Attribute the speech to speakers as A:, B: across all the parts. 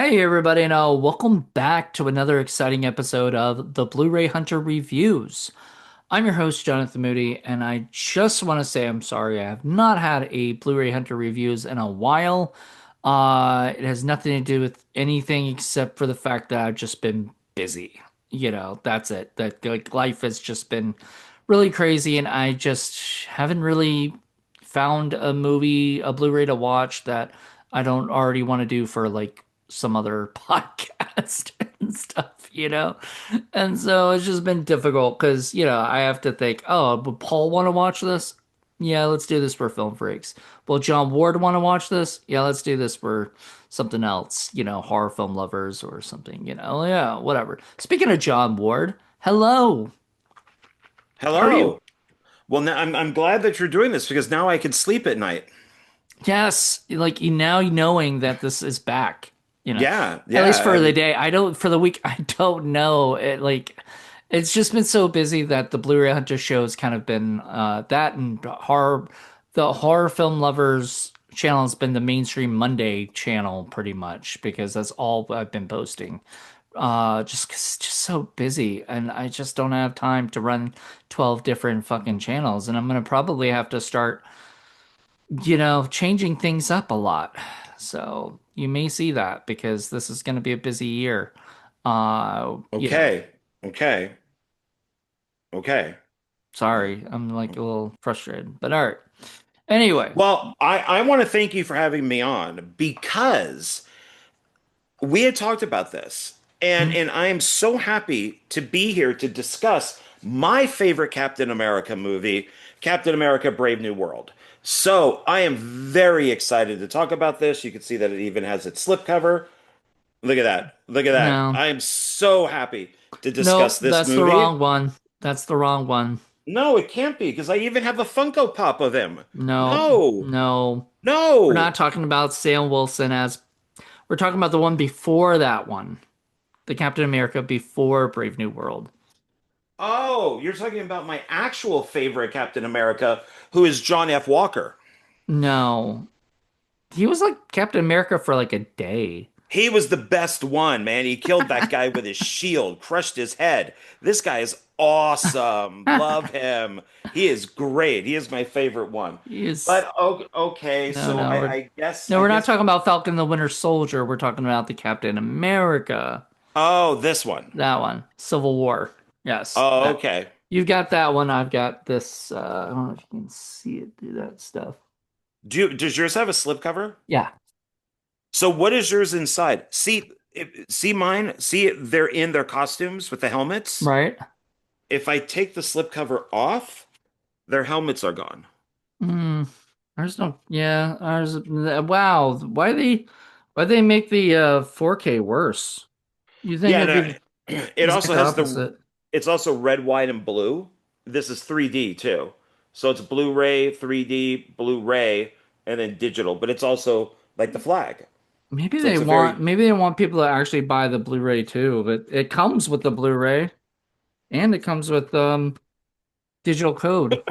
A: Hey everybody, and welcome back to another exciting episode of the Blu-ray Hunter Reviews. I'm your host, Jonathan Moody, and I just want to say I'm sorry. I have not had a Blu-ray Hunter Reviews in a while. It has nothing to do with anything except for the fact that I've just been busy. That's it. That like life has just been really crazy, and I just haven't really found a movie, a Blu-ray to watch that I don't already want to do for like some other podcast and stuff. And so it's just been difficult because, I have to think, oh, would Paul want to watch this? Yeah, let's do this for Film Freaks. Will John Ward want to watch this? Yeah, let's do this for something else, horror film lovers or something. Yeah, whatever. Speaking of John Ward, hello. How are you?
B: Hello. Well, now I'm glad that you're doing this because now I can sleep at night.
A: Yes, like now knowing that this is back,
B: Yeah,
A: at least
B: yeah.
A: for the day. I don't for the week. I don't know. It's just been so busy that the Blu-ray Hunter show has kind of been that and the horror film lovers channel has been the mainstream Monday channel pretty much because that's all I've been posting. Just 'cause it's just so busy and I just don't have time to run 12 different fucking channels and I'm gonna probably have to start changing things up a lot. So you may see that because this is going to be a busy year. Uh, you know,
B: Okay. Okay. Okay.
A: sorry, I'm like a little frustrated, but all right. Anyway,
B: Well, I want to thank you for having me on because we had talked about this and
A: mm,
B: and I am so happy to be here to discuss my favorite Captain America movie, Captain America Brave New World. So, I am very excited to talk about this. You can see that it even has its slipcover. Look at that. Look at that.
A: no,
B: I am so happy to
A: no,
B: discuss this
A: that's the
B: movie.
A: wrong one. That's the wrong one.
B: No, it can't be because I even have a Funko Pop of him.
A: No,
B: No,
A: no, we're not
B: no.
A: talking about Sam Wilson as we're talking about the one before that one, the Captain America before Brave New World.
B: Oh, you're talking about my actual favorite Captain America, who is John F. Walker.
A: No, he was like Captain America for like a day.
B: He was the best one, man. He killed that guy with his shield, crushed his head. This guy is awesome. Love him. He is great. He is my favorite one.
A: He's
B: But okay,
A: no,
B: so
A: no,
B: I,
A: we're
B: I guess
A: no,
B: I
A: we're not
B: guess
A: talking about Falcon the Winter Soldier. We're talking about the Captain America.
B: oh, this one.
A: That one, Civil War. Yes,
B: Oh,
A: that
B: okay.
A: you've got that one. I've got this. I don't know if you can see it through that stuff.
B: Does yours have a slipcover?
A: Yeah,
B: So what is yours inside? See mine? See they're in their costumes with the helmets.
A: right.
B: If I take the slipcover off, their helmets are gone.
A: Hmm. There's no. Yeah. Ours. Wow. Why they make the 4K worse? You think
B: Yeah,
A: it'd be
B: no,
A: the
B: it also
A: exact
B: has the
A: opposite?
B: it's also red, white, and blue. This is 3D too. So it's Blu-ray, 3D, Blu-ray, and then digital, but it's also like the flag. So it's a very
A: Maybe they want people to actually buy the Blu-ray too, but it comes with the Blu-ray and it comes with digital code,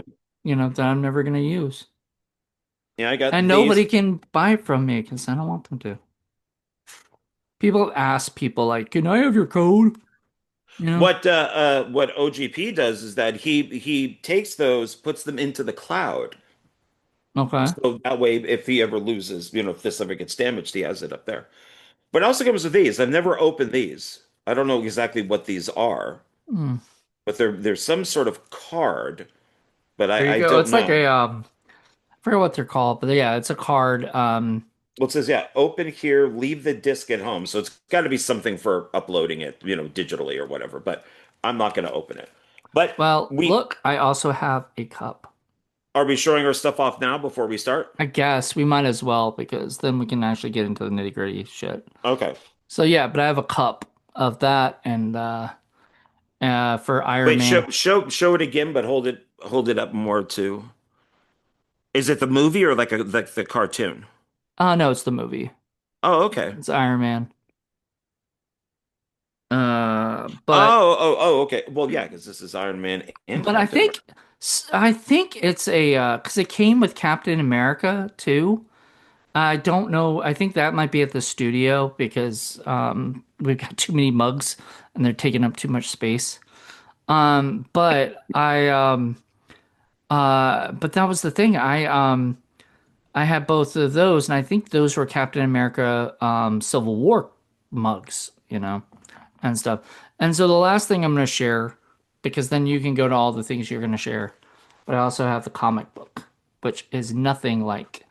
A: that I'm never gonna use.
B: yeah, I got
A: And
B: these.
A: nobody can buy it from me because I don't want them to. People ask people like, "Can I have your code?" You know?
B: What OGP does is that he takes those, puts them into the cloud.
A: Okay.
B: So that way, if he ever loses, if this ever gets damaged, he has it up there. But it also comes with these. I've never opened these. I don't know exactly what these are,
A: Hmm.
B: but there's some sort of card, but
A: There you
B: I
A: go.
B: don't
A: It's like
B: know.
A: I forget what they're called, but yeah, it's a card.
B: Well, it says, yeah, open here, leave the disc at home. So it's got to be something for uploading it, digitally or whatever, but I'm not going to open it. But
A: Well,
B: we
A: look, I also have a cup.
B: are we showing our stuff off now before we start?
A: I guess we might as well because then we can actually get into the nitty-gritty shit.
B: Okay.
A: So yeah, but I have a cup of that and for Iron
B: Wait,
A: Man.
B: show it again, but hold it up more to. Is it the movie or like the cartoon?
A: Oh no, it's the movie.
B: Oh, okay.
A: It's Iron Man. But
B: Okay. Well, yeah, because this is Iron Man and
A: but
B: Captain America.
A: I think it's a because it came with Captain America too. I don't know. I think that might be at the studio because we've got too many mugs and they're taking up too much space. But that was the thing. I had both of those, and I think those were Captain America Civil War mugs, and stuff. And so the last thing I'm going to share, because then you can go to all the things you're going to share, but I also have the comic book, which is nothing like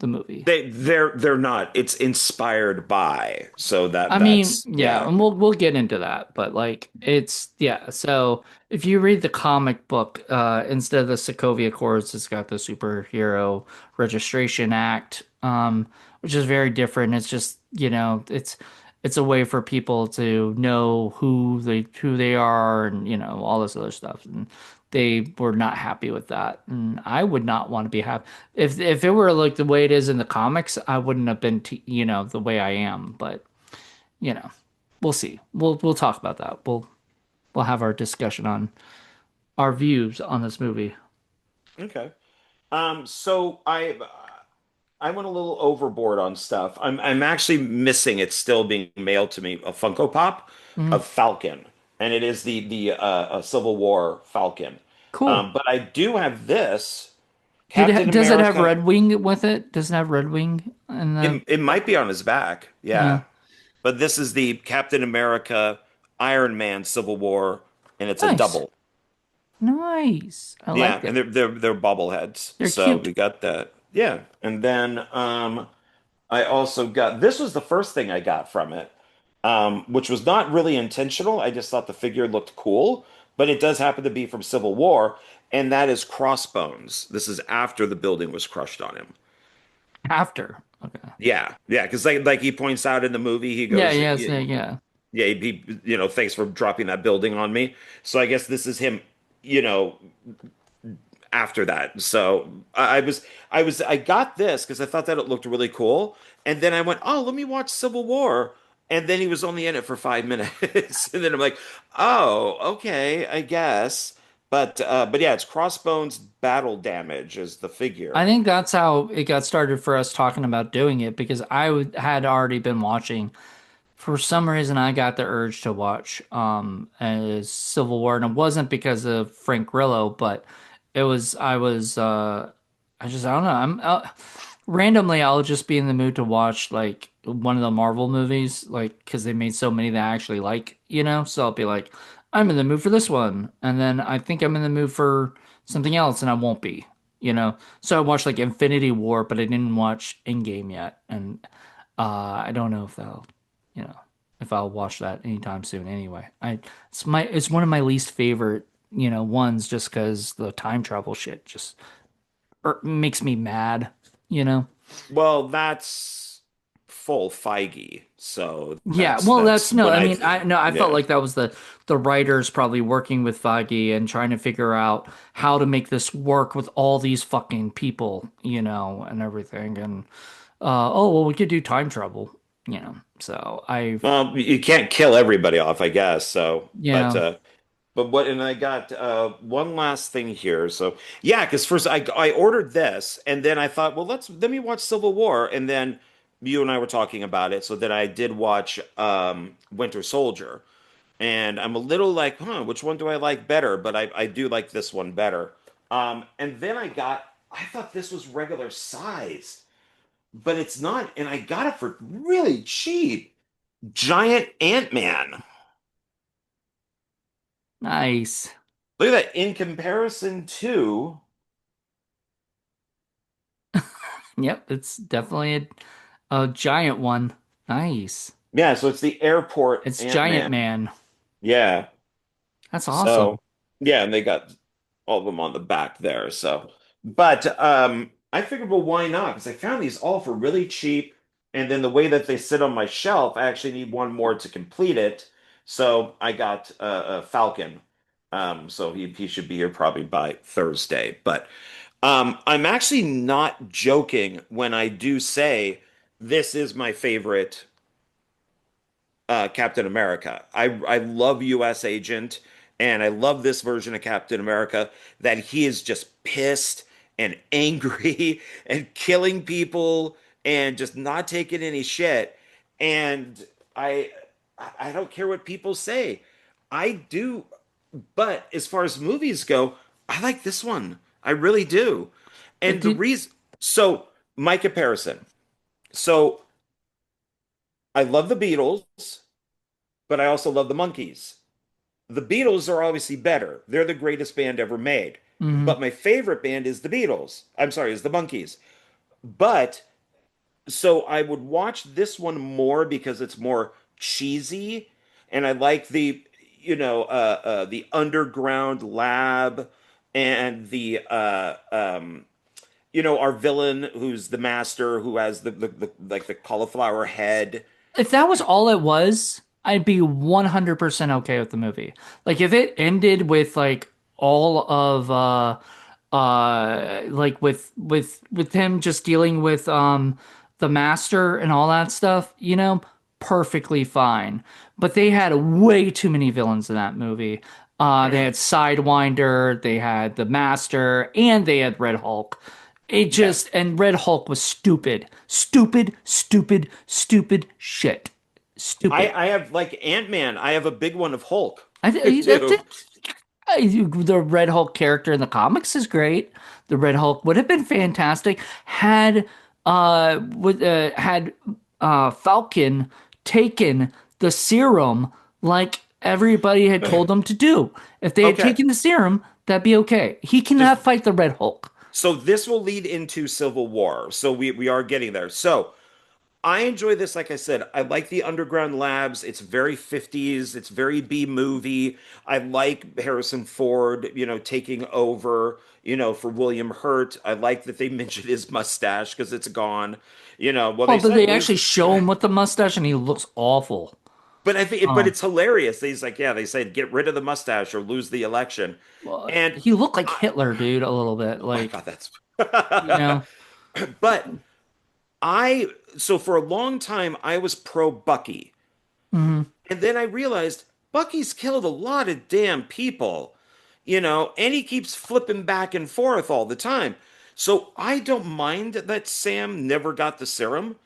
A: the movie.
B: They're not. It's inspired by. So
A: I mean,
B: that's
A: yeah,
B: yeah.
A: and we'll get into that, but like it's yeah. So if you read the comic book, instead of the Sokovia Accords, it's got the Superhero Registration Act, which is very different. It's just, it's a way for people to know who they are and all this other stuff. And they were not happy with that. And I would not want to be happy if it were like the way it is in the comics, I wouldn't have been the way I am, but you know, we'll see. We'll talk about that. We'll have our discussion on our views on this movie.
B: Okay. So I went a little overboard on stuff. I'm actually missing it's still being mailed to me, a Funko Pop
A: Mhm.
B: of Falcon. And it is the Civil War Falcon.
A: Cool.
B: But I do have this
A: Did
B: Captain
A: does it have
B: America.
A: Red Wing with it? Does it have Red Wing in the?
B: It might be on his back,
A: Yeah.
B: yeah. But this is the Captain America Iron Man Civil War, and it's a
A: Nice.
B: double.
A: Nice. I
B: Yeah,
A: like
B: and
A: it.
B: they're bobbleheads.
A: They're
B: So
A: cute.
B: we got that. Yeah. And then I also got this was the first thing I got from it. Which was not really intentional. I just thought the figure looked cool, but it does happen to be from Civil War, and that is Crossbones. This is after the building was crushed on him.
A: After. Okay.
B: Yeah, yeah, because like he points out in the movie, he
A: Yeah,
B: goes,
A: yes, yeah, yeah.
B: yeah, thanks for dropping that building on me. So I guess this is him, you know, after that. So I got this because I thought that it looked really cool, and then I went, oh, let me watch Civil War, and then he was only in it for 5 minutes, and then I'm like, oh, okay, I guess. But yeah, it's Crossbones Battle Damage is the
A: I
B: figure.
A: think that's how it got started for us talking about doing it because had already been watching. For some reason, I got the urge to watch as Civil War, and it wasn't because of Frank Grillo, but I don't know. Randomly I'll just be in the mood to watch like one of the Marvel movies, like because they made so many that I actually like, So I'll be like, I'm in the mood for this one, and then I think I'm in the mood for something else, and I won't be. So I watched like Infinity War, but I didn't watch Endgame yet, and I don't know you know, if I'll watch that anytime soon. Anyway, it's one of my least favorite ones just because the time travel shit just makes me mad. You know.
B: Well, that's full Feige, so
A: Yeah,
B: that's
A: well, that's no.
B: what
A: I
B: I
A: mean,
B: think.
A: I felt
B: Yeah.
A: like that was the writers probably working with Feige and trying to figure out how to make this work with all these fucking people, and everything. And oh well, we could do time travel. So
B: Well, you can't kill everybody off, I guess. So,
A: yeah,
B: but what? And I got one last thing here. So, yeah, because first I ordered this, and then I thought, well, let me watch Civil War, and then you and I were talking about it. So then I did watch Winter Soldier, and I'm a little like, which one do I like better? But I do like this one better. And then I thought this was regular size, but it's not, and I got it for really cheap. Giant Ant-Man.
A: nice.
B: Look at that. In comparison to,
A: Yep, it's definitely a giant one. Nice.
B: yeah, so it's the airport
A: It's Giant
B: Ant-Man.
A: Man.
B: Yeah.
A: That's
B: So,
A: awesome.
B: yeah, and they got all of them on the back there. So, but I figured, well, why not? Because I found these all for really cheap. And then the way that they sit on my shelf, I actually need one more to complete it. So I got a Falcon. So he should be here probably by Thursday. But I'm actually not joking when I do say this is my favorite Captain America. I love U.S. Agent, and I love this version of Captain America that he is just pissed and angry and killing people and just not taking any shit. And I I don't care what people say. I do, but as far as movies go, I like this one. I really do.
A: But
B: And the
A: did
B: reason, so my comparison. So I love the Beatles, but I also love the Monkees. The Beatles are obviously better. They're the greatest band ever made.
A: mhm.
B: But my favorite band is the Beatles. I'm sorry, is the Monkees. But so I would watch this one more because it's more cheesy, and I like the underground lab and our villain who's the master who has the like the cauliflower head.
A: If that was all it was, I'd be 100% okay with the movie. Like if it ended with like all of like with him just dealing with the master and all that stuff, perfectly fine. But they had way too many villains in that movie. They had Sidewinder, they had the Master, and they had Red Hulk. It just,
B: Yes.
A: and Red Hulk was stupid. Stupid, stupid, stupid shit.
B: I
A: Stupid.
B: I have like Ant-Man. I have a big one of Hulk
A: I think that
B: too.
A: the Red Hulk character in the comics is great. The Red Hulk would have been fantastic had Falcon taken the serum like everybody had told him to do. If they had
B: Okay.
A: taken the serum, that'd be okay. He
B: Just
A: cannot fight the Red Hulk.
B: so this will lead into Civil War. So we are getting there. So I enjoy this, like I said. I like the underground labs. It's very 50s. It's very B movie. I like Harrison Ford, taking over, for William Hurt. I like that they mentioned his mustache because it's gone. Well,
A: Oh,
B: they
A: but
B: said
A: they
B: lose,
A: actually show him with the mustache and he looks awful.
B: but
A: Um,
B: it's hilarious. He's like, yeah, they said get rid of the mustache or lose the election. And
A: he looked like
B: I,
A: Hitler, dude, a little bit.
B: oh
A: Like,
B: God, that's
A: you know,
B: but I so for a long time I was pro Bucky.
A: mhm.
B: And then I realized Bucky's killed a lot of damn people, and he keeps flipping back and forth all the time. So I don't mind that Sam never got the serum.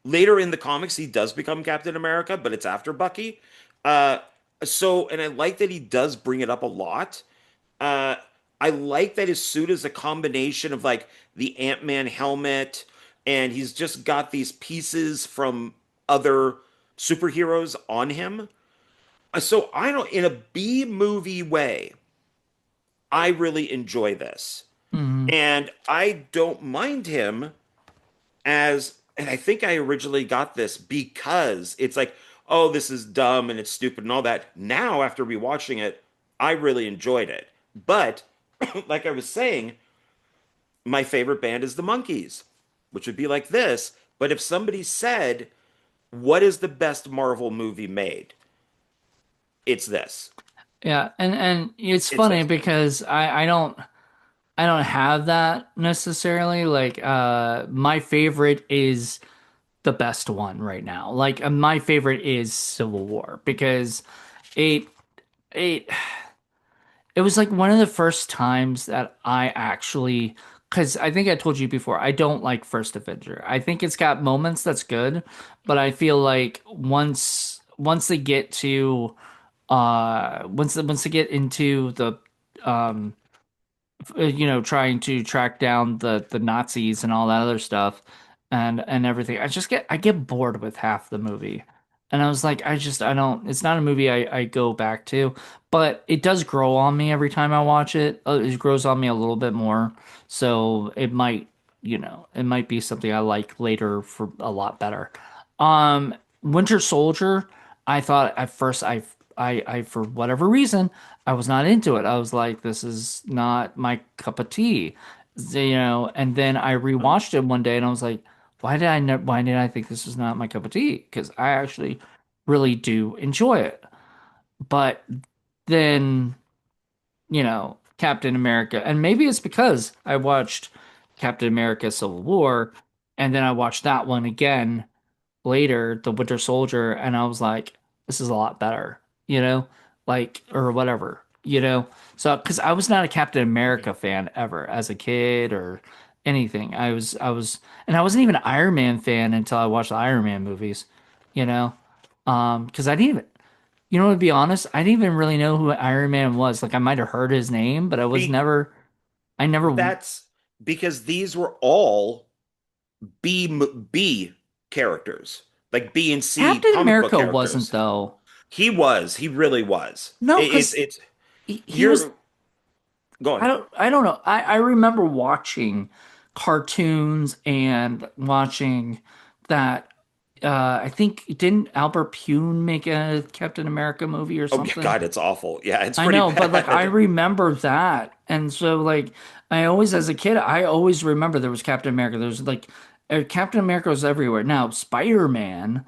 B: Later in the comics, he does become Captain America, but it's after Bucky. Uh, and I like that he does bring it up a lot. Uh, I like that his suit is a combination of like the Ant-Man helmet, and he's just got these pieces from other superheroes on him. So I don't, in a B movie way, I really enjoy this.
A: Mhm.
B: And I don't mind him and I think I originally got this because it's like, oh, this is dumb and it's stupid and all that. Now, after rewatching it, I really enjoyed it. But like I was saying, my favorite band is the Monkees, which would be like this. But if somebody said, what is the best Marvel movie made? It's this.
A: Yeah, and it's
B: It's
A: funny
B: this.
A: because I don't have that necessarily. Like my favorite is the best one right now. Like my favorite is Civil War because it it it was like one of the first times that I actually, because I think I told you before, I don't like First Avenger. I think it's got moments that's good, but I feel like once they get to once they get into the um trying to track down the Nazis and all that other stuff and everything. I get bored with half the movie. And I was like, I don't, it's not a movie I go back to, but it does grow on me every time I watch it. It grows on me a little bit more. So it might be something I like later for a lot better. Winter Soldier, I thought at first I for whatever reason I was not into it. I was like, this is not my cup of tea, And then I rewatched it one day, and I was like, why did I think this is not my cup of tea? Because I actually really do enjoy it. But then, Captain America, and maybe it's because I watched Captain America Civil War, and then I watched that one again later, The Winter Soldier, and I was like, this is a lot better, like, or whatever. So, because I was not a Captain America fan ever as a kid or anything. And I wasn't even an Iron Man fan until I watched the Iron Man movies, you know? Because I didn't even, to be honest, I didn't even really know who Iron Man was. Like I might have heard his name, but
B: Be
A: I never,
B: that's because these were all B characters, like B and C
A: Captain
B: comic book
A: America wasn't
B: characters.
A: though.
B: He really was.
A: No,
B: It's
A: because
B: it's
A: he was,
B: you're going.
A: I don't know. I remember watching cartoons and watching that. I think didn't Albert Pune make a Captain America movie or
B: Oh yeah,
A: something?
B: God, it's awful. Yeah, it's
A: I
B: pretty
A: know, but like I
B: bad.
A: remember that, and so like I always, as a kid, I always remember there was Captain America. There was like Captain America was everywhere. Now Spider-Man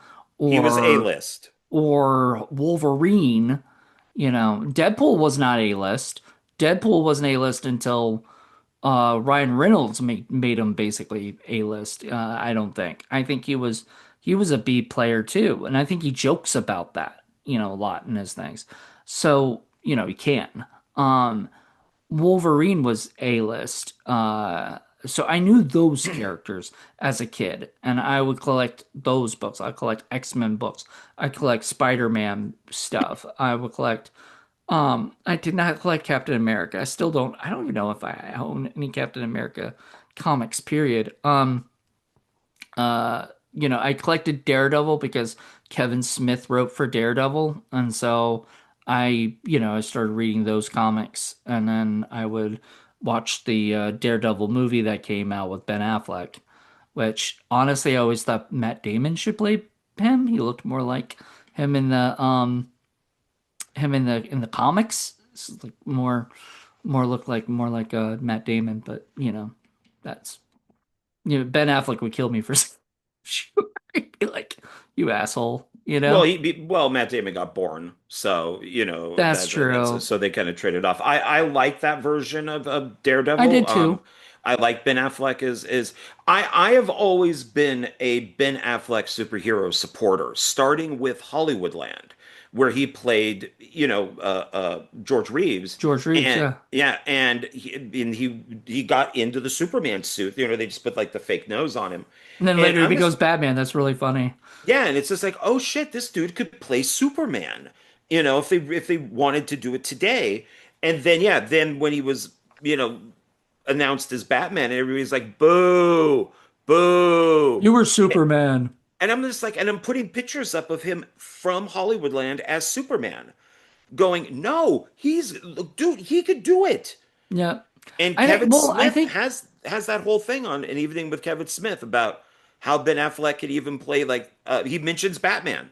B: He was A
A: or
B: list.
A: Wolverine, Deadpool was not A-list. Deadpool wasn't A-list until Ryan Reynolds made him basically A-list. I don't think. I think he was a B player too, and I think he jokes about that, a lot in his things. So, he can. Um, Wolverine was A-list. So I knew those characters as a kid, and I would collect those books. I collect X-Men books. I collect Spider-Man stuff. I did not collect Captain America. I don't even know if I own any Captain America comics, period. I collected Daredevil because Kevin Smith wrote for Daredevil, and so I started reading those comics, and then I would watch the Daredevil movie that came out with Ben Affleck, which honestly I always thought Matt Damon should play him. He looked more like him in the comics. It's like more look like more like Matt Damon, but that's Ben Affleck would kill me for sure. He'd be like, you asshole, you
B: Well,
A: know?
B: Matt Damon got born, so
A: That's
B: that's
A: true.
B: so they kind of traded off. I like that version of
A: I
B: Daredevil.
A: did too.
B: I like Ben Affleck is I have always been a Ben Affleck superhero supporter, starting with Hollywoodland, where he played George Reeves,
A: George Reeves,
B: and
A: yeah.
B: yeah, and he got into the Superman suit. They just put like the fake nose on him,
A: And then
B: and
A: later he
B: I'm
A: becomes
B: just
A: Batman. That's really funny.
B: yeah, and it's just like, oh shit, this dude could play Superman. If they wanted to do it today. And then yeah, then when he was, you know, announced as Batman, and everybody's like, boo, boo.
A: You were Superman.
B: And I'm just like, and I'm putting pictures up of him from Hollywoodland as Superman, going, no, dude, he could do it.
A: Yeah.
B: And
A: I think,
B: Kevin
A: well, I
B: Smith
A: think
B: has that whole thing on An Evening with Kevin Smith about how Ben Affleck could even play like he mentions Batman.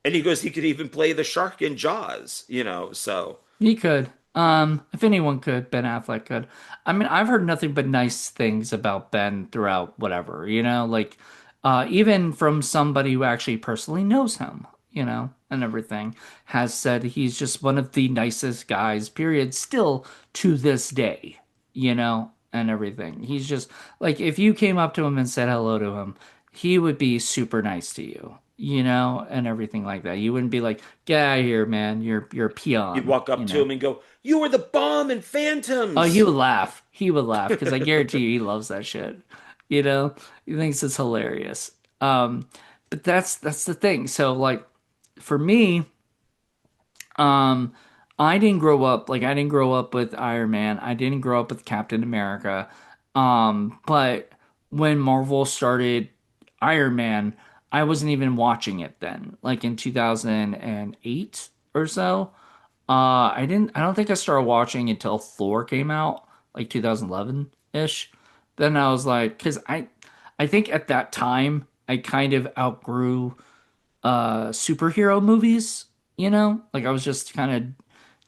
B: And he goes, he could even play the shark in Jaws. So
A: he could. If anyone could, Ben Affleck could. I mean, I've heard nothing but nice things about Ben throughout whatever, like even from somebody who actually personally knows him, and everything, has said he's just one of the nicest guys, period, still to this day, and everything. He's just like if you came up to him and said hello to him, he would be super nice to you, and everything like that. You wouldn't be like, get out of here, man. You're a
B: you'd
A: peon,
B: walk up to him and go, "You were the bomb in
A: Oh, he
B: Phantoms."
A: would laugh. He would laugh because I guarantee you he loves that shit. You know, he thinks it's hilarious. Um, but that's the thing. So like for me, um, I didn't grow up with Iron Man. I didn't grow up with Captain America. But when Marvel started Iron Man, I wasn't even watching it then, like in 2008 or so. I don't think I started watching until Thor came out, like 2011-ish. Then I was like, because I think at that time I kind of outgrew superhero movies, like I was just kind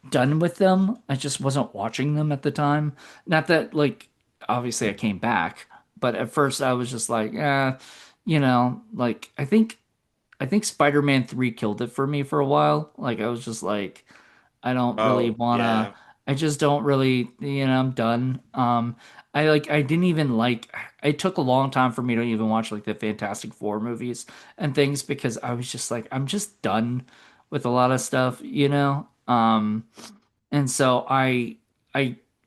A: of done with them. I just wasn't watching them at the time. Not that like obviously I came back, but at first I was just like, like I think Spider-Man 3 killed it for me for a while. Like I was just like I don't really
B: Oh
A: wanna.
B: yeah,
A: I just don't really, I'm done. I didn't even like. It took a long time for me to even watch like the Fantastic Four movies and things because I was just like, I'm just done with a lot of stuff. And so I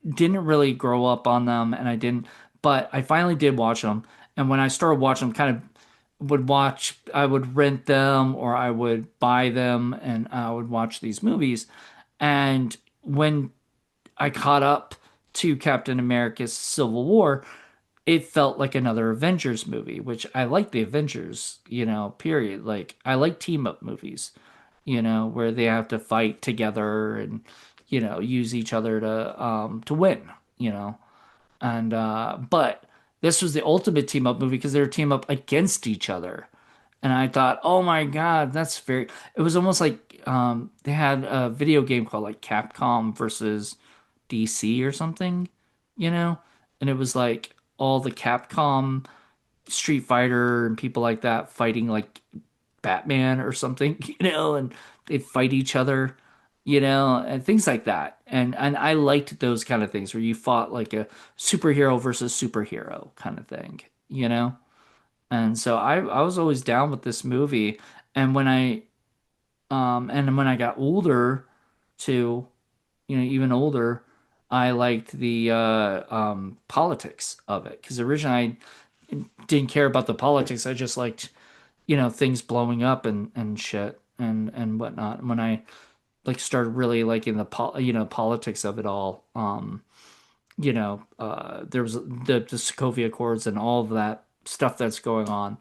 A: didn't really grow up on them, and I didn't. But I finally did watch them, and when I started watching them, I would rent them or I would buy them, and I would watch these movies. And when I caught up to Captain America's Civil War, it felt like another Avengers movie, which I like the Avengers, period. Like I like team up movies, where they have to fight together and, use each other to win, you know. And but this was the ultimate team up movie because they were team up against each other. And I thought, oh my God, it was almost like they had a video game called like Capcom versus DC or something, you know? And it was like all the Capcom Street Fighter and people like that fighting like Batman or something, and they fight each other, and things like that. And I liked those kind of things where you fought like a superhero versus superhero kind of thing, you know? And so I was always down with this movie. And when I got older too, even older, I liked the politics of it because originally I didn't care about the politics. I just liked, things blowing up and shit and whatnot. When I like started really liking politics of it all, there was the Sokovia Accords and all of that stuff that's going on.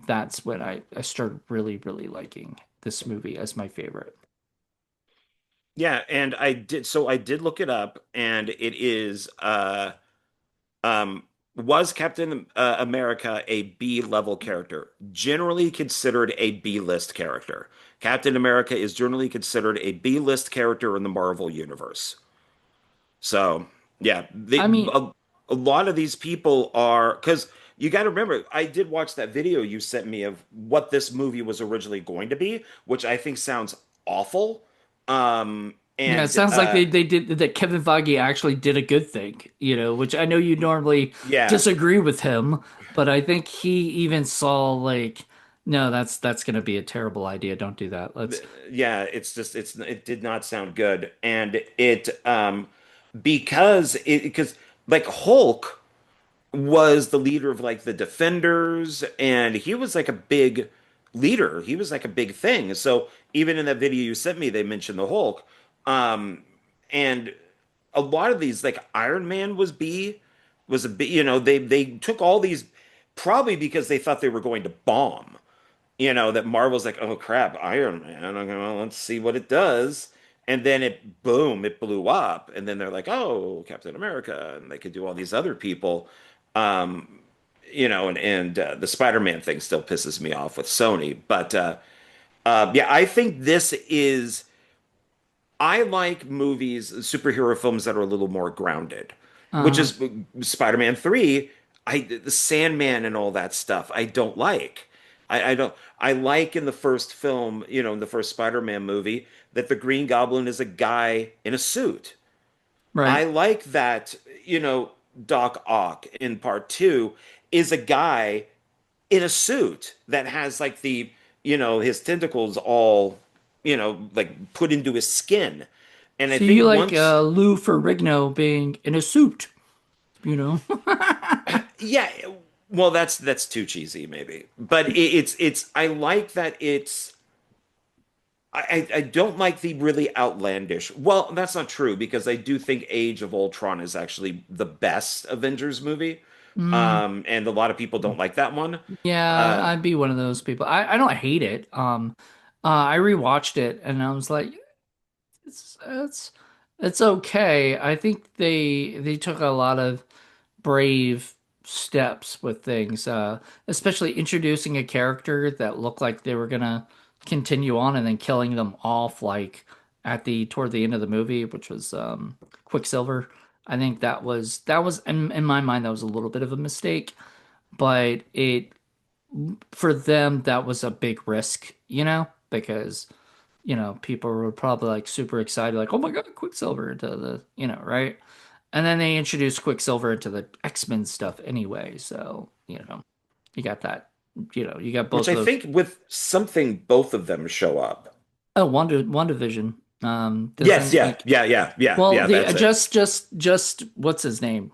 A: That's when I started really, really liking this movie as my favorite.
B: Yeah, and I did look it up, and it is um was Captain America a B level character? Generally considered a B list character. Captain America is generally considered a B list character in the Marvel universe. So, yeah,
A: I mean,
B: a lot of these people are because you got to remember, I did watch that video you sent me of what this movie was originally going to be, which I think sounds awful.
A: yeah, it
B: And
A: sounds like they did that. Kevin Feige actually did a good thing, which I know you normally
B: yeah,
A: disagree with him, but I think he even saw like, no, that's gonna be a terrible idea. Don't do that. Let's.
B: yeah, it did not sound good, and it because like Hulk was the leader of like the Defenders, and he was like a big leader. He was like a big thing. So even in that video you sent me, they mentioned the Hulk. And a lot of these, like Iron Man was a bit, they took all these probably because they thought they were going to bomb. That Marvel's like, oh crap, Iron Man. Okay, well, let's see what it does. And then it blew up. And then they're like, oh, Captain America, and they could do all these other people. Um, and the Spider-Man thing still pisses me off with Sony. But yeah, I think this is. I like movies, superhero films that are a little more grounded, which
A: Uh,
B: is Spider-Man 3. The Sandman and all that stuff, I don't like. I don't. I like in the first film, in the first Spider-Man movie, that the Green Goblin is a guy in a suit. I
A: right.
B: like that, Doc Ock in part two is a guy in a suit that has like his tentacles all, like put into his skin. And I
A: So you
B: think
A: like
B: once,
A: Lou Ferrigno being in a suit, you know?
B: yeah, well, that's too cheesy maybe, but it's I like that I don't like the really outlandish. Well, that's not true because I do think Age of Ultron is actually the best Avengers movie.
A: Mm,
B: And a lot of people don't like that one.
A: yeah,
B: Uh,
A: I'd be one of those people. I don't hate it. I rewatched it and I was like, it's it's it's okay. I think they took a lot of brave steps with things, especially introducing a character that looked like they were gonna continue on and then killing them off like at the toward the end of the movie, which was Quicksilver. I think that was in my mind that was a little bit of a mistake, but it for them that was a big risk, because people were probably like super excited, like, oh my God, Quicksilver into the, right? And then they introduced Quicksilver into the X-Men stuff anyway. So, you got that, you got
B: which
A: both of
B: I
A: those.
B: think with something both of them show up.
A: Oh, WandaVision.
B: Yes,
A: Doesn't
B: yeah,
A: like
B: yeah, yeah, yeah,
A: well
B: yeah,
A: the
B: that's it.
A: just what's his name?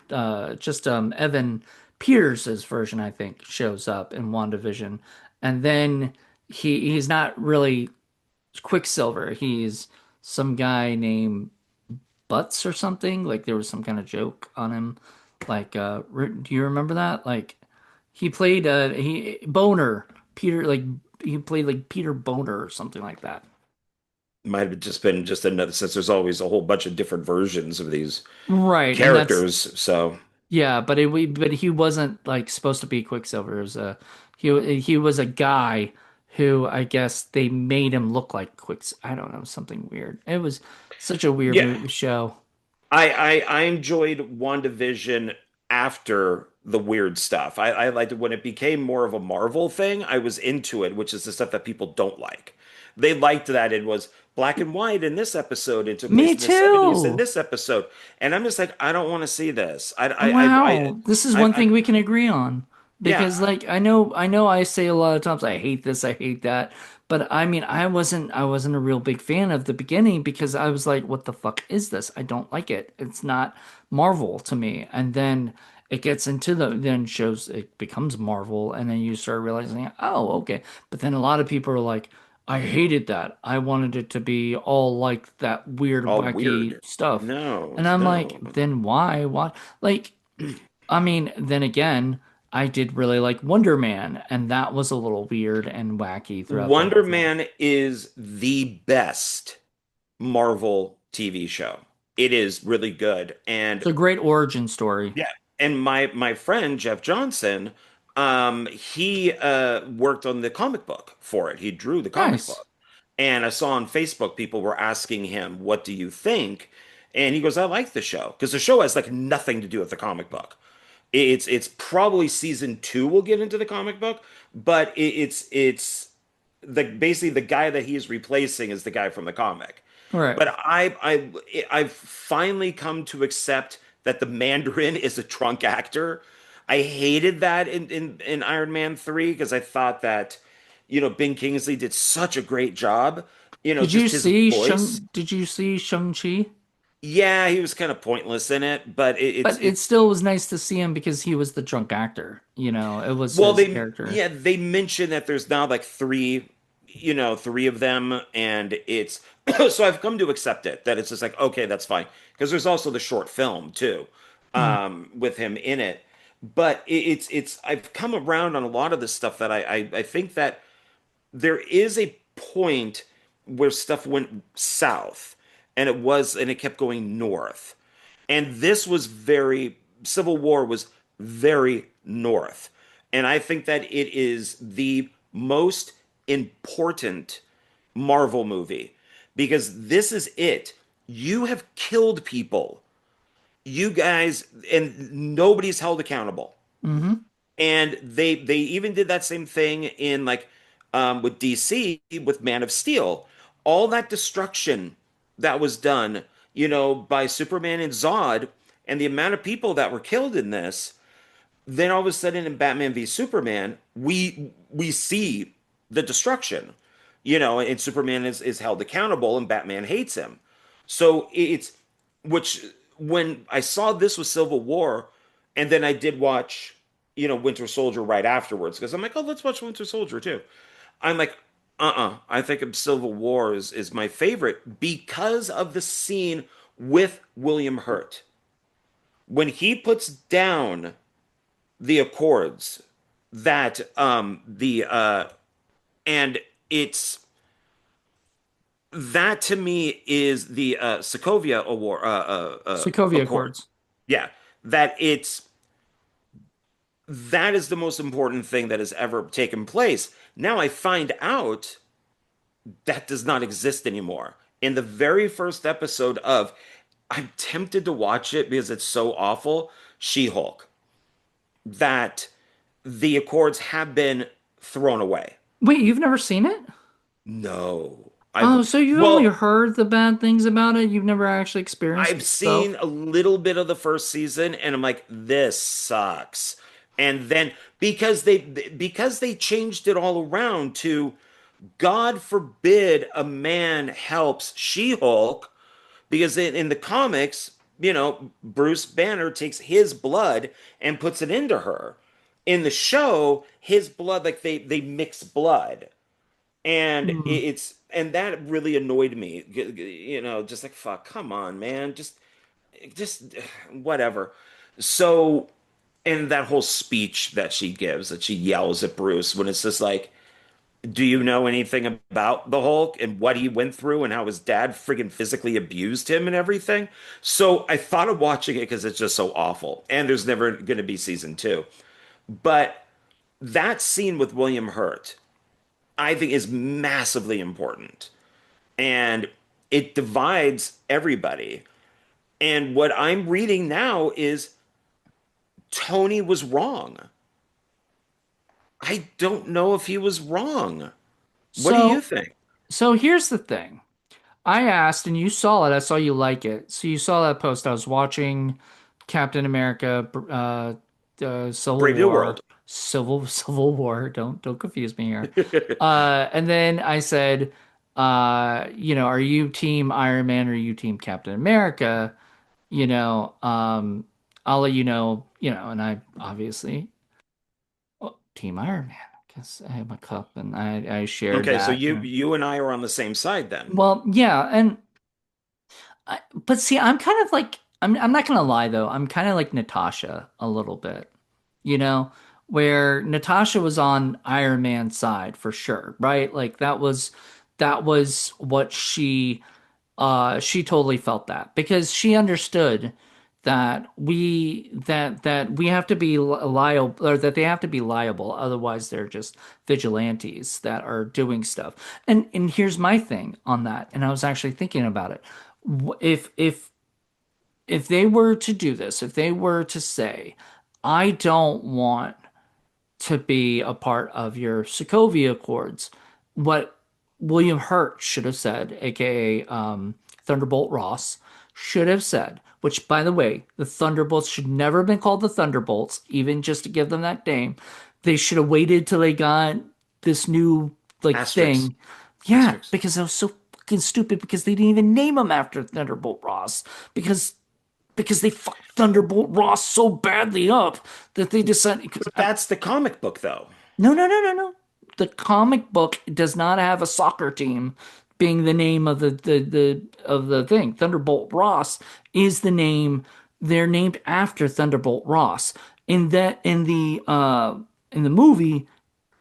A: Just Evan Pierce's version I think shows up in WandaVision, and then he's not really Quicksilver. He's some guy named Butts or something. Like there was some kind of joke on him. Like, do you remember that? Like, he played he Boner Peter. Like he played like Peter Boner or something like that.
B: Might have just been just another, since there's always a whole bunch of different versions of these
A: Right, and that's
B: characters. So
A: yeah. But he wasn't like supposed to be Quicksilver. It was a he was a guy who I guess they made him look like Quicks. I don't know, something weird. It was such a weird
B: yeah,
A: movie show.
B: I enjoyed WandaVision after the weird stuff. I liked it when it became more of a Marvel thing. I was into it, which is the stuff that people don't like. They liked that it was black and white in this episode. It took place
A: Me
B: in the 70s in
A: too.
B: this episode, and I'm just like, I don't want to see this.
A: Wow, this is one
B: I
A: thing we can agree on because
B: yeah,
A: like I know I say a lot of times I hate this, I hate that, but I mean I wasn't a real big fan of the beginning because I was like what the fuck is this? I don't like it. It's not Marvel to me. And then it gets into the then shows it becomes Marvel and then you start realizing, "Oh, okay." But then a lot of people are like I hated that. I wanted it to be all like that weird,
B: all
A: wacky
B: weird.
A: stuff.
B: No,
A: And I'm like,
B: no.
A: then why? Why? Like, I mean, then again, I did really like Wonder Man, and that was a little weird and wacky throughout the whole
B: Wonder
A: thing.
B: Man is the best Marvel TV show. It is really good.
A: It's a great origin story.
B: Yeah, and my friend Jeff Johnson, he worked on the comic book for it. He drew the comic
A: Nice.
B: book. And I saw on Facebook people were asking him, "What do you think?" And he goes, "I like the show because the show has like nothing to do with the comic book. It's probably season two will get into the comic book, but it's the basically the guy that he is replacing is the guy from the comic.
A: All right.
B: But I've finally come to accept that the Mandarin is a drunk actor. I hated that in Iron Man 3 because I thought that, Ben Kingsley did such a great job. Just his voice.
A: Did you see Shang-Chi?
B: Yeah, he was kind of pointless in it, but
A: But it still was nice to see him because he was the drunk actor. You know, it was
B: well,
A: his character.
B: they mentioned that there's now like three, three of them, and it's so I've come to accept it that it's just like okay, that's fine because there's also the short film too,
A: Mm.
B: with him in it. But it's I've come around on a lot of this stuff that I think that there is a point where stuff went south, and it kept going north, and this was very Civil War was very north. And I think that it is the most important Marvel movie because this is it. You have killed people. You guys, and nobody's held accountable.
A: Hmm.
B: And they even did that same thing in like with DC with Man of Steel. All that destruction that was done, by Superman and Zod, and the amount of people that were killed in this. Then all of a sudden in Batman v Superman, we see the destruction, and Superman is held accountable, and Batman hates him. So it's which when I saw this with Civil War, and then I did watch, Winter Soldier right afterwards because I'm like, oh, let's watch Winter Soldier too. I'm like, I think of Civil War is my favorite because of the scene with William Hurt when he puts down the Accords that the and it's that to me is the Sokovia Award
A: Sokovia
B: Accord.
A: Accords.
B: Yeah, that it's that is the most important thing that has ever taken place. Now I find out that does not exist anymore. In the very first episode of, I'm tempted to watch it because it's so awful, She-Hulk, that the Accords have been thrown away.
A: Wait, you've never seen it?
B: No.
A: Oh, so you've only
B: Well,
A: heard the bad things about it. You've never actually experienced
B: I've
A: it yourself.
B: seen a little bit of the first season and I'm like, this sucks. And then because they changed it all around to God forbid a man helps She-Hulk because in the comics, Bruce Banner takes his blood and puts it into her. In the show, his blood, like they mix blood. And
A: Hmm.
B: and that really annoyed me. Just like fuck, come on, man. Just whatever. So, and that whole speech that she gives, that she yells at Bruce when it's just like, do you know anything about the Hulk and what he went through and how his dad friggin' physically abused him and everything? So I thought of watching it because it's just so awful. And there's never going to be season two. But that scene with William Hurt, I think, is massively important. And it divides everybody. And what I'm reading now is Tony was wrong. I don't know if he was wrong. What do you
A: So,
B: think?
A: so here's the thing. I asked, and you saw it. I saw you like it. So you saw that post. I was watching Captain America, Civil
B: Brave New
A: War,
B: World.
A: Civil War. Don't confuse me here. And then I said, are you Team Iron Man or are you Team Captain America? You know, um, I'll let you know. And I obviously, well, Team Iron Man because I have my cup and I shared
B: Okay, so
A: that.
B: you and I are on the same side then.
A: Well, yeah, and but see, I'm kind of like I'm not gonna lie though. I'm kind of like Natasha a little bit, you know, where Natasha was on Iron Man's side for sure, right? Like that was what she totally felt that because she understood that we have to be liable or that they have to be liable, otherwise they're just vigilantes that are doing stuff. And here's my thing on that, and I was actually thinking about it. If they were to do this, if they were to say, I don't want to be a part of your Sokovia Accords, what William Hurt should have said, aka Thunderbolt Ross, should have said, which by the way, the Thunderbolts should never have been called the Thunderbolts, even just to give them that name. They should have waited till they got this new like
B: Asterix.
A: thing. Yeah,
B: Asterix.
A: because that was so fucking stupid because they didn't even name him after Thunderbolt Ross because they fucked Thunderbolt Ross so badly up that they decided. Because
B: But that's the comic book though.
A: no, no, no, no, no. The comic book does not have a soccer team being the name of the thing. Thunderbolt Ross is the name. They're named after Thunderbolt Ross. In the movie,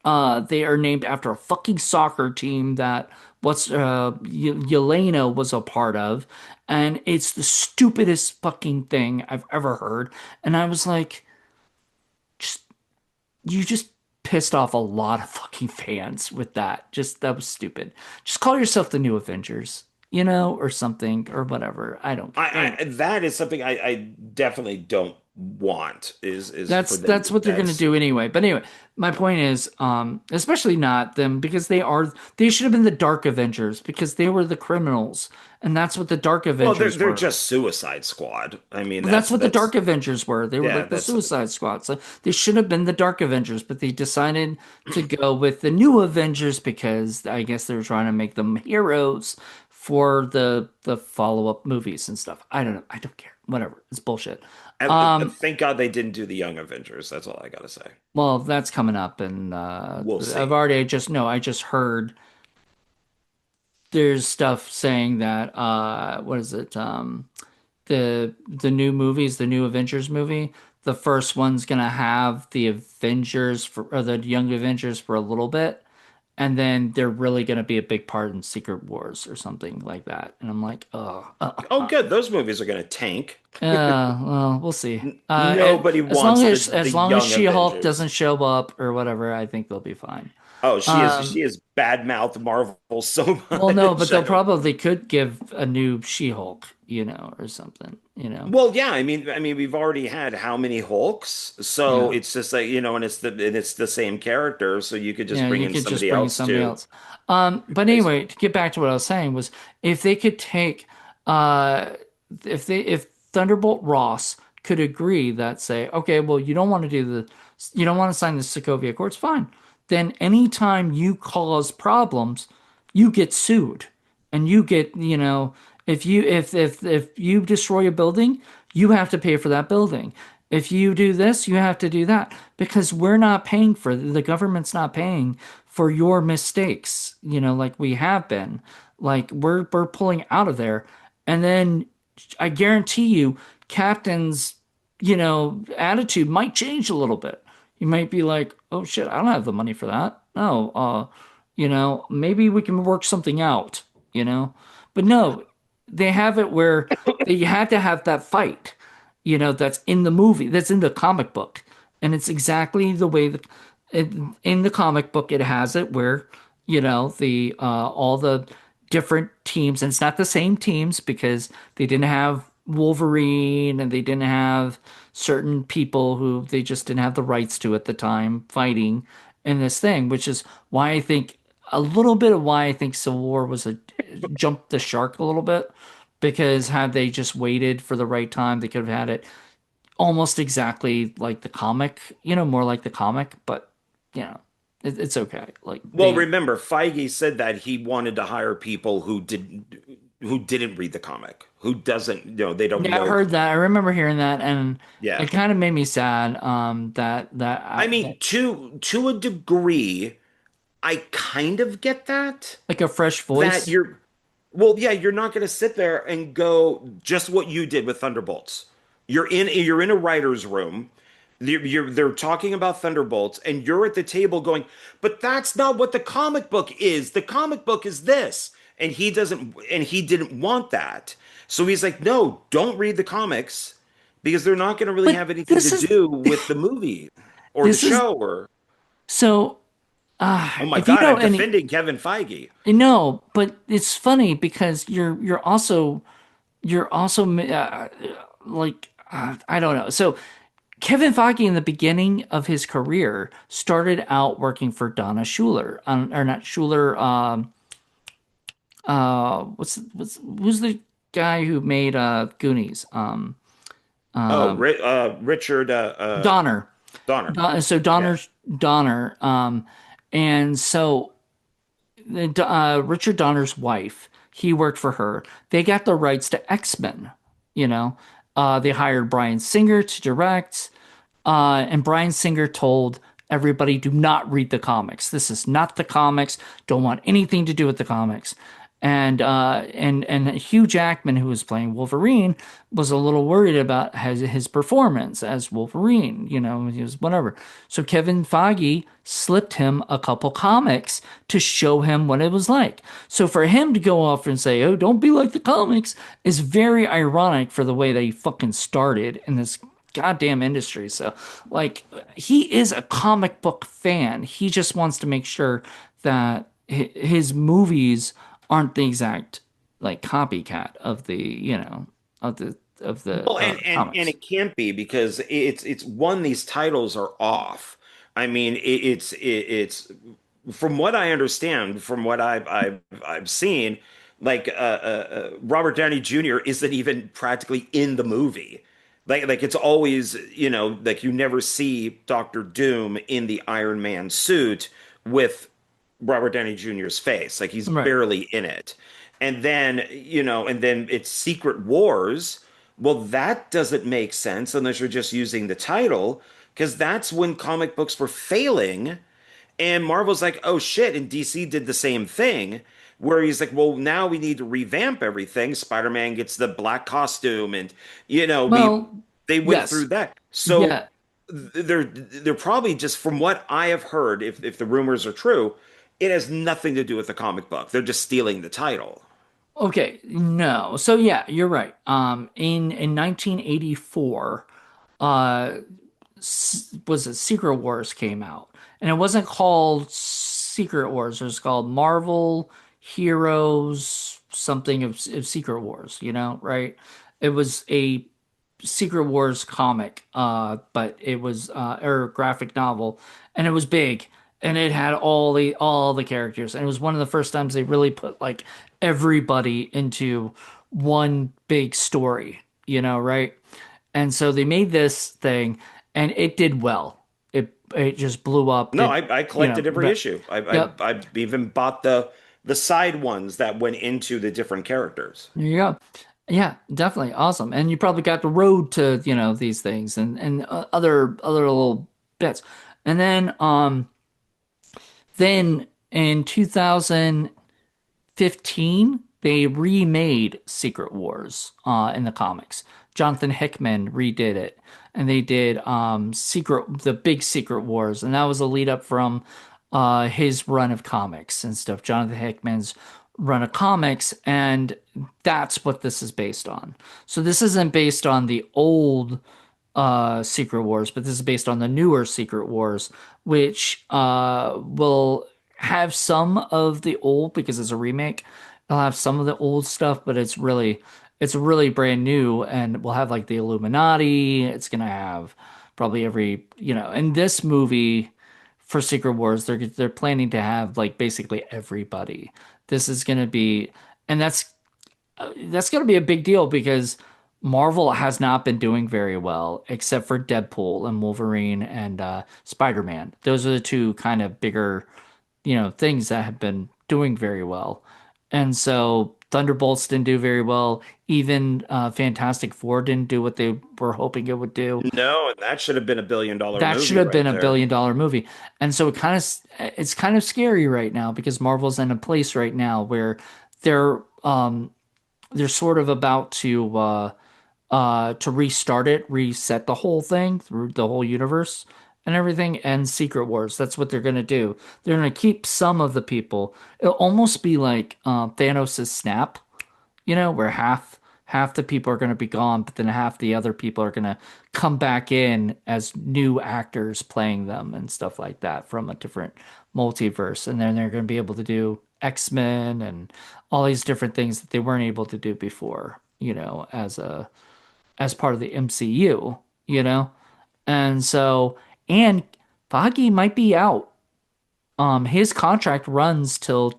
A: they are named after a fucking soccer team that Yelena was a part of, and it's the stupidest fucking thing I've ever heard. And I was like, just you just pissed off a lot of fucking fans with that. Just that was stupid. Just call yourself the New Avengers, or something or whatever. I don't.
B: I that is something I definitely don't want is for them
A: That's
B: to
A: what they're gonna
B: that's
A: do anyway. But anyway, my point is, especially not them because they should have been the Dark Avengers because they were the criminals, and that's what the Dark
B: well,
A: Avengers
B: they're
A: were.
B: just Suicide Squad. I mean,
A: Well, that's what the Dark
B: that's
A: Avengers were. They were
B: yeah,
A: like the
B: that's
A: Suicide Squad. So they should have been the Dark Avengers, but they decided to go with the New Avengers because I guess they were trying to make them heroes for the follow-up movies and stuff. I don't know. I don't care. Whatever. It's bullshit. Um,
B: thank God they didn't do the Young Avengers. That's all I gotta say.
A: well, that's coming up, and
B: We'll
A: I've
B: see.
A: already just no. I just heard there's stuff saying that what is it? The new movies, the new Avengers movie, the first one's gonna have the Avengers or the Young Avengers for a little bit, and then they're really gonna be a big part in Secret Wars or something like that. And I'm like, oh,
B: Oh, good. Those movies are gonna tank.
A: well, we'll see.
B: Nobody
A: As long
B: wants
A: as
B: the
A: as long as
B: Young
A: She-Hulk
B: Avengers.
A: doesn't show up or whatever, I think they'll be fine.
B: Oh, she
A: Um,
B: is badmouthed Marvel so
A: well, no, but
B: much. I
A: they'll
B: don't.
A: probably could give a new She-Hulk, or something.
B: Well, yeah, I mean, we've already had how many Hulks? So
A: Yeah.
B: it's just like, and it's the same character, so you could just
A: Yeah,
B: bring
A: you
B: in
A: could just
B: somebody
A: bring in
B: else
A: somebody
B: to
A: else. But
B: replace him.
A: anyway, to get back to what I was saying was if they could take uh if Thunderbolt Ross could agree that say, okay, well you don't want to sign the Sokovia Accords, fine. then anytime you cause problems, you get sued. And you get, if you destroy a building, you have to pay for that building. If you do this, you have to do that because we're not paying for the government's not paying for your mistakes, like we have been. Like we're pulling out of there. And then I guarantee you, Captain's, attitude might change a little bit. He might be like, "Oh shit, I don't have the money for that. No, maybe we can work something out, you know?" But no, they have it where they had to have that fight, that's in the movie, that's in the comic book. And it's exactly the way that in the comic book it has it where, the all the different teams, and it's not the same teams because they didn't have Wolverine and they didn't have certain people who they just didn't have the rights to at the time fighting in this thing, which is why I think a little bit of why I think Civil War was a jumped the shark a little bit because had they just waited for the right time, they could have had it almost exactly like the comic, more like the comic, but it's okay. Like
B: Well,
A: they
B: remember, Feige said that he wanted to hire people who didn't read the comic, who doesn't, they don't
A: Yeah, I
B: know.
A: heard that. I remember hearing that, and
B: Yeah.
A: it kind of made me sad.
B: I
A: That
B: mean, to a degree, I kind of get that.
A: like a fresh
B: That
A: voice.
B: you're, well, yeah, you're not going to sit there and go just what you did with Thunderbolts. You're in a writer's room. They're talking about Thunderbolts, and you're at the table going, but that's not what the comic book is. The comic book is this, and he didn't want that. So he's like, no, don't read the comics because they're not going to really
A: But
B: have anything
A: this
B: to
A: is
B: do with the movie or the
A: this is
B: show or.
A: so.
B: Oh my
A: If you
B: God,
A: know
B: I'm
A: any,
B: defending Kevin Feige.
A: no, but it's funny because you're also like I don't know. So Kevin Feige in the beginning of his career started out working for Donna Schuler, or not Schuler. Who's the guy who made Goonies?
B: Oh,
A: Um,
B: Richard
A: Donner.
B: Donner.
A: So
B: Yeah.
A: Donner. And so Richard Donner's wife, he worked for her. They got the rights to X-Men. You know, they hired Bryan Singer to direct. And Bryan Singer told everybody, do not read the comics. This is not the comics. Don't want anything to do with the comics. And Hugh Jackman, who was playing Wolverine, was a little worried about his performance as Wolverine. He was whatever. So Kevin Feige slipped him a couple comics to show him what it was like. So for him to go off and say, "Oh, don't be like the comics," is very ironic for the way that he fucking started in this goddamn industry. So, like, he is a comic book fan. He just wants to make sure that his movies aren't the exact like copycat of the,
B: Well, and
A: comics.
B: it can't be because it's one, these titles are off. I mean, it's from what I understand, from what I've seen, like Robert Downey Jr. isn't even practically in the movie. Like it's always, like you never see Doctor Doom in the Iron Man suit with Robert Downey Jr.'s face. Like he's
A: Right.
B: barely in it. And then it's Secret Wars. Well, that doesn't make sense unless you're just using the title, because that's when comic books were failing. And Marvel's like, oh shit. And DC did the same thing, where he's like, well, now we need to revamp everything. Spider-Man gets the black costume, and
A: Well,
B: they went through
A: yes.
B: that. So
A: Yeah.
B: they're probably just, from what I have heard, if the rumors are true, it has nothing to do with the comic book. They're just stealing the title.
A: Okay. No. So yeah, you're right. In 1984, uh, was it Secret Wars came out, and it wasn't called Secret Wars. It was called Marvel Heroes something of Secret Wars. Right? It was a Secret Wars comic, but it was or graphic novel, and it was big, and it had all the characters, and it was one of the first times they really put like everybody into one big story, right? And so they made this thing, and it did well. it just blew up.
B: No,
A: It,
B: I collected every
A: but
B: issue.
A: yep.
B: I even bought the side ones that went into the different characters.
A: There you go. Yeah, definitely awesome. And you probably got the road to, these things and other little bits. And then in 2015, they remade Secret Wars in the comics. Jonathan Hickman redid it, and they did the big Secret Wars, and that was a lead up from his run of comics and stuff. Jonathan Hickman's run of comics, and that's what this is based on. So this isn't based on the old Secret Wars, but this is based on the newer Secret Wars, which will have some of the old because it's a remake. It'll have some of the old stuff, but it's really brand new, and we'll have like the Illuminati. It's gonna have probably in this movie for Secret Wars, they're planning to have like basically everybody. This is gonna be, and that's going to be a big deal because Marvel has not been doing very well, except for Deadpool and Wolverine and Spider-Man. Those are the two kind of bigger, things that have been doing very well. And so Thunderbolts didn't do very well. Even Fantastic Four didn't do what they were hoping it would do.
B: No, and that should have been $1 billion
A: That should
B: movie
A: have been
B: right
A: a
B: there.
A: billion-dollar movie. And so it's kind of scary right now because Marvel's in a place right now where they're they're sort of about to restart it, reset the whole thing through the whole universe and everything, and Secret Wars. That's what they're gonna do. They're gonna keep some of the people. It'll almost be like Thanos' snap, where half the people are gonna be gone, but then half the other people are gonna come back in as new actors playing them and stuff like that from a different multiverse, and then they're gonna be able to do X-Men and all these different things that they weren't able to do before, as part of the MCU, you know? And so, and Foggy might be out. His contract runs till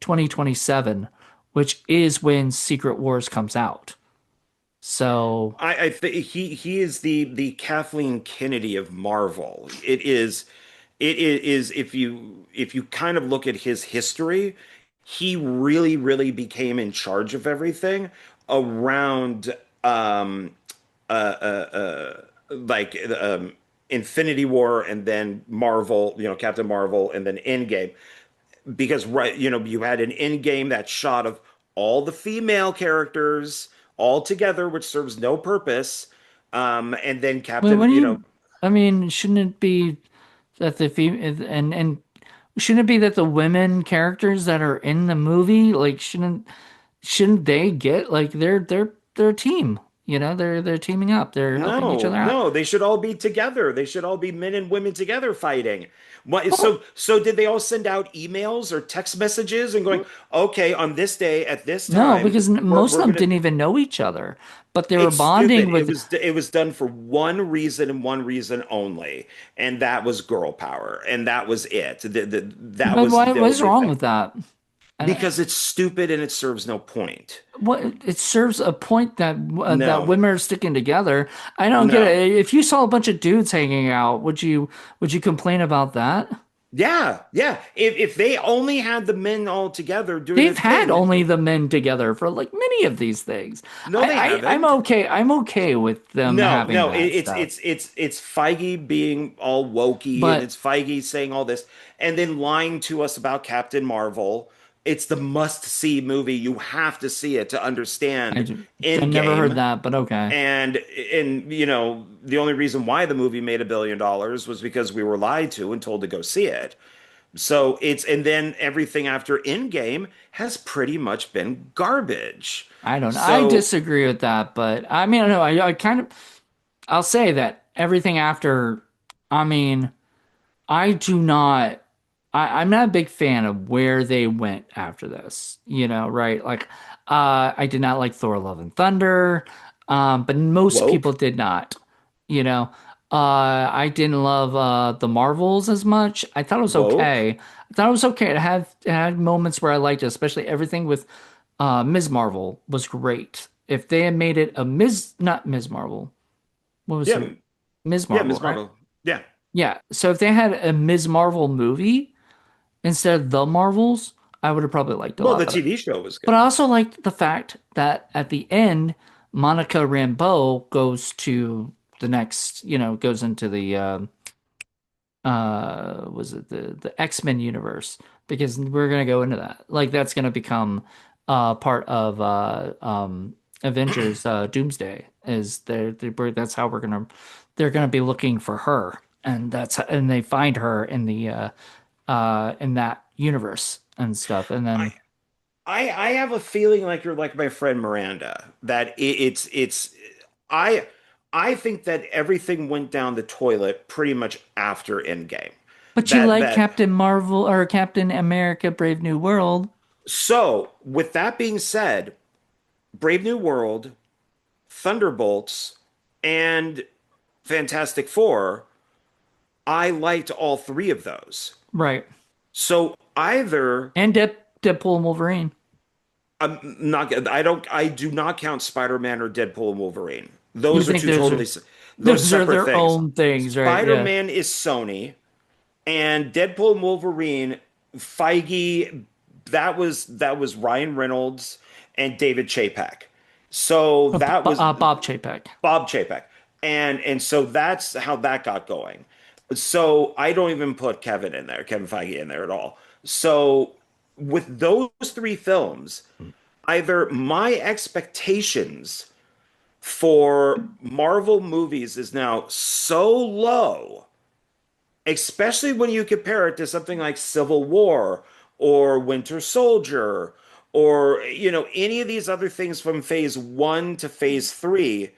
A: 2027, which is when Secret Wars comes out. So,
B: I think he is the Kathleen Kennedy of Marvel. It is if you kind of look at his history, he really became in charge of everything around uh, uh, like Infinity War and then Marvel, Captain Marvel and then Endgame. Because right, you had an Endgame that shot of all the female characters all together, which serves no purpose. And then
A: wait,
B: Captain,
A: what do you, I mean, shouldn't it be that the and shouldn't it be that the women characters that are in the movie, like, shouldn't they get like they're a team, they're teaming up, they're helping each
B: no,
A: other out.
B: no, they should all be together. They should all be men and women together fighting. What,
A: Oh,
B: so did they all send out emails or text messages and going, okay, on this day at this
A: no,
B: time,
A: because most of
B: we're
A: them
B: gonna.
A: didn't even know each other, but they were
B: It's stupid.
A: bonding with.
B: It was done for one reason and one reason only, and that was girl power, and that was it. That
A: But
B: was
A: why?
B: the
A: What is
B: only
A: wrong
B: thing.
A: with that? And
B: Because it's stupid and it serves no point.
A: what it serves a point that
B: No,
A: women are sticking together. I don't get
B: no.
A: it. If you saw a bunch of dudes hanging out, would you complain about that?
B: Yeah, yeah. If they only had the men all together doing a
A: They've had
B: thing,
A: only the men together for like many of these things.
B: no, they
A: I'm
B: haven't.
A: okay. I'm okay with them
B: No,
A: having
B: no,
A: that stuff.
B: it's Feige being all wokey and
A: But
B: it's Feige saying all this and then lying to us about Captain Marvel. It's the must-see movie. You have to see it to
A: I,
B: understand
A: ju- I never heard
B: Endgame.
A: that. But okay.
B: And the only reason why the movie made $1 billion was because we were lied to and told to go see it. So and then everything after Endgame has pretty much been garbage.
A: I don't know. I
B: So,
A: disagree with that, but I mean, I don't know. I kind of, I'll say that everything after, I mean, I do not, I'm not a big fan of where they went after this, right? Like, I did not like Thor Love and Thunder, but most people
B: woke.
A: did not, you know. I didn't love the Marvels as much. I thought it was
B: Woke.
A: okay. I thought it was okay. It had moments where I liked it, especially everything with Ms. Marvel was great. If they had made it not Ms. Marvel, what was
B: Yeah,
A: her? Ms.
B: yeah,
A: Marvel,
B: Ms.
A: right?
B: Marvel. Yeah.
A: Yeah. So if they had a Ms. Marvel movie instead of The Marvels, I would have probably liked it a
B: Well,
A: lot
B: the
A: better.
B: TV show was
A: But
B: good.
A: I also liked the fact that at the end, Monica Rambeau goes to the next, goes into the was it the X-Men universe because we're gonna go into that. Like that's gonna become part of Avengers Doomsday is that's how they're gonna be looking for her and and they find her in the in that universe and stuff and
B: I
A: then
B: I have a feeling like you're like my friend Miranda, that it's I I think that everything went down the toilet pretty much after Endgame.
A: but you
B: That
A: like
B: that
A: Captain Marvel or Captain America Brave New World.
B: so with that being said, Brave New World, Thunderbolts, and Fantastic Four, I liked all three of those.
A: Right.
B: So either
A: And Deadpool and Wolverine.
B: I'm not I do not count Spider-Man or Deadpool and Wolverine.
A: You
B: Those are
A: think
B: two totally those
A: those are
B: separate
A: their
B: things.
A: own things, right? Yeah.
B: Spider-Man is Sony and Deadpool and Wolverine, Feige, that was Ryan Reynolds and David Chapek. So that was
A: Bob Chapek.
B: Bob Chapek. And so that's how that got going. So I don't even put Kevin Feige in there at all. So with those three films, either my expectations for Marvel movies is now so low, especially when you compare it to something like Civil War or Winter Soldier or any of these other things from phase 1 to phase 3.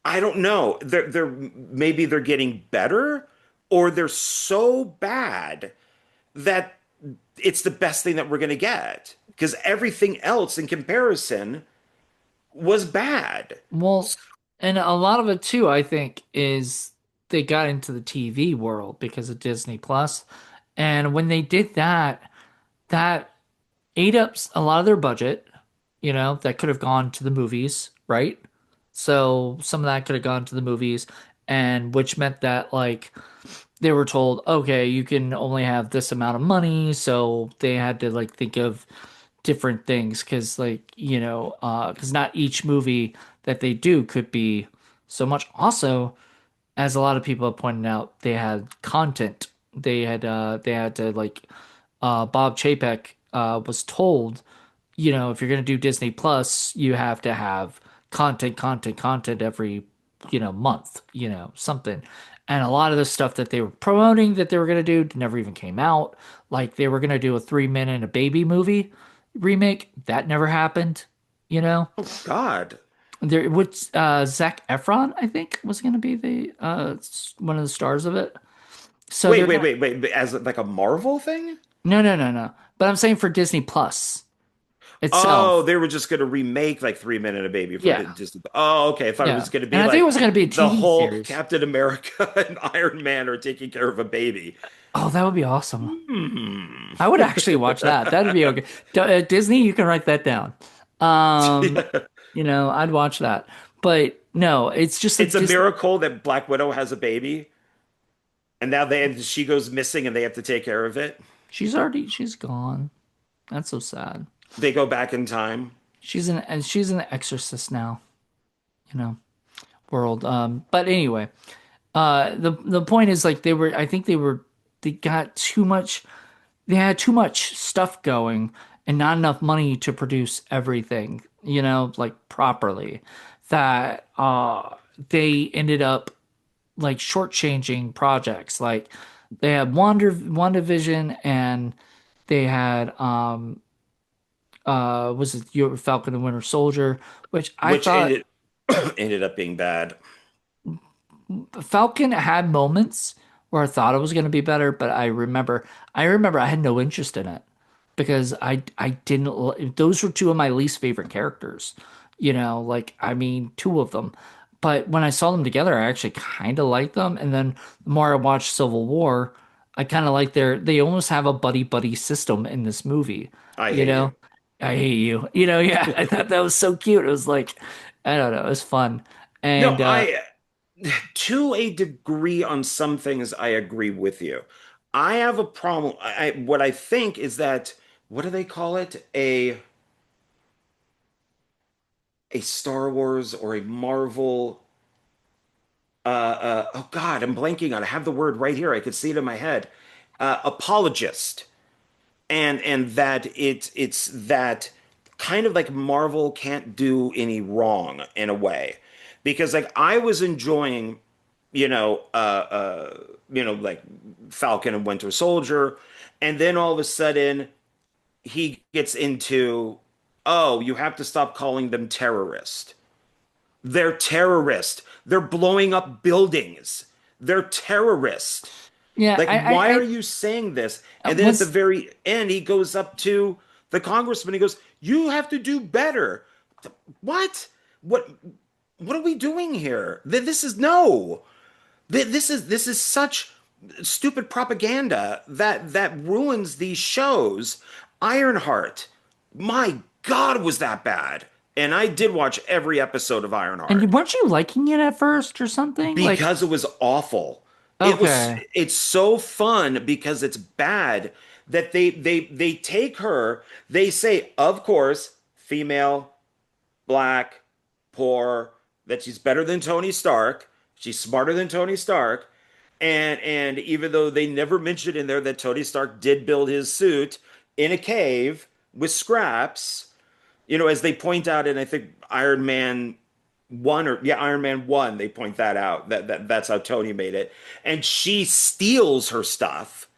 B: I don't know. They're maybe they're getting better or they're so bad that it's the best thing that we're going to get because everything else in comparison was bad.
A: Well, and a lot of it too, I think, is they got into the TV world because of Disney Plus. And when they did that, that ate up a lot of their budget, that could have gone to the movies, right? So some of that could have gone to the movies, and which meant that like they were told, okay, you can only have this amount of money, so they had to like think of different things because like because not each movie that they do could be so much. Also, as a lot of people have pointed out, they had content. They had to like Bob Chapek was told, if you're gonna do Disney Plus, you have to have content every, month, something. And a lot of the stuff that they were promoting that they were gonna do never even came out. Like they were gonna do a 3 Men and a Baby movie remake. That never happened, you know?
B: Oh God.
A: There which Zac Efron, I think, was gonna be the one of the stars of it. So
B: Wait,
A: they're
B: wait,
A: gonna
B: wait, wait. As like a Marvel thing?
A: no. But I'm saying for Disney Plus
B: Oh,
A: itself.
B: they were just going to remake like 3 Men and a Baby for
A: Yeah.
B: Disney. Oh, okay. I thought it
A: Yeah.
B: was going to
A: And
B: be
A: I think it
B: like
A: was gonna be a
B: the
A: TV
B: Hulk,
A: series.
B: Captain America, and Iron Man are taking care of a baby.
A: Oh, that would be awesome.
B: Hmm.
A: I would actually watch that. That'd be okay. Disney, you can write that down. Um,
B: Yeah.
A: I'd watch that. But no, it's just like
B: It's a
A: Disney.
B: miracle that Black Widow has a baby, and now she goes missing, and they have to take care of it.
A: She's gone. That's so sad.
B: They go back in time.
A: She's an exorcist now, you know, world. But anyway, the point is like I think they got too much, they had too much stuff going and not enough money to produce everything, like properly. That they ended up like shortchanging projects. Like they had WandaVision and they had was it your Falcon and Winter Soldier, which I
B: Which
A: thought
B: ended up being bad.
A: Falcon had moments where I thought it was going to be better, but I remember I had no interest in it because I didn't those were two of my least favorite characters. Like I mean two of them. But when I saw them together, I actually kind of liked them. And then the more I watched Civil War, I kind of like they almost have a buddy buddy system in this movie,
B: I
A: you
B: hate
A: know?
B: you.
A: I hate you. Yeah, I thought that was so cute. It was like, I don't know, it was fun.
B: No,
A: And
B: I. To a degree, on some things, I agree with you. I have a problem. What I think is that, what do they call it? A Star Wars or a Marvel. Oh God, I'm blanking on it. I have the word right here. I could see it in my head. Apologist, and that it's that kind of like Marvel can't do any wrong in a way, because like I was enjoying, like Falcon and Winter Soldier, and then all of a sudden he gets into, oh, you have to stop calling them terrorists. They're terrorists. They're blowing up buildings. They're terrorists.
A: Yeah,
B: Like, why are you saying this? And then at the
A: once
B: very end, he goes up to the congressman. He goes, "You have to do better." What? What? What are we doing here? This is no. This is such stupid propaganda that ruins these shows. Ironheart, my God, was that bad? And I did watch every episode of
A: and
B: Ironheart
A: weren't you liking it at first or something? Like,
B: because it was awful.
A: okay.
B: It's so fun because it's bad that they take her, they say, of course, female, black, poor, that she's better than Tony Stark, she's smarter than Tony Stark, and even though they never mentioned in there that Tony Stark did build his suit in a cave with scraps, as they point out in I think Iron Man one, or yeah, Iron Man one, they point that out that's how Tony made it. And she steals her stuff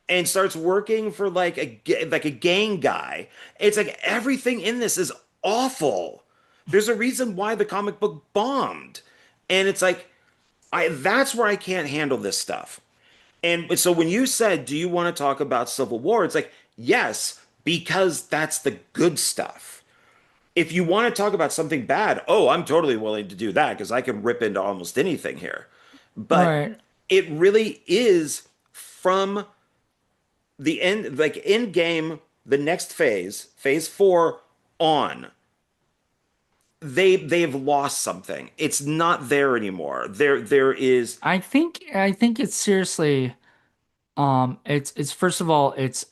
B: and starts working for like a gang guy. It's like everything in this is awful. There's a reason why the comic book bombed. And it's like that's where I can't handle this stuff. And so when you said, "Do you want to talk about Civil War?" It's like, yes, because that's the good stuff. If you want to talk about something bad, oh, I'm totally willing to do that because I can rip into almost anything here. But
A: Right.
B: it really is from the end, like end game, the next phase, phase four on. They've lost something. It's not there anymore. There is.
A: I think it's seriously it's first of all it's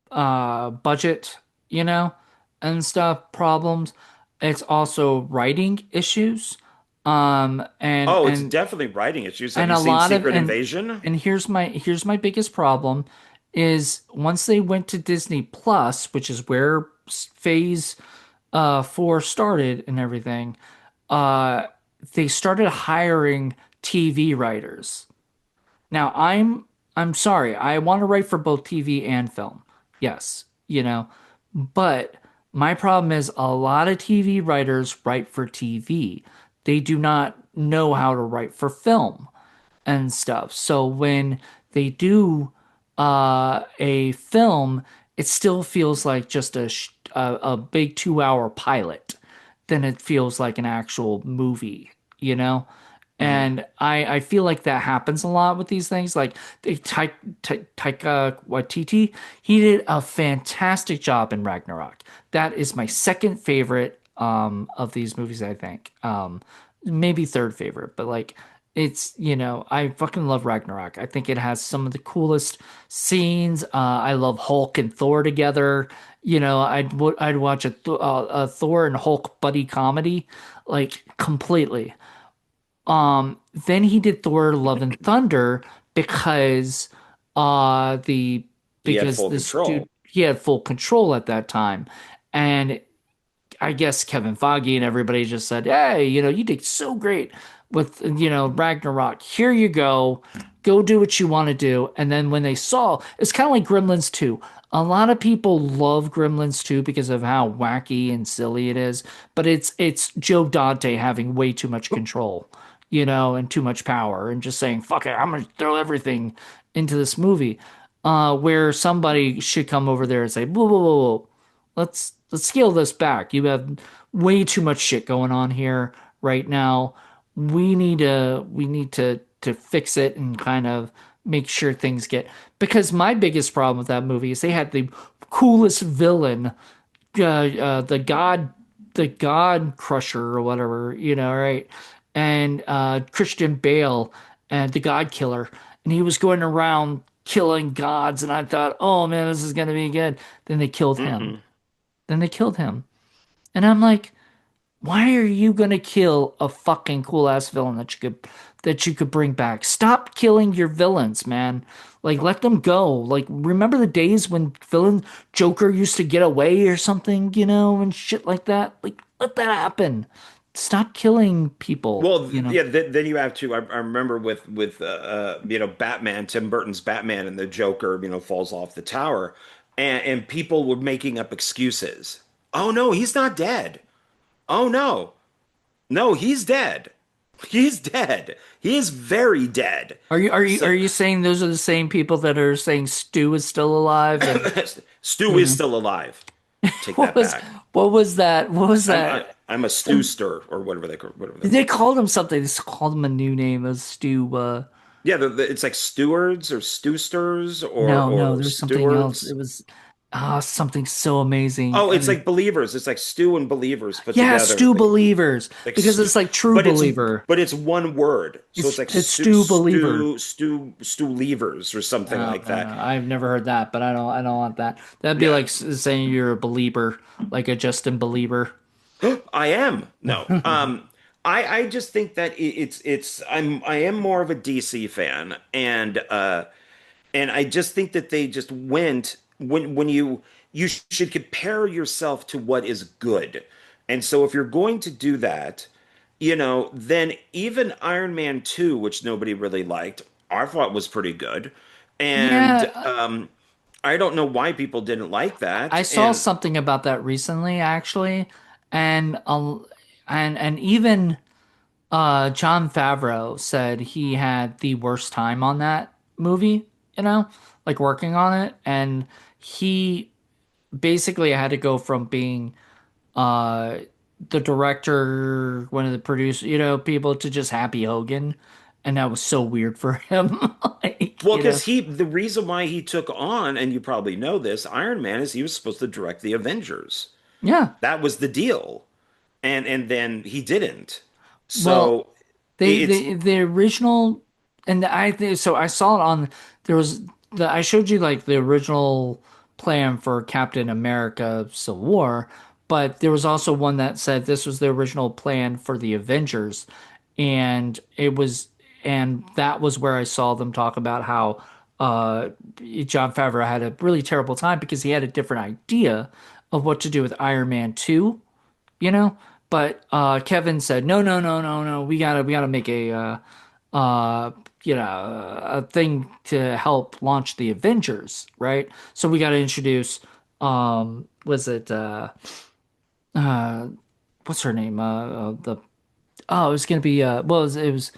A: budget, you know, and stuff problems. It's also writing issues. Um and
B: Oh, it's
A: and
B: definitely writing issues. Have
A: and
B: you
A: a
B: seen
A: lot of
B: Secret Invasion?
A: and here's my biggest problem is once they went to Disney Plus, which is where phase 4 started and everything, uh they started hiring TV writers. Now I'm sorry, I want to write for both TV and film. Yes, but my problem is a lot of TV writers write for TV. They do not know how to write for film and stuff. So when they do a film, it still feels like just a big 2 hour pilot. Then it feels like an actual movie, you know?
B: Hmm.
A: And I feel like that happens a lot with these things. Like Taika Waititi, he did a fantastic job in Ragnarok. That is my second favorite of these movies, I think. Maybe third favorite, but like I fucking love Ragnarok. I think it has some of the coolest scenes. I love Hulk and Thor together. I'd watch a Thor and Hulk buddy comedy like completely. Then he did Thor: Love and Thunder because the
B: He had
A: because
B: full
A: this dude
B: control.
A: he had full control at that time, and I guess Kevin Feige and everybody just said, "Hey, you did so great with Ragnarok. Here you go. Go do what you want to do." And then when they saw, it's kind of like Gremlins 2. A lot of people love Gremlins 2 because of how wacky and silly it is, but it's Joe Dante having way too much control, and too much power and just saying, "Fuck it, I'm gonna throw everything into this movie." Where somebody should come over there and say, "Whoa, whoa, whoa, whoa. Let's scale this back. You have way too much shit going on here right now. We need to fix it and kind of make sure things get." Because my biggest problem with that movie is they had the coolest villain, the God Crusher or whatever, right? and Christian Bale and the God Killer, and he was going around killing gods, and I thought, oh man, this is gonna be good. Then they killed him.
B: Mm-mm.
A: Then they killed him, and I'm like, why are you gonna kill a fucking cool ass villain that you could bring back? Stop killing your villains, man. Like let them go. Like remember the days when villain Joker used to get away or something, and shit like that. Like let that happen. Stop killing people,
B: Well, yeah. Then you have to. I remember with Batman, Tim Burton's Batman, and the Joker, falls off the tower, and people were making up excuses. Oh no, he's not dead. Oh no, no, he's dead. He's dead. He is very dead.
A: Are
B: So
A: you saying those are the same people that are saying Stu is still alive and
B: Stu
A: you
B: is
A: know
B: still alive. Take
A: what
B: that
A: was
B: back.
A: what was that? What was
B: I'm I,
A: that?
B: I'm a Stu stir or whatever they
A: They
B: call it.
A: called him something. They called him a new name as Stu.
B: Yeah, it's like stewards or stewsters or
A: No, no,
B: or
A: there was something else.
B: stewards.
A: It was something so amazing.
B: Oh, it's
A: And
B: like believers. It's like stew and believers put
A: yeah,
B: together.
A: Stu Believers
B: Like
A: because
B: stew,
A: it's like true
B: but it's
A: believer.
B: but it's one word. So it's like
A: It's Stu Believer.
B: stew levers or something
A: Oh,
B: like
A: no,
B: that.
A: no, I've never heard that, but I don't want that. That'd be
B: Yeah,
A: like saying you're a believer, like a Justin Believer.
B: I am. No. I just think that I am more of a DC fan, and I just think that they just went when you should compare yourself to what is good. And so if you're going to do that, then even Iron Man 2, which nobody really liked, I thought was pretty good. And
A: Yeah,
B: I don't know why people didn't like
A: I
B: that.
A: saw
B: And
A: something about that recently, actually, and even John Favreau said he had the worst time on that movie, like working on it, and he basically had to go from being uh the director, one of the producers, people to just Happy Hogan, and that was so weird for him, like,
B: well, because the reason why he took on, and you probably know this, Iron Man is he was supposed to direct the Avengers.
A: yeah.
B: That was the deal. And then he didn't.
A: Well,
B: So it's
A: the original, and I think so. I saw it on there was I showed you like the original plan for Captain America Civil War, but there was also one that said this was the original plan for the Avengers, and that was where I saw them talk about how Jon Favreau had a really terrible time because he had a different idea of what to do with Iron Man 2, you know. But Kevin said, no, no, no, no, no. We gotta make uh, a thing to help launch the Avengers, right? So we gotta introduce, was it uh, what's her name? The oh, it was gonna be well, it was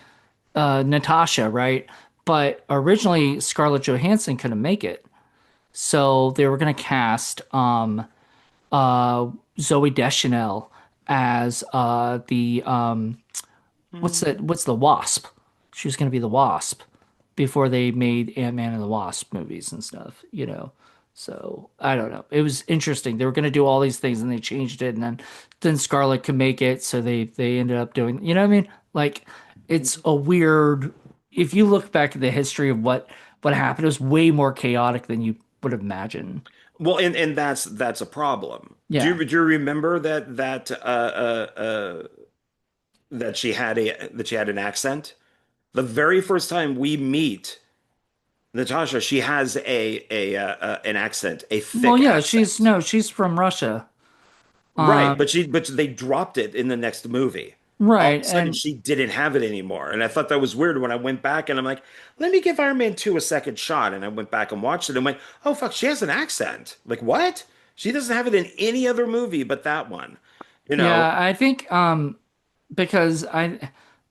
A: Natasha, right? But originally Scarlett Johansson couldn't make it, so they were gonna cast uh Zoe Deschanel as the what's the Wasp. She was gonna be the Wasp before they made Ant-Man and the Wasp movies and stuff, So I don't know. It was interesting. They were gonna do all these things and they changed it, and then Scarlett could make it, so they ended up doing. You know what I mean? Like it's a weird. If you look back at the history of what happened, it was way more chaotic than you would have imagined.
B: well, and that's a problem.
A: Yeah.
B: Do you remember that she had an accent? The very first time we meet Natasha, she has an accent, a
A: Well,
B: thick
A: yeah,
B: accent.
A: she's from Russia.
B: Right,
A: Um,
B: but they dropped it in the next movie. All of
A: right,
B: a sudden,
A: and
B: she didn't have it anymore, and I thought that was weird when I went back and I'm like, let me give Iron Man 2 a second shot, and I went back and watched it and went, oh fuck, she has an accent. Like what? She doesn't have it in any other movie but that one. You know,
A: yeah, I think because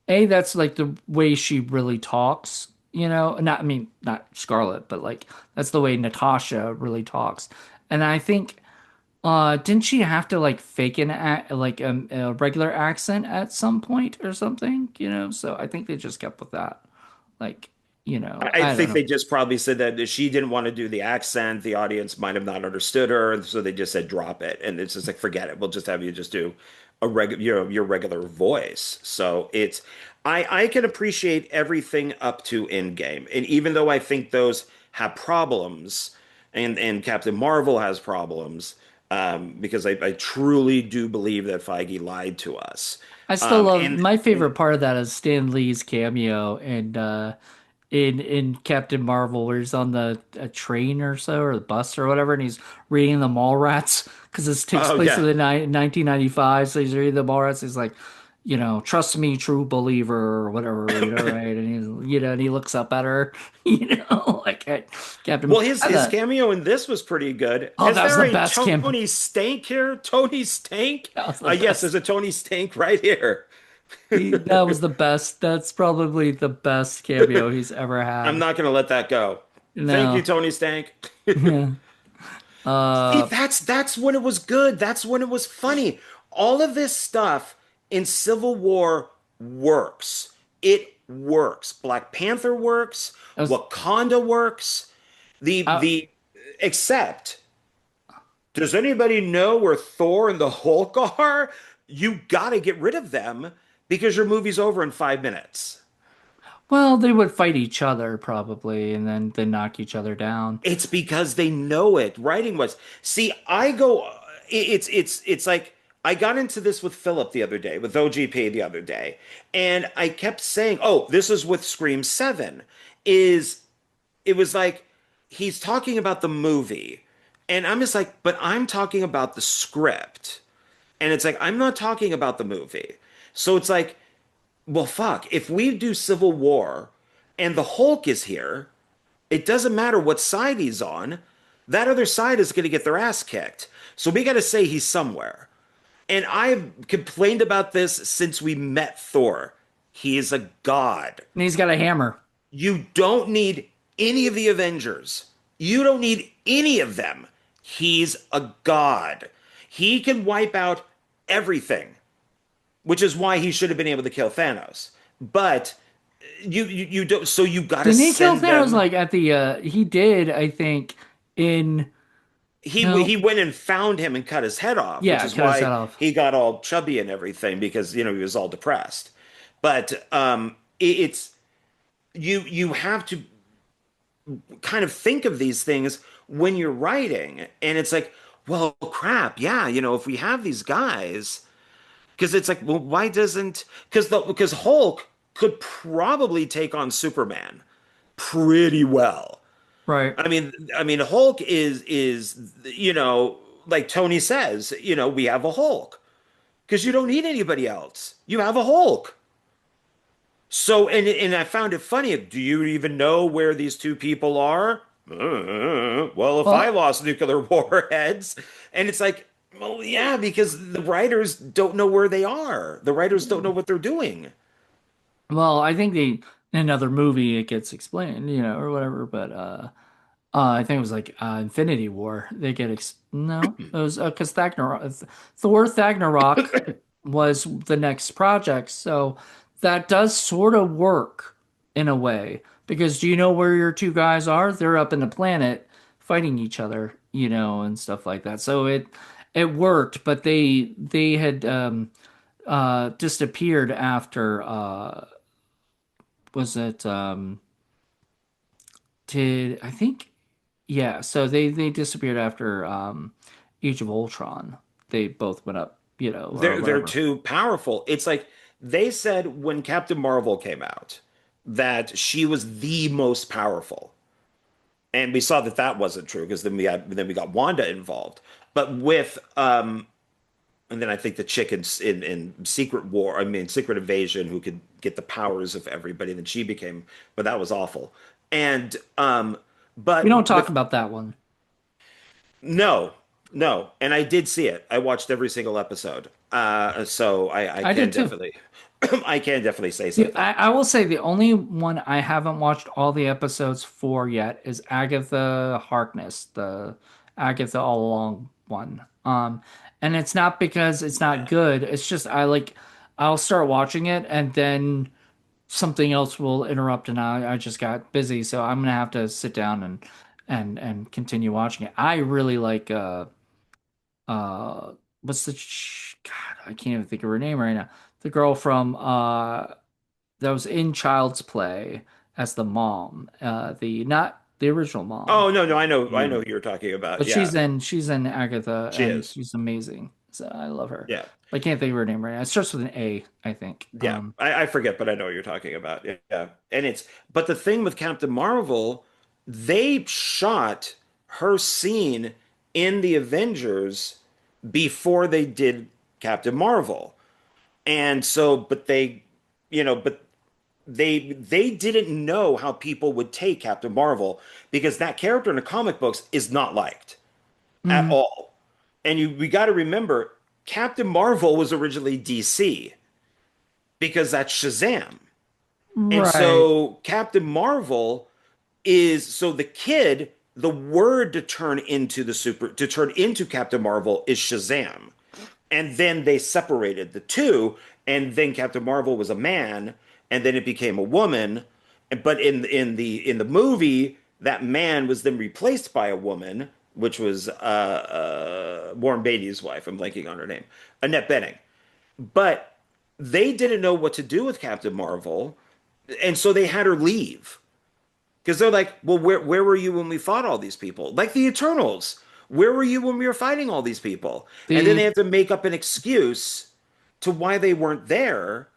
A: that's like the way she really talks, Not I mean not Scarlett, but like that's the way Natasha really talks. And I think didn't she have to like fake a regular accent at some point or something, So I think they just kept with that. Like,
B: I
A: I don't
B: think
A: know.
B: they just probably said that she didn't want to do the accent. The audience might have not understood her, and so they just said drop it. And it's just like forget it. We'll just have you just do your regular voice. So it's I can appreciate everything up to Endgame, and even though I think those have problems, and Captain Marvel has problems, because I truly do believe that Feige lied to us.
A: I still love
B: And
A: my favorite part of that is Stan Lee's cameo and in Captain Marvel where he's on the a train or so or the bus or whatever and he's reading the Mallrats because this takes
B: oh
A: place
B: yeah.
A: in the 1995 so he's reading the Mallrats he's like trust me true believer or whatever right and he's and he looks up at her like Captain
B: Well, his
A: the
B: cameo in this was pretty good.
A: oh
B: Is
A: that was
B: there
A: the
B: a
A: best camp
B: Tony Stank here? Tony Stank?
A: that was the
B: Yes, there's
A: best
B: a Tony Stank right here.
A: that was the best that's probably the best cameo he's ever
B: I'm
A: had
B: not gonna let that go. Thank you,
A: no
B: Tony Stank.
A: yeah
B: See,
A: uh
B: that's when it was good. That's when it was funny. All of this stuff in Civil War works. It works. Black Panther works.
A: I was
B: Wakanda works. The
A: I,
B: the except, does anybody know where Thor and the Hulk are? You gotta get rid of them because your movie's over in 5 minutes.
A: well, they would fight each other probably, and then they knock each other down.
B: It's because they know it. Writing was. See, I go. It's like I got into this with Philip the other day, with OGP the other day, and I kept saying, "Oh, this is with Scream 7." Is it was like he's talking about the movie, and I'm just like, but I'm talking about the script, and it's like I'm not talking about the movie. So it's like, well, fuck. If we do Civil War, and the Hulk is here. It doesn't matter what side he's on. That other side is going to get their ass kicked. So we got to say he's somewhere. And I've complained about this since we met Thor. He is a god.
A: And he's got a hammer.
B: You don't need any of the Avengers. You don't need any of them. He's a god. He can wipe out everything, which is why he should have been able to kill Thanos. But you don't. So you got to
A: Didn't he kill
B: send
A: Thanos
B: them.
A: like at the he did, I think, in
B: He
A: no.
B: went and found him and cut his head off, which
A: Yeah,
B: is
A: cut his
B: why
A: head off.
B: he got all chubby and everything because he was all depressed. But it's you have to kind of think of these things when you're writing, and it's like, well, crap, yeah, if we have these guys, because it's like, well, why doesn't because Hulk could probably take on Superman pretty well.
A: Right.
B: I mean, Hulk is like Tony says, we have a Hulk because you don't need anybody else. You have a Hulk. So, and I found it funny. Do you even know where these two people are? Well, if I
A: Well,
B: lost nuclear warheads, and it's like, well, yeah, because the writers don't know where they are. The writers don't know what they're doing.
A: I think they in another movie it gets explained, or whatever, but I think it was like Infinity War. They get no, it was because Thor Ragnarok was the next project, so that does sort of work in a way. Because do you know where your two guys are? They're up in the planet fighting each other, and stuff like that. So it worked, but they had disappeared after was it did I think yeah, so they disappeared after Age of Ultron. They both went up, or
B: They're
A: whatever.
B: too powerful. It's like they said when Captain Marvel came out that she was the most powerful. And we saw that that wasn't true because then we got Wanda involved. But with and then I think the chickens in Secret War, I mean Secret Invasion, who could get the powers of everybody, then she became, but that was awful. And
A: We don't
B: but
A: talk
B: with
A: about that one.
B: no, no, and I did see it. I watched every single episode. So I
A: I
B: can
A: did too.
B: definitely I can definitely say
A: I,
B: something.
A: I will say the only one I haven't watched all the episodes for yet is Agatha Harkness, the Agatha All Along one. And it's not because it's not
B: Yeah.
A: good. It's just I'll start watching it and then something else will interrupt and I just got busy, so I'm gonna have to sit down and continue watching it. I really like uh what's God, I can't even think of her name right now. The girl from that was in Child's Play as the mom, the not the original mom,
B: Oh no, no, I know
A: the
B: who you're talking about.
A: but
B: Yeah,
A: she's in Agatha
B: she
A: and
B: is.
A: she's amazing. So I love her.
B: Yeah,
A: But I can't think of her name right now. It starts with an A, I think.
B: yeah. I forget, but I know what you're talking about. Yeah, and it's but the thing with Captain Marvel, they shot her scene in the Avengers before they did Captain Marvel. And so, but they, but they didn't know how people would take Captain Marvel because that character in the comic books is not liked at
A: Mhm.
B: all. And we got to remember, Captain Marvel was originally DC because that's Shazam. And
A: Right.
B: so Captain Marvel is so the kid, the word to turn into Captain Marvel is Shazam. And then they separated the two, and then Captain Marvel was a man, and then it became a woman. But in the movie, that man was then replaced by a woman, which was Warren Beatty's wife. I'm blanking on her name, Annette Bening. But they didn't know what to do with Captain Marvel, and so they had her leave because they're like, well, where were you when we fought all these people? Like the Eternals. Where were you when we were fighting all these people? And then they
A: The
B: have to make up an excuse to why they weren't there.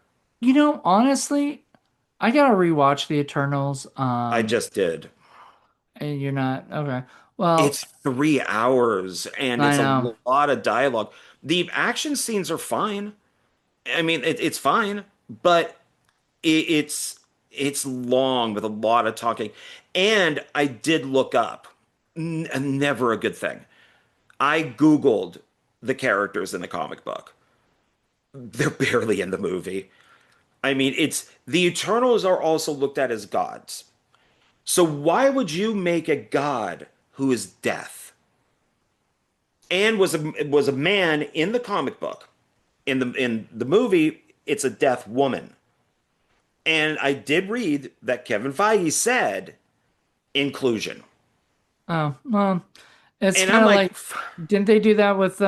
A: honestly, I gotta rewatch the Eternals.
B: I just did.
A: And you're not okay. Well,
B: It's 3 hours and
A: I
B: it's a
A: know.
B: lot of dialogue. The action scenes are fine. I mean, it's fine, but it's long with a lot of talking. And I did look up, never a good thing. I Googled the characters in the comic book. They're barely in the movie. I mean, it's the Eternals are also looked at as gods. So why would you make a god who is death and was a man in the comic book? In the movie, it's a death woman. And I did read that Kevin Feige said inclusion.
A: Oh, well, it's
B: And
A: kind
B: I'm
A: of
B: like,
A: like, didn't they do that with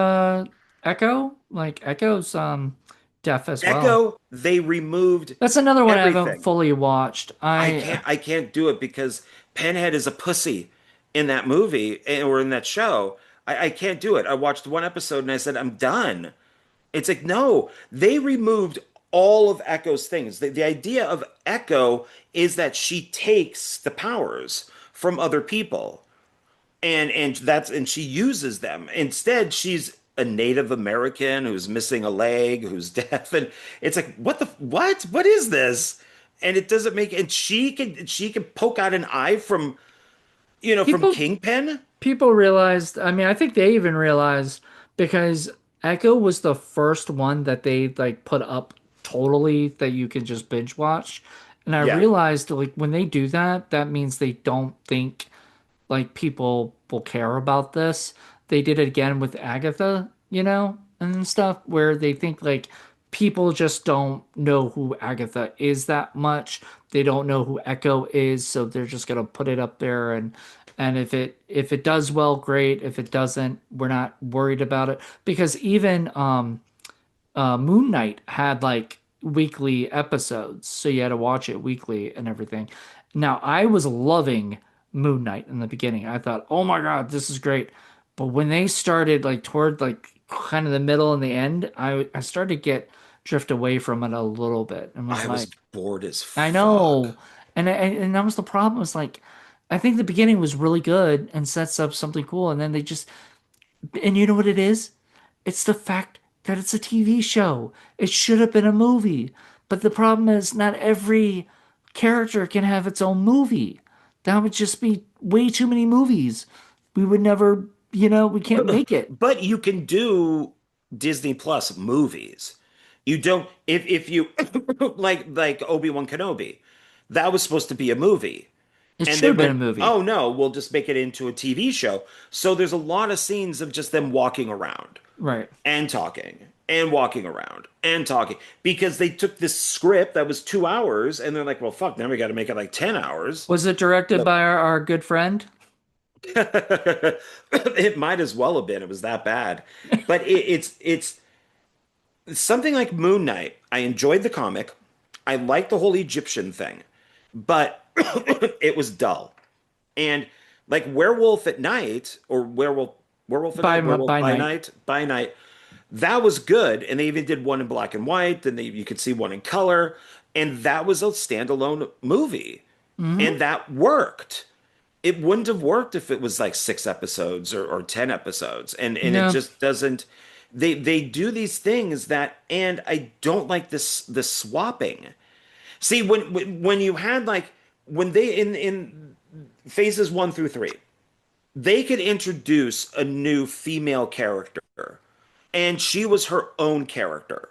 A: Echo? Like Echo's deaf as well.
B: Echo, they removed
A: That's another one I haven't
B: everything.
A: fully watched.
B: I can't do it because Pinhead is a pussy in that movie or in that show. I can't do it. I watched one episode and I said, I'm done. It's like, no, they removed all of Echo's things. The idea of Echo is that she takes the powers from other people and she uses them. Instead, she's a Native American who's missing a leg, who's deaf, and it's like, what is this? And it doesn't make and she can poke out an eye from
A: People
B: Kingpin.
A: people realized, I mean, I think they even realized because Echo was the first one that they like put up totally that you can just binge watch. And I
B: Yeah.
A: realized like when they do that, that means they don't think like people will care about this. They did it again with Agatha, and stuff where they think like people just don't know who Agatha is that much. They don't know who Echo is, so they're just gonna put it up there and if it does well, great. If it doesn't, we're not worried about it because even Moon Knight had like weekly episodes, so you had to watch it weekly and everything. Now, I was loving Moon Knight in the beginning. I thought, oh my God, this is great. But when they started like toward like kind of the middle and the end, I started to get drift away from it a little bit and was
B: I was
A: like,
B: bored as
A: I
B: fuck.
A: know. And that was the problem. It's like I think the beginning was really good and sets up something cool, and then they just and you know what it is? It's the fact that it's a TV show. It should have been a movie. But the problem is, not every character can have its own movie. That would just be way too many movies. We would never, we can't make it.
B: But you can do Disney Plus movies. You don't if you like Obi-Wan Kenobi. That was supposed to be a movie.
A: It
B: And
A: should
B: they
A: have been a
B: went,
A: movie.
B: "Oh no, we'll just make it into a TV show." So there's a lot of scenes of just them walking around
A: Right.
B: and talking and walking around and talking because they took this script that was 2 hours and they're like, "Well, fuck, now we got to make it like 10 hours."
A: Was it directed
B: So
A: by our good friend?
B: it might as well have been. It was that bad. But it's something like Moon Knight, I enjoyed the comic. I liked the whole Egyptian thing, but it was dull. And like Werewolf at Night or Werewolf at Night, Werewolf
A: By night.
B: By Night, that was good. And they even did one in black and white, and you could see one in color, and that was a standalone movie,
A: Hmm.
B: and that worked. It wouldn't have worked if it was like 6 episodes or 10 episodes, and it
A: No,
B: just doesn't. They do these things that, and I don't like this swapping. See, when you had like when they in phases 1 through 3, they could introduce a new female character, and she was her own character,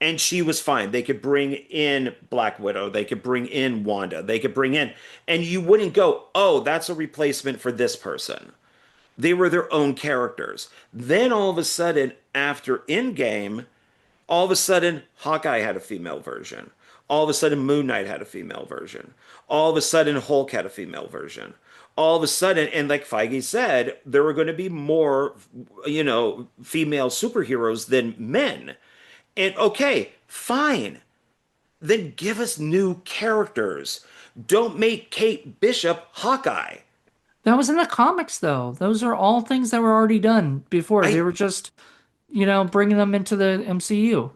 B: and she was fine. They could bring in Black Widow, they could bring in Wanda, they could bring in, and you wouldn't go, oh, that's a replacement for this person. They were their own characters. Then all of a sudden, after Endgame, all of a sudden, Hawkeye had a female version. All of a sudden, Moon Knight had a female version. All of a sudden, Hulk had a female version. All of a sudden, and like Feige said, there were going to be more, female superheroes than men. And okay, fine. Then give us new characters. Don't make Kate Bishop Hawkeye.
A: that was in the comics though. Those are all things that were already done before. They
B: I
A: were just, bringing them into the MCU.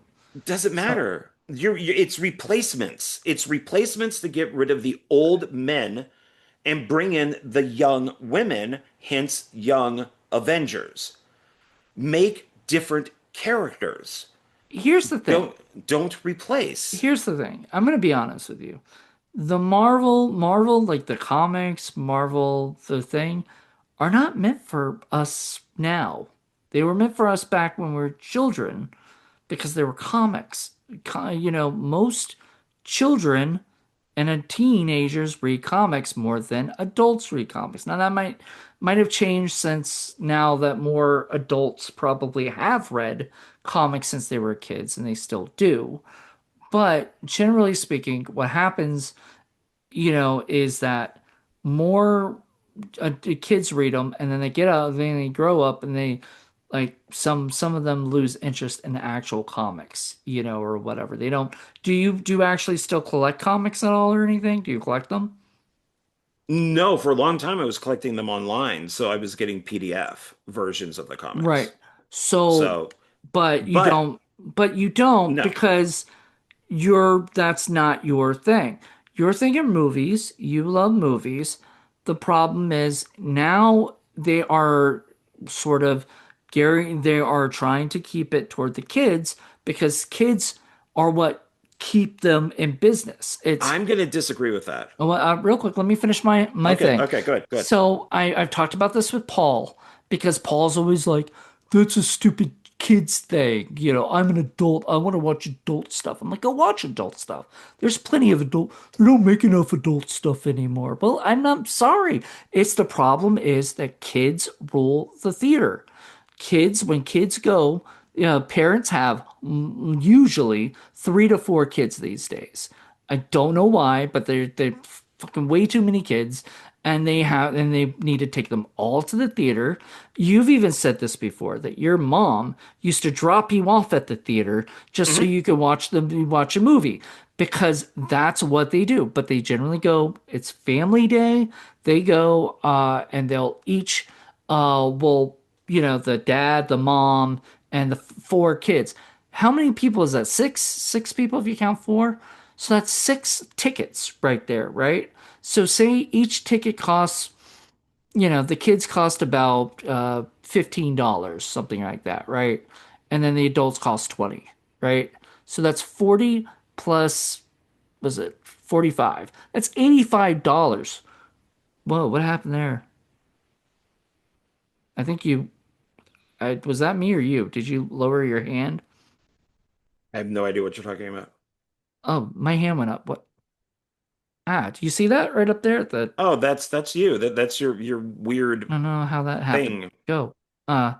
B: doesn't
A: So
B: matter. It's replacements. It's replacements to get rid of the old men and bring in the young women, hence young Avengers. Make different characters.
A: here's the thing.
B: Don't replace.
A: Here's the thing. I'm gonna be honest with you. The Marvel, like the comics, Marvel, the thing, are not meant for us now. They were meant for us back when we were children because they were comics. Most children and teenagers read comics more than adults read comics. Now that might have changed since now that more adults probably have read comics since they were kids and they still do. But generally speaking, what happens, is that more kids read them and then they get out, then they grow up and they like some of them lose interest in the actual comics, or whatever. They don't. Do you actually still collect comics at all or anything? Do you collect them?
B: No, for a long time I was collecting them online, so I was getting PDF versions of the
A: Right.
B: comics.
A: So,
B: So,
A: but you
B: but
A: don't. But you don't
B: no.
A: because that's not your thing. You're thinking movies, you love movies. The problem is now they are sort of they are trying to keep it toward the kids because kids are what keep them in business. It's
B: I'm going to disagree with that.
A: well, real quick, let me finish my
B: Okay,
A: thing.
B: okay, good, good.
A: So I've talked about this with Paul because Paul's always like, "That's a stupid kids thing." I'm an adult. I want to watch adult stuff. I'm like, go watch adult stuff. There's plenty of adult. They don't make enough adult stuff anymore. Well, I'm not sorry. It's the problem is that kids rule the theater. When kids go, parents have usually 3 to 4 kids these days. I don't know why, but they're fucking way too many kids, and they need to take them all to the theater. You've even said this before that your mom used to drop you off at the theater just so
B: Mhm.
A: you could watch a movie because that's what they do. But they generally go. It's family day. They go and they'll each will the dad, the mom, and the 4 kids. How many people is that? Six people if you count four. So that's 6 tickets right there, right? So say each ticket costs, the kids cost about $15, something like that, right? And then the adults cost 20, right? So that's 40 plus, was it 45? That's $85. Whoa, what happened there? I think was that me or you? Did you lower your hand?
B: I have no idea what you're talking about.
A: Oh, my hand went up. What? Do you see that right up there?
B: Oh, that's you. That's your weird
A: I don't know how that happened.
B: thing.
A: Go. Uh,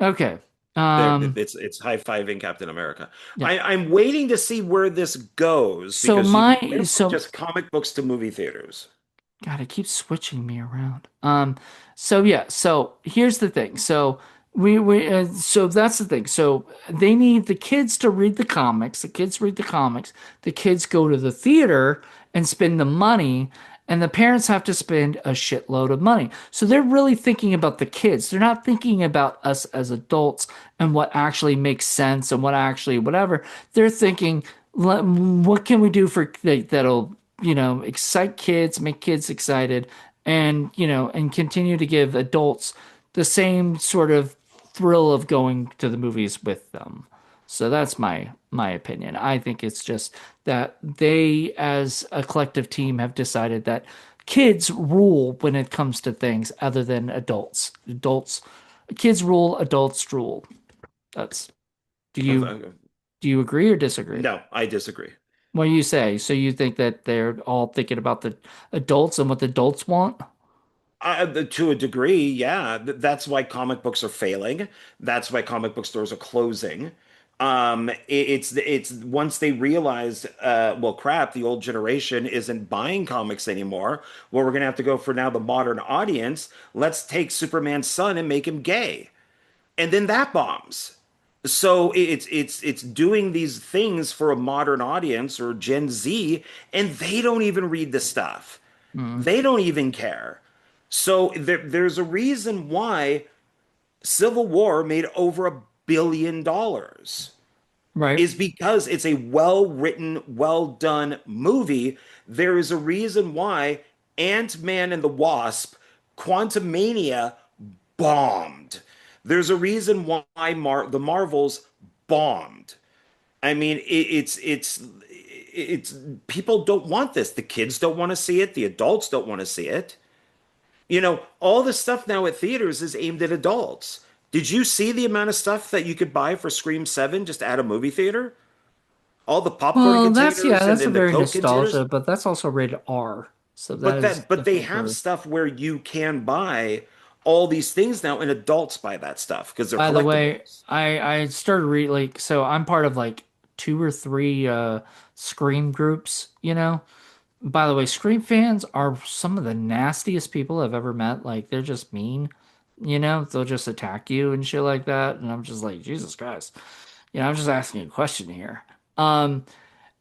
A: okay.
B: There,
A: Um,
B: it's high-fiving Captain America.
A: yeah.
B: I'm waiting to see where this goes
A: So
B: because you
A: my
B: went from
A: so
B: just comic books to movie theaters.
A: God, it keeps switching me around. So yeah, so here's the thing. So So that's the thing. So they need the kids to read the comics. The kids read the comics. The kids go to the theater and spend the money, and the parents have to spend a shitload of money. So they're really thinking about the kids. They're not thinking about us as adults and what actually makes sense and what actually whatever. They're thinking, What can we do for that'll, excite kids, make kids excited, and and continue to give adults the same sort of thrill of going to the movies with them. So that's my opinion. I think it's just that they, as a collective team, have decided that kids rule when it comes to things other than adults. Kids rule, adults rule. That's do you
B: Uh,
A: do you agree or disagree?
B: No, I disagree.
A: What do you say? So you think that they're all thinking about the adults and what the adults want?
B: To a degree, yeah. That's why comic books are failing. That's why comic book stores are closing. It's once they realized, well, crap, the old generation isn't buying comics anymore. Well, we're gonna have to go for now the modern audience. Let's take Superman's son and make him gay, and then that bombs. So it's doing these things for a modern audience or Gen Z, and they don't even read the stuff.
A: Mm,
B: They don't even care. So there's a reason why Civil War made over $1 billion
A: right.
B: is because it's a well written, well done movie. There is a reason why Ant-Man and the Wasp, Quantumania bombed. There's a reason why the Marvels bombed. I mean, it's people don't want this. The kids don't want to see it. The adults don't want to see it. All the stuff now at theaters is aimed at adults. Did you see the amount of stuff that you could buy for Scream 7 just at a movie theater? All the popcorn
A: Well,
B: containers and
A: that's a
B: then the
A: very
B: Coke containers?
A: nostalgia, but that's also rated R. So that
B: But
A: is
B: but they
A: definitely
B: have
A: for.
B: stuff where you can buy all these things now, and adults buy that stuff because they're
A: By the way,
B: collectibles.
A: I started like so I'm part of like two or three Scream groups, By the way, Scream fans are some of the nastiest people I've ever met. Like they're just mean, They'll just attack you and shit like that. And I'm just like, Jesus Christ. I'm just asking a question here. Um,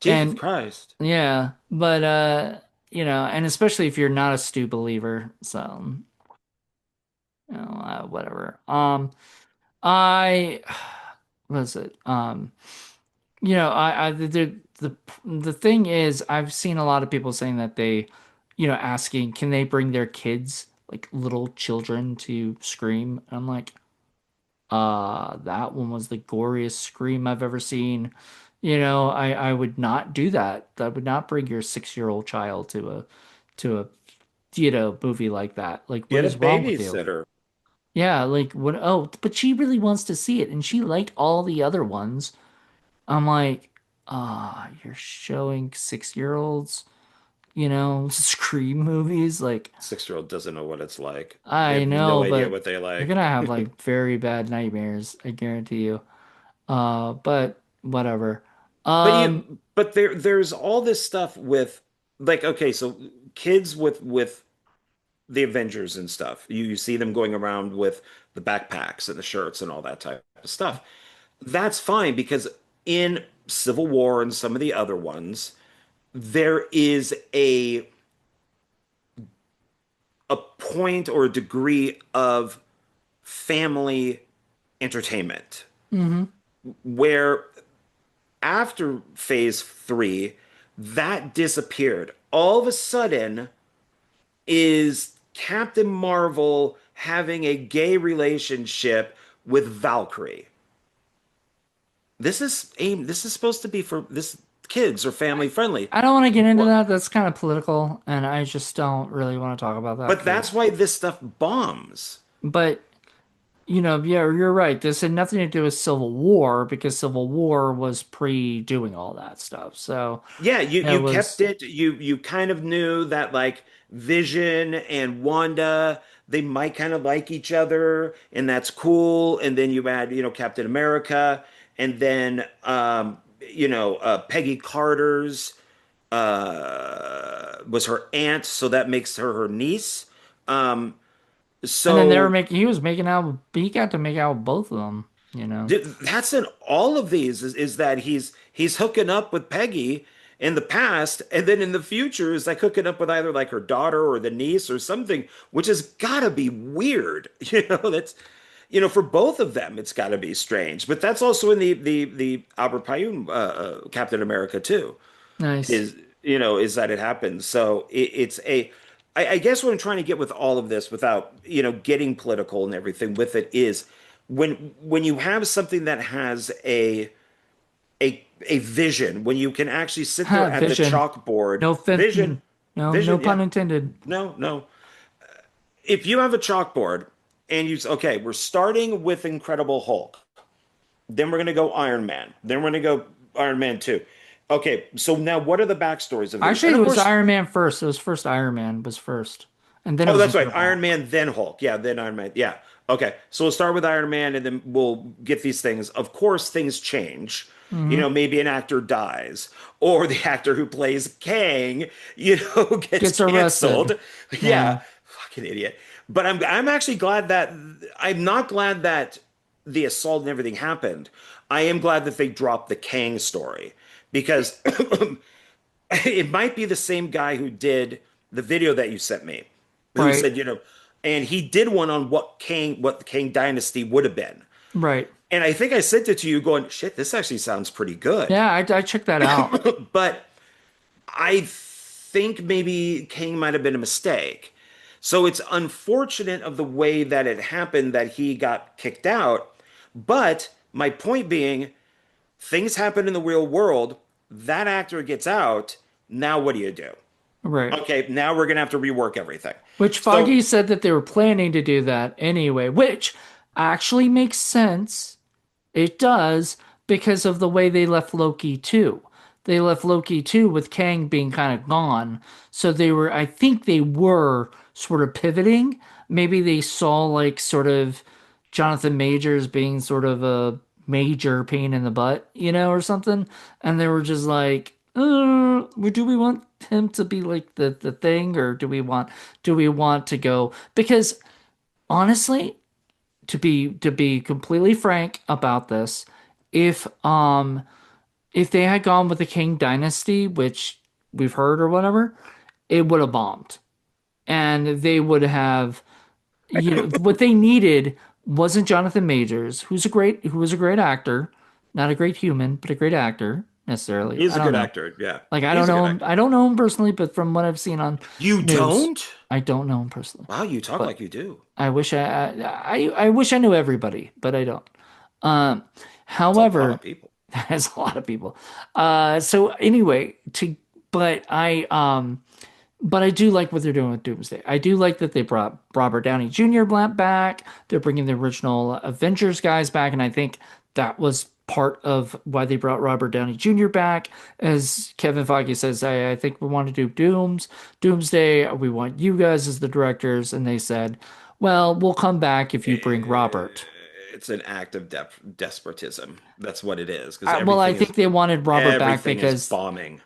B: Jesus
A: and
B: Christ.
A: yeah, but and especially if you're not a Stu believer, so whatever. I what is it? The thing is, I've seen a lot of people saying that they, asking, can they bring their kids, like little children, to Scream? And I'm like, that one was the goriest Scream I've ever seen. I would not do that. I would not bring your 6-year-old child to a movie like that. Like, what
B: Get a
A: is wrong with you?
B: babysitter.
A: Yeah, like what? Oh, but she really wants to see it, and she liked all the other ones. I'm like, you're showing 6-year-olds, Scream movies. Like,
B: 6-year-old doesn't know what it's like. They
A: I
B: have no
A: know,
B: idea
A: but
B: what they
A: you're
B: like.
A: gonna have like very bad nightmares, I guarantee you. But whatever.
B: But
A: Um,
B: there's all this stuff with like okay, so kids with the Avengers and stuff. You see them going around with the backpacks and the shirts and all that type of stuff. That's fine because in Civil War and some of the other ones, there is a point or a degree of family entertainment
A: mhm.
B: where after phase 3 that disappeared. All of a sudden is Captain Marvel having a gay relationship with Valkyrie. This is supposed to be for this kids or
A: I,
B: family friendly.
A: I don't want to get into
B: What
A: that. That's kind of political, and I just don't really want to talk about that
B: but that's
A: because,
B: why this stuff bombs.
A: but yeah, you're right. This had nothing to do with Civil War because Civil War was pre doing all that stuff. So
B: Yeah,
A: it
B: you kept
A: was.
B: it. You kind of knew that like Vision and Wanda, they might kind of like each other, and that's cool. And then you add, Captain America, and then Peggy Carter's was her aunt, so that makes her niece. Um,
A: And then they were
B: So
A: making, he was making out, he got to make out with both of them, you know.
B: that's in all of these is that he's hooking up with Peggy in the past, and then in the future is like hooking up with either like her daughter or the niece or something, which has gotta be weird. That's for both of them, it's gotta be strange. But that's also in the Albert Pyun Captain America too.
A: Nice.
B: Is that it happens. So it's I guess what I'm trying to get with all of this without, getting political and everything with it is when you have something that has a vision, when you can actually sit there
A: Ha,
B: at the
A: vision.
B: chalkboard,
A: No
B: vision,
A: fin, no
B: vision,
A: pun
B: yeah.
A: intended.
B: No, no. If you have a chalkboard and okay, we're starting with Incredible Hulk. Then we're going to go Iron Man. Then we're going to go Iron Man 2. Okay, so now what are the backstories of these?
A: Actually,
B: And
A: it
B: of
A: was
B: course,
A: Iron Man first. It was first Iron Man was first. And then it
B: oh,
A: was
B: that's right.
A: Incredible
B: Iron
A: Hulk.
B: Man, then Hulk. Yeah, then Iron Man. Yeah. Okay, so we'll start with Iron Man and then we'll get these things. Of course, things change.
A: Hmm.
B: Maybe an actor dies or the actor who plays Kang, gets
A: Gets arrested.
B: canceled.
A: Yeah.
B: Yeah, fucking idiot. But I'm actually glad that I'm not glad that the assault and everything happened. I am glad that they dropped the Kang story because it might be the same guy who did the video that you sent me, who
A: Right.
B: said, and he did one on what the Kang dynasty would have been.
A: Right.
B: And I think I sent it to you going, shit, this actually sounds pretty good.
A: Yeah, I checked that out.
B: But I think maybe Kang might have been a mistake. So it's unfortunate of the way that it happened that he got kicked out. But my point being, things happen in the real world. That actor gets out. Now what do you do?
A: Right.
B: Okay, now we're gonna have to rework everything.
A: Which
B: So
A: Foggy said that they were planning to do that anyway, which actually makes sense. It does because of the way they left Loki 2. They left Loki 2 with Kang being kind of gone. So they were, I think they were sort of pivoting. Maybe they saw like sort of Jonathan Majors being sort of a major pain in the butt, or something. And they were just like, do we want him to be like the thing, or do we want to go? Because honestly, to be completely frank about this, if if they had gone with the King Dynasty, which we've heard or whatever, it would have bombed. And they would have, what they needed wasn't Jonathan Majors, who was a great actor, not a great human, but a great actor necessarily.
B: he's
A: I
B: a
A: don't
B: good
A: know.
B: actor. Yeah,
A: Like I don't
B: he's a
A: know
B: good
A: him.
B: actor.
A: I don't know him personally, but from what I've seen on
B: You
A: news,
B: don't?
A: I don't know him personally.
B: Wow, you talk
A: But
B: like you do.
A: I wish I knew everybody, but I don't. Um,
B: It's a lot
A: however,
B: of people.
A: that's a lot of people. So anyway, but I do like what they're doing with Doomsday. I do like that they brought Robert Downey Jr. back. They're bringing the original Avengers guys back, and I think that was part of why they brought Robert Downey Jr. back. As Kevin Feige says, I think we want to do Doomsday. We want you guys as the directors, and they said, well, we'll come back if you bring Robert.
B: It's an act of despotism. That's what it is, because
A: Well, I think they wanted Robert back
B: everything is
A: because
B: bombing.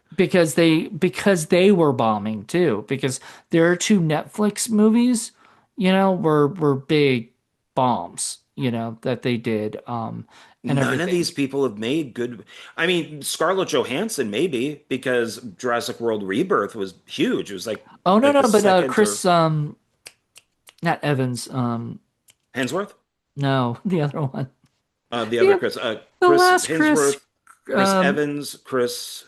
A: they were bombing too, because there are two Netflix movies, were big bombs, that they did, and
B: None of
A: everything.
B: these people have made good. I mean, Scarlett Johansson maybe because Jurassic World Rebirth was huge. It was
A: Oh no,
B: like
A: no,
B: the
A: but
B: second or
A: Chris, not Evans,
B: Hemsworth.
A: no, the other one,
B: The other
A: the
B: Chris,
A: the
B: Chris
A: last Chris,
B: Hemsworth, Chris
A: um,
B: Evans, Chris.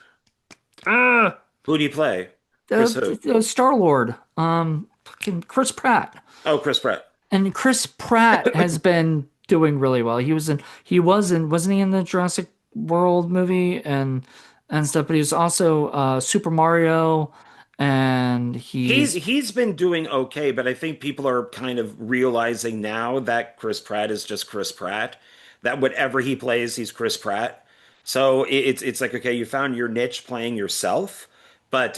A: uh,
B: Who do you play? Chris who?
A: the Star-Lord, fucking Chris Pratt.
B: Oh, Chris Pratt.
A: And Chris Pratt has been doing really well. Wasn't he in the Jurassic World movie and stuff, but he was also Super Mario, and
B: He's been doing okay, but I think people are kind of realizing now that Chris Pratt is just Chris Pratt. That whatever he plays, he's Chris Pratt. So it's like okay, you found your niche playing yourself, but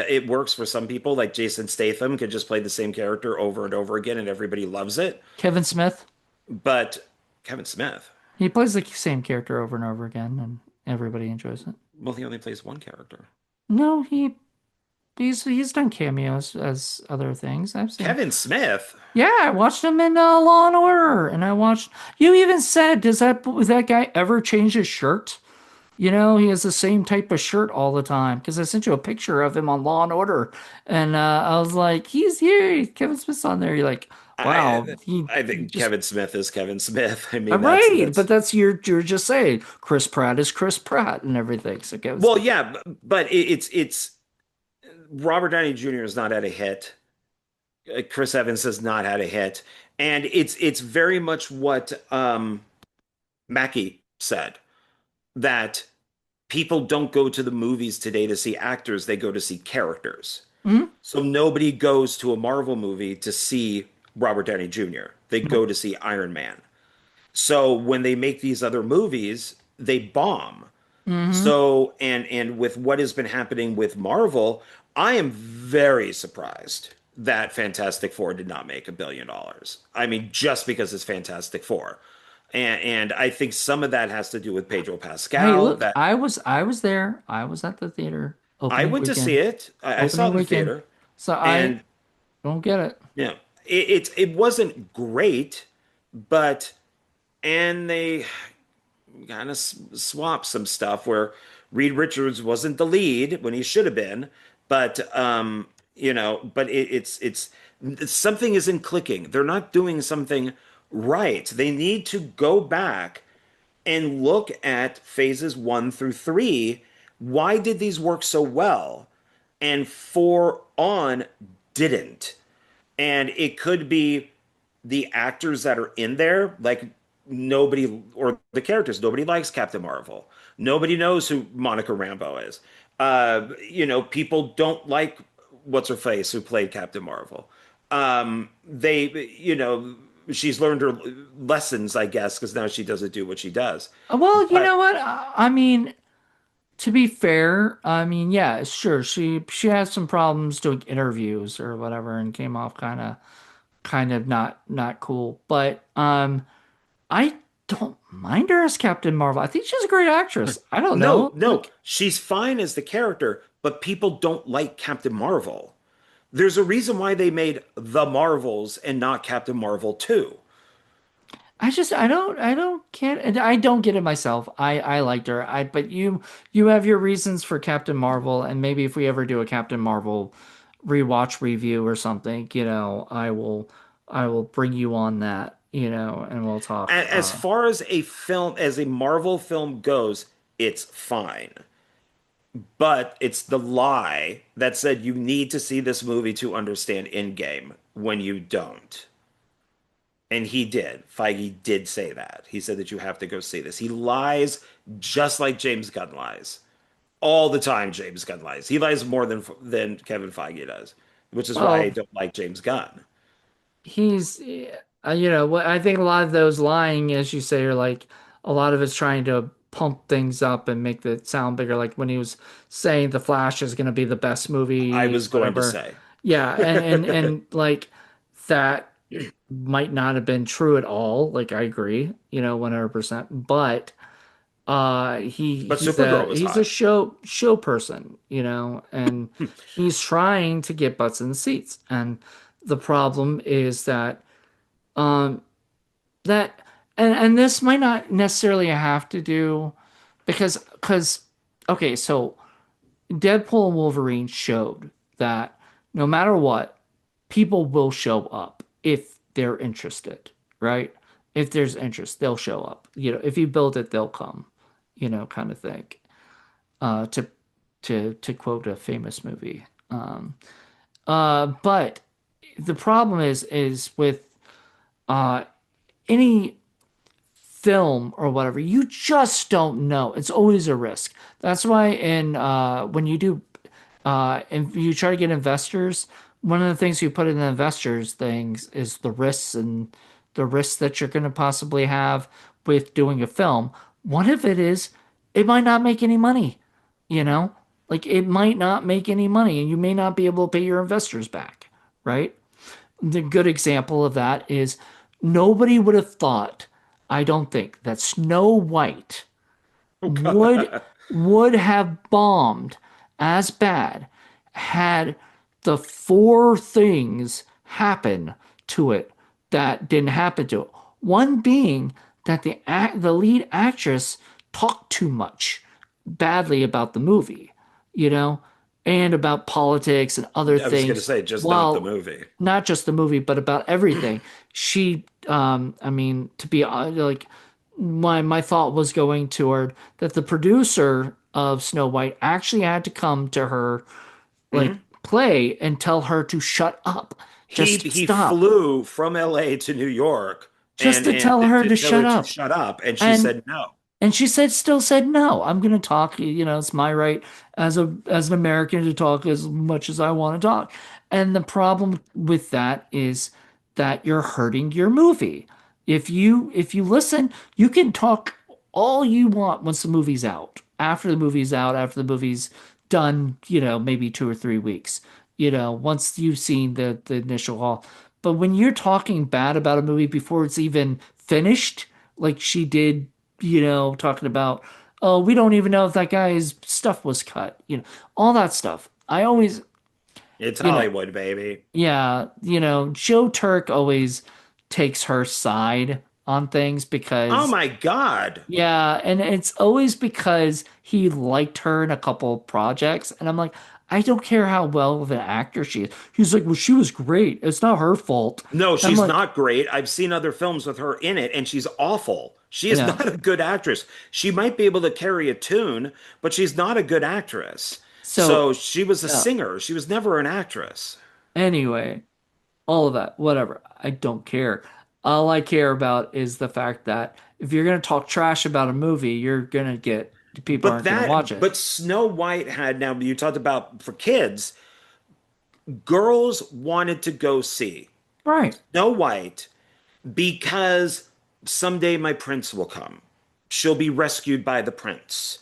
B: it works for some people. Like Jason Statham could just play the same character over and over again, and everybody loves it.
A: Kevin Smith.
B: But Kevin Smith,
A: He plays the same character over and over again, and everybody enjoys it.
B: well, he only plays one character.
A: No, he. He's done cameos as other things. I've seen.
B: Kevin Smith.
A: Yeah, I watched him in Law and Order, and I watched. You even said, does that guy ever change his shirt? You know, he has the same type of shirt all the time because I sent you a picture of him on Law and Order, and I was like, he's here. Kevin Smith's on there. You're like, wow,
B: I
A: he
B: I
A: he
B: think
A: just
B: Kevin Smith is Kevin Smith. I mean,
A: right, but
B: that's
A: that's you're just saying Chris Pratt is Chris Pratt and everything. So Kevin
B: well,
A: Smith.
B: yeah, but it's Robert Downey Jr. has not had a hit. Chris Evans has not had a hit, and it's very much what Mackie said, that people don't go to the movies today to see actors; they go to see characters.
A: Mhm.
B: So nobody goes to a Marvel movie to see Robert Downey Jr. They go to see Iron Man. So when they make these other movies, they bomb.
A: Mm-hmm.
B: So and with what has been happening with Marvel, I am very surprised that Fantastic Four did not make $1 billion. I mean, just because it's Fantastic Four. And I think some of that has to do with Pedro
A: Hey,
B: Pascal,
A: look,
B: that
A: I was there. I was at the theater
B: I
A: opening
B: went to see
A: weekend.
B: it. I saw it
A: Opening
B: in the
A: weekend.
B: theater.
A: So I
B: And
A: don't get it.
B: you know, it wasn't great, but and they kind of swapped some stuff where Reed Richards wasn't the lead when he should have been, but but it's something isn't clicking. They're not doing something right. They need to go back and look at phases 1 through 3. Why did these work so well? And 4 on didn't. And it could be the actors that are in there, like nobody, or the characters, nobody likes Captain Marvel. Nobody knows who Monica Rambeau is. People don't like what's her face who played Captain Marvel. They, she's learned her lessons, I guess, because now she doesn't do what she does.
A: Well, you
B: But
A: know what? I mean, to be fair, I mean, yeah, sure. She has some problems doing interviews or whatever, and came off kind of not cool. But I don't mind her as Captain Marvel. I think she's a great actress. I don't
B: no,
A: know,
B: no,
A: like
B: she's fine as the character, but people don't like Captain Marvel. There's a reason why they made The Marvels and not Captain Marvel 2.
A: I don't get and I don't get it myself. I liked her. But you have your reasons for Captain Marvel, and maybe if we ever do a Captain Marvel rewatch review or something, I will bring you on that, and we'll talk.
B: As far as a film, as a Marvel film goes, it's fine. But it's the lie that said you need to see this movie to understand Endgame when you don't. And he did. Feige did say that. He said that you have to go see this. He lies just like James Gunn lies. All the time James Gunn lies. He lies more than Kevin Feige does, which is why I
A: Well,
B: don't like James Gunn.
A: he's what I think a lot of those lying, as you say, are like a lot of it's trying to pump things up and make it sound bigger, like when he was saying The Flash is going to be the best
B: I
A: movie,
B: was going to
A: whatever.
B: say.
A: Yeah, and like that might not have been true at all. Like I agree, 100%. But
B: But Supergirl was
A: he's a
B: hot.
A: show person, and he's trying to get butts in the seats. And the problem is that um that and this might not necessarily have to do because okay, so Deadpool and Wolverine showed that no matter what, people will show up if they're interested, right? If there's interest, they'll show up. If you build it, they'll come, kind of thing. Uh, to to quote a famous movie. But the problem is with uh any film or whatever, you just don't know. It's always a risk. That's why in when you do and you try to get investors, one of the things you put in the investors things is the risks that you're going to possibly have with doing a film. One of it is it might not make any money, you know? Like it might not make any money and you may not be able to pay your investors back, right? The good example of that is nobody would have thought, I don't think, that Snow White
B: Oh
A: would
B: God.
A: would have bombed as bad had the four things happen to it that didn't happen to it. One being that the lead actress talked too much badly about the movie, you know, and about politics and other
B: I was going to
A: things.
B: say, just not the
A: While
B: movie.
A: not just the movie, but about everything. She, I mean, to be like, my thought was going toward that the producer of Snow White actually had to come to her like
B: Mhm.
A: play and tell her to shut up, just
B: He
A: stop,
B: flew from LA to New York
A: just to
B: and
A: tell her
B: to
A: to
B: tell
A: shut
B: her to
A: up.
B: shut up, and she
A: And
B: said no.
A: she said, still said no. I'm gonna talk. It's my right as an American to talk as much as I want to talk. And the problem with that is that you're hurting your movie. If you listen, you can talk all you want once the movie's out. After the movie's out, after the movie's done, maybe 2 or 3 weeks. Once you've seen the initial haul. But when you're talking bad about a movie before it's even finished, like she did, talking about, oh, we don't even know if that guy's stuff was cut, all that stuff. I always,
B: It's
A: you know,
B: Hollywood, baby.
A: yeah, Joe Turk always takes her side on things
B: Oh
A: because,
B: my God.
A: yeah, and it's always because he liked her in a couple projects. And I'm like, I don't care how well of an actor she is. He's like, well, she was great. It's not her fault.
B: No,
A: And I'm
B: she's
A: like,
B: not great. I've seen other films with her in it, and she's awful. She is
A: yeah.
B: not a good actress. She might be able to carry a tune, but she's not a good actress.
A: So,
B: So she was a
A: yeah.
B: singer. She was never an actress.
A: Anyway, all of that, whatever. I don't care. All I care about is the fact that if you're gonna talk trash about a movie, you're gonna get people aren't gonna watch it.
B: But Snow White had, now you talked about for kids, girls wanted to go see
A: Right.
B: Snow White because someday my prince will come. She'll be rescued by the prince.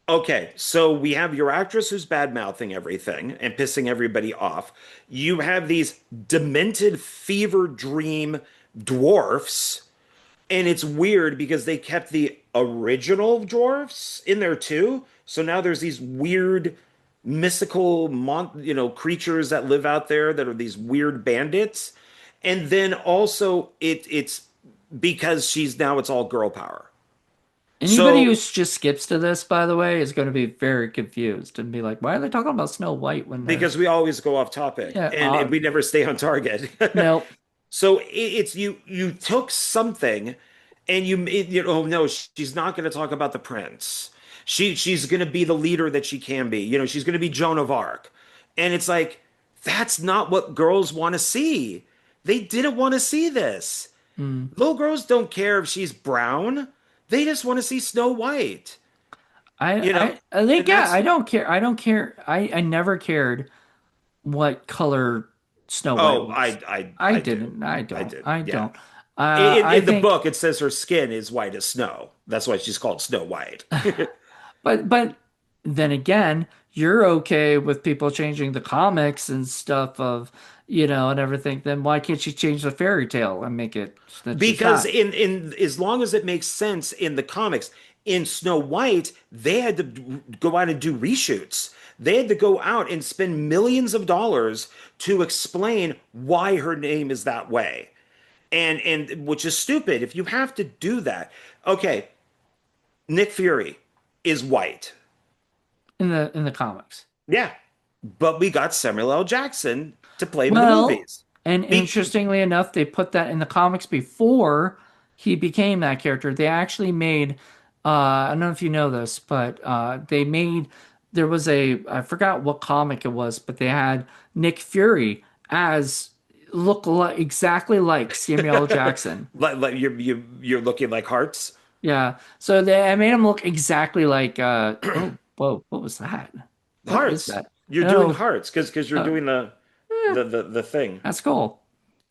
B: Okay, so we have your actress who's bad mouthing everything and pissing everybody off. You have these demented fever dream dwarfs, and it's weird because they kept the original dwarfs in there too. So now there's these weird mystical creatures that live out there that are these weird bandits. And then also it's because she's now it's all girl power.
A: Anybody who
B: So
A: just skips to this, by the way, is gonna be very confused and be like, why are they talking about Snow White when they're
B: because we always go off topic
A: yeah,
B: and we never stay on target.
A: no.
B: So it's you took something and you made, oh no, she's not going to talk about the prince. She's going to be the leader that she can be. She's going to be Joan of Arc. And it's like that's not what girls want to see. They didn't want to see this.
A: Mm.
B: Little girls don't care if she's brown. They just want to see Snow White. You know,
A: I think,
B: and
A: yeah,
B: that's
A: I don't care. I never cared what color Snow White
B: oh,
A: was. I
B: I do.
A: didn't. I
B: I
A: don't.
B: did.
A: I
B: Yeah.
A: don't.
B: In
A: I
B: the
A: think,
B: book, it says her skin is white as snow. That's why she's called Snow White.
A: but then again, you're okay with people changing the comics and stuff of, and everything. Then why can't you change the fairy tale and make it that she's
B: Because
A: not?
B: in as long as it makes sense in the comics, in Snow White, they had to go out and do reshoots. They had to go out and spend millions of dollars to explain why her name is that way. And which is stupid if you have to do that. Okay, Nick Fury is white.
A: In the comics.
B: Yeah. But we got Samuel L. Jackson to play him in the
A: Well,
B: movies.
A: and
B: Be
A: interestingly enough, they put that in the comics before he became that character. They actually made, I don't know if you know this, but there was I forgot what comic it was, but they had Nick Fury as look like, exactly like Samuel L. Jackson.
B: like you're looking like hearts.
A: Yeah. So I made him look exactly like, oh, whoa, what was that? What is
B: Hearts.
A: that?
B: You're doing
A: Oh,
B: hearts because you're
A: uh,
B: doing
A: eh,
B: the thing.
A: that's cool.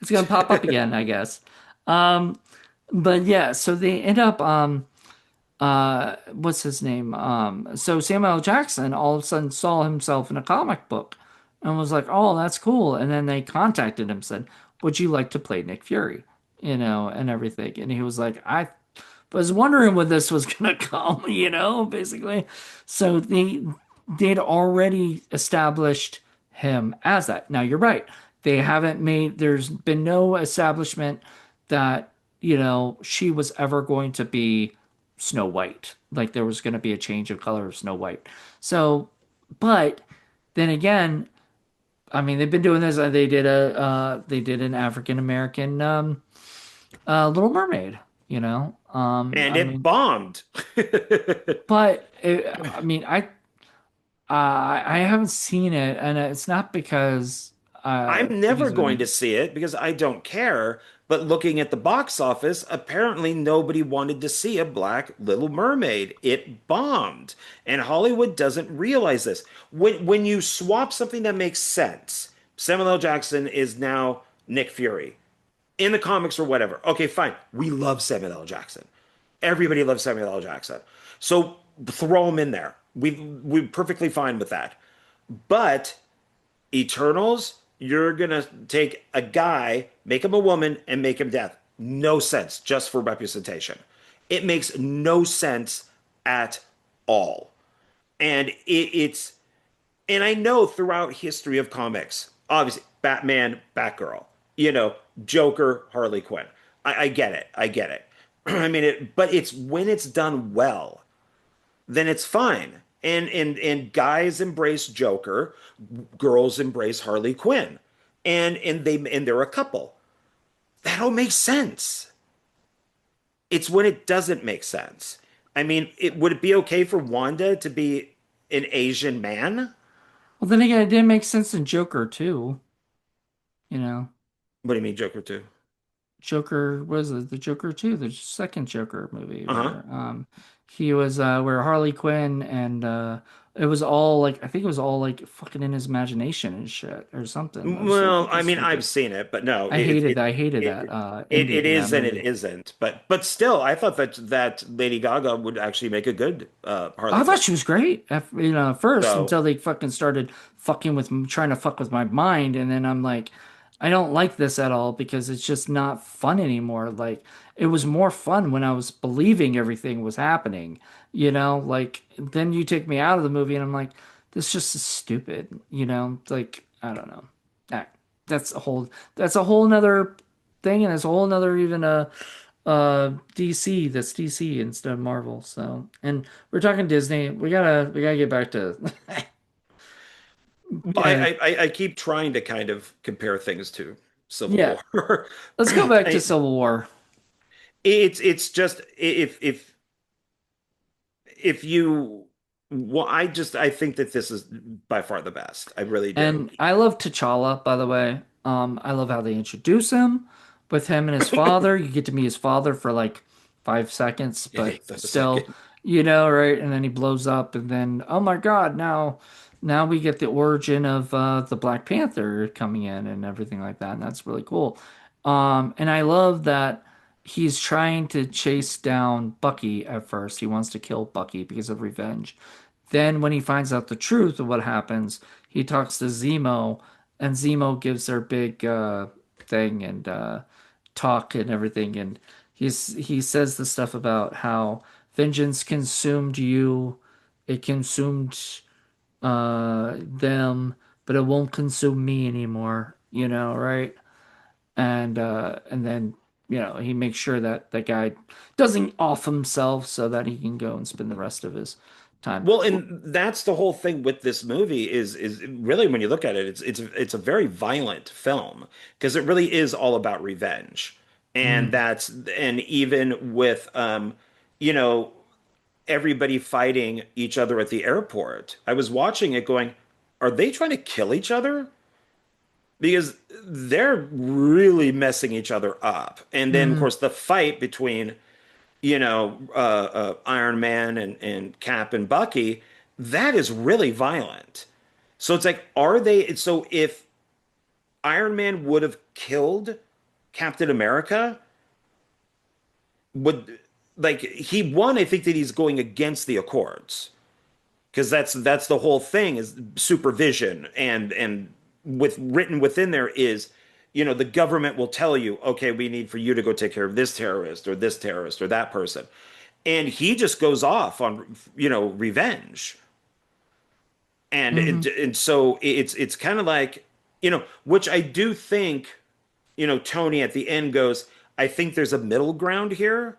A: It's gonna pop up again, I guess. Um, but yeah, so they end up what's his name? So Samuel L. Jackson all of a sudden saw himself in a comic book and was like, "Oh, that's cool." And then they contacted him, said, "Would you like to play Nick Fury?" And everything. And he was like, "I was wondering when this was gonna come," basically. So they'd already established him as that. Now you're right. They haven't made, there's been no establishment that, she was ever going to be Snow White. Like there was going to be a change of color of Snow White. So, but then again, I mean, they've been doing this. They did an African American Little Mermaid.
B: And
A: I
B: it
A: mean,
B: bombed.
A: but I mean, I haven't seen it, and it's not because
B: I'm never
A: of
B: going to
A: any.
B: see it because I don't care. But looking at the box office, apparently nobody wanted to see a Black Little Mermaid. It bombed. And Hollywood doesn't realize this. When you swap something that makes sense, Samuel L. Jackson is now Nick Fury in the comics or whatever. Okay, fine. We love Samuel L. Jackson. Everybody loves Samuel L. Jackson. So throw him in there. We're perfectly fine with that. But Eternals, you're gonna take a guy, make him a woman, and make him death. No sense, just for representation. It makes no sense at all. And it's and I know throughout history of comics, obviously Batman, Batgirl, you know, Joker, Harley Quinn. I get it. I get it. I mean it, but it's when it's done well, then it's fine. And guys embrace Joker, girls embrace Harley Quinn, and they're a couple. That all makes sense. It's when it doesn't make sense. I mean, would it be okay for Wanda to be an Asian man?
A: Well, then again, it didn't make sense in Joker too. You know,
B: What do you mean, Joker too?
A: Joker was the Joker 2, the second Joker movie
B: Uh-huh.
A: where he was where Harley Quinn and it was all like I think it was all like fucking in his imagination and shit or something. It was
B: Well, I
A: fucking
B: mean, I've
A: stupid.
B: seen it, but no, it it
A: I hated
B: it
A: that
B: it
A: ending in that
B: is and it
A: movie.
B: isn't. But still, I thought that Lady Gaga would actually make a good Harley
A: I thought
B: Quinn.
A: she was great at first
B: So,
A: until they fucking started trying to fuck with my mind, and then I'm like, I don't like this at all because it's just not fun anymore. Like it was more fun when I was believing everything was happening, like then you take me out of the movie and I'm like, this just is stupid, like I don't know. That, that's a whole nother thing, and it's a whole nother even DC, that's DC instead of Marvel. So, and we're talking Disney. We gotta get back to
B: well,
A: uh,
B: I keep trying to kind of compare things to Civil
A: yeah.
B: War.
A: Let's go back to
B: I,
A: Civil War.
B: it's just if you well, I think that this is by far the best. I really do.
A: And I love T'Challa, by the way. I love how they introduce him with him and his father. You get to meet his father for like 5 seconds, but
B: The
A: still,
B: second.
A: right? And then he blows up, and then oh my God, now we get the origin of the Black Panther coming in and everything like that, and that's really cool. And I love that he's trying to chase down Bucky at first. He wants to kill Bucky because of revenge. Then, when he finds out the truth of what happens, he talks to Zemo, and Zemo gives their big thing and talk and everything. And he says the stuff about how vengeance consumed you, it consumed them, but it won't consume me anymore. Right? And then he makes sure that that guy doesn't off himself so that he can go and spend the rest of his time.
B: Well, and that's the whole thing with this movie is really when you look at it, it's a very violent film because it really is all about revenge. And
A: Mm.
B: that's and even with you know, everybody fighting each other at the airport. I was watching it going, are they trying to kill each other? Because they're really messing each other up. And then of
A: Mm.
B: course the fight between Iron Man and Cap and Bucky, that is really violent. So it's like, are they? So if Iron Man would have killed Captain America, would like he won? I think that he's going against the Accords because that's the whole thing is supervision and with written within there is the government will tell you, okay, we need for you to go take care of this terrorist or that person, and he just goes off on revenge.
A: Hmm.
B: And so it's kind of like, which I do think, Tony at the end goes, I think there's a middle ground here,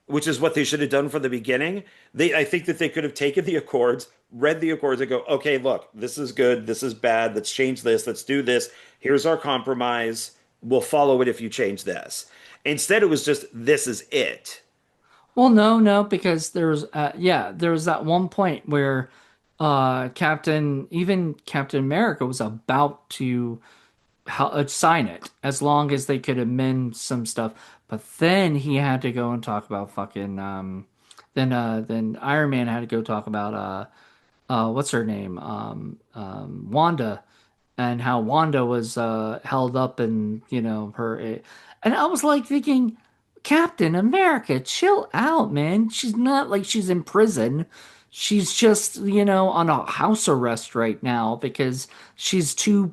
B: which is what they should have done from the beginning. I think that they could have taken the Accords, read the Accords, and go, okay, look, this is good, this is bad, let's change this, let's do this. Here's our compromise. We'll follow it if you change this. Instead, it was just, this is it.
A: Well, no, no, because there was that one point where even Captain America was about to sign it as long as they could amend some stuff. But then he had to go and talk about fucking then Iron Man had to go talk about what's her name? Wanda, and how Wanda was held up and and I was like thinking, Captain America, chill out, man. She's not like she's in prison. She's just, on a house arrest right now because she's too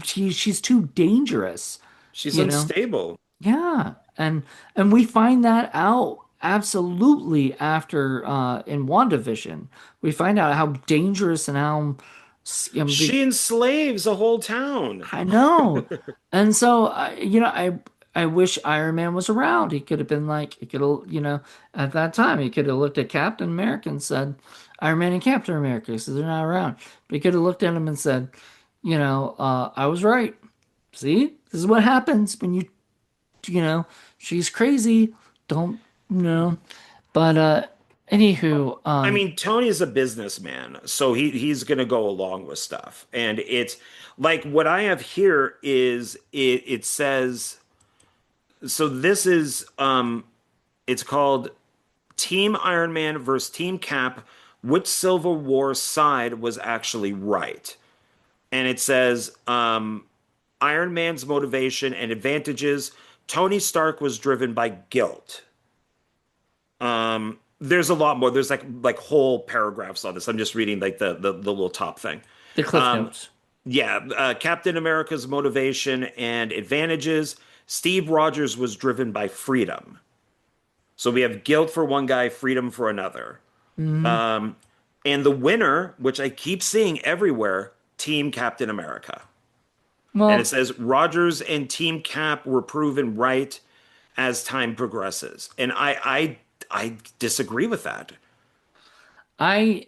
A: she's too dangerous,
B: She's
A: you know?
B: unstable.
A: Yeah. And we find that out absolutely after in WandaVision. We find out how dangerous and how
B: She enslaves a whole town.
A: I know. And so I wish Iron Man was around. He could have been like he could have, at that time he could have looked at Captain America and said Iron Man and Captain America, so they're not around. But he could have looked at him and said, I was right. See, this is what happens when you know, she's crazy. Don't, But anywho,
B: I mean, Tony is a businessman, so he's going to go along with stuff. And it's like what I have here is it says so this is it's called Team Iron Man versus Team Cap. Which Civil War side was actually right? And it says Iron Man's motivation and advantages. Tony Stark was driven by guilt. There's a lot more. There's like whole paragraphs on this. I'm just reading like the little top thing.
A: the Cliff Notes.
B: Yeah, Captain America's motivation and advantages. Steve Rogers was driven by freedom. So we have guilt for one guy, freedom for another.
A: Hmm.
B: And the winner, which I keep seeing everywhere, Team Captain America. And it
A: Well,
B: says Rogers and Team Cap were proven right as time progresses. And I disagree with that.
A: I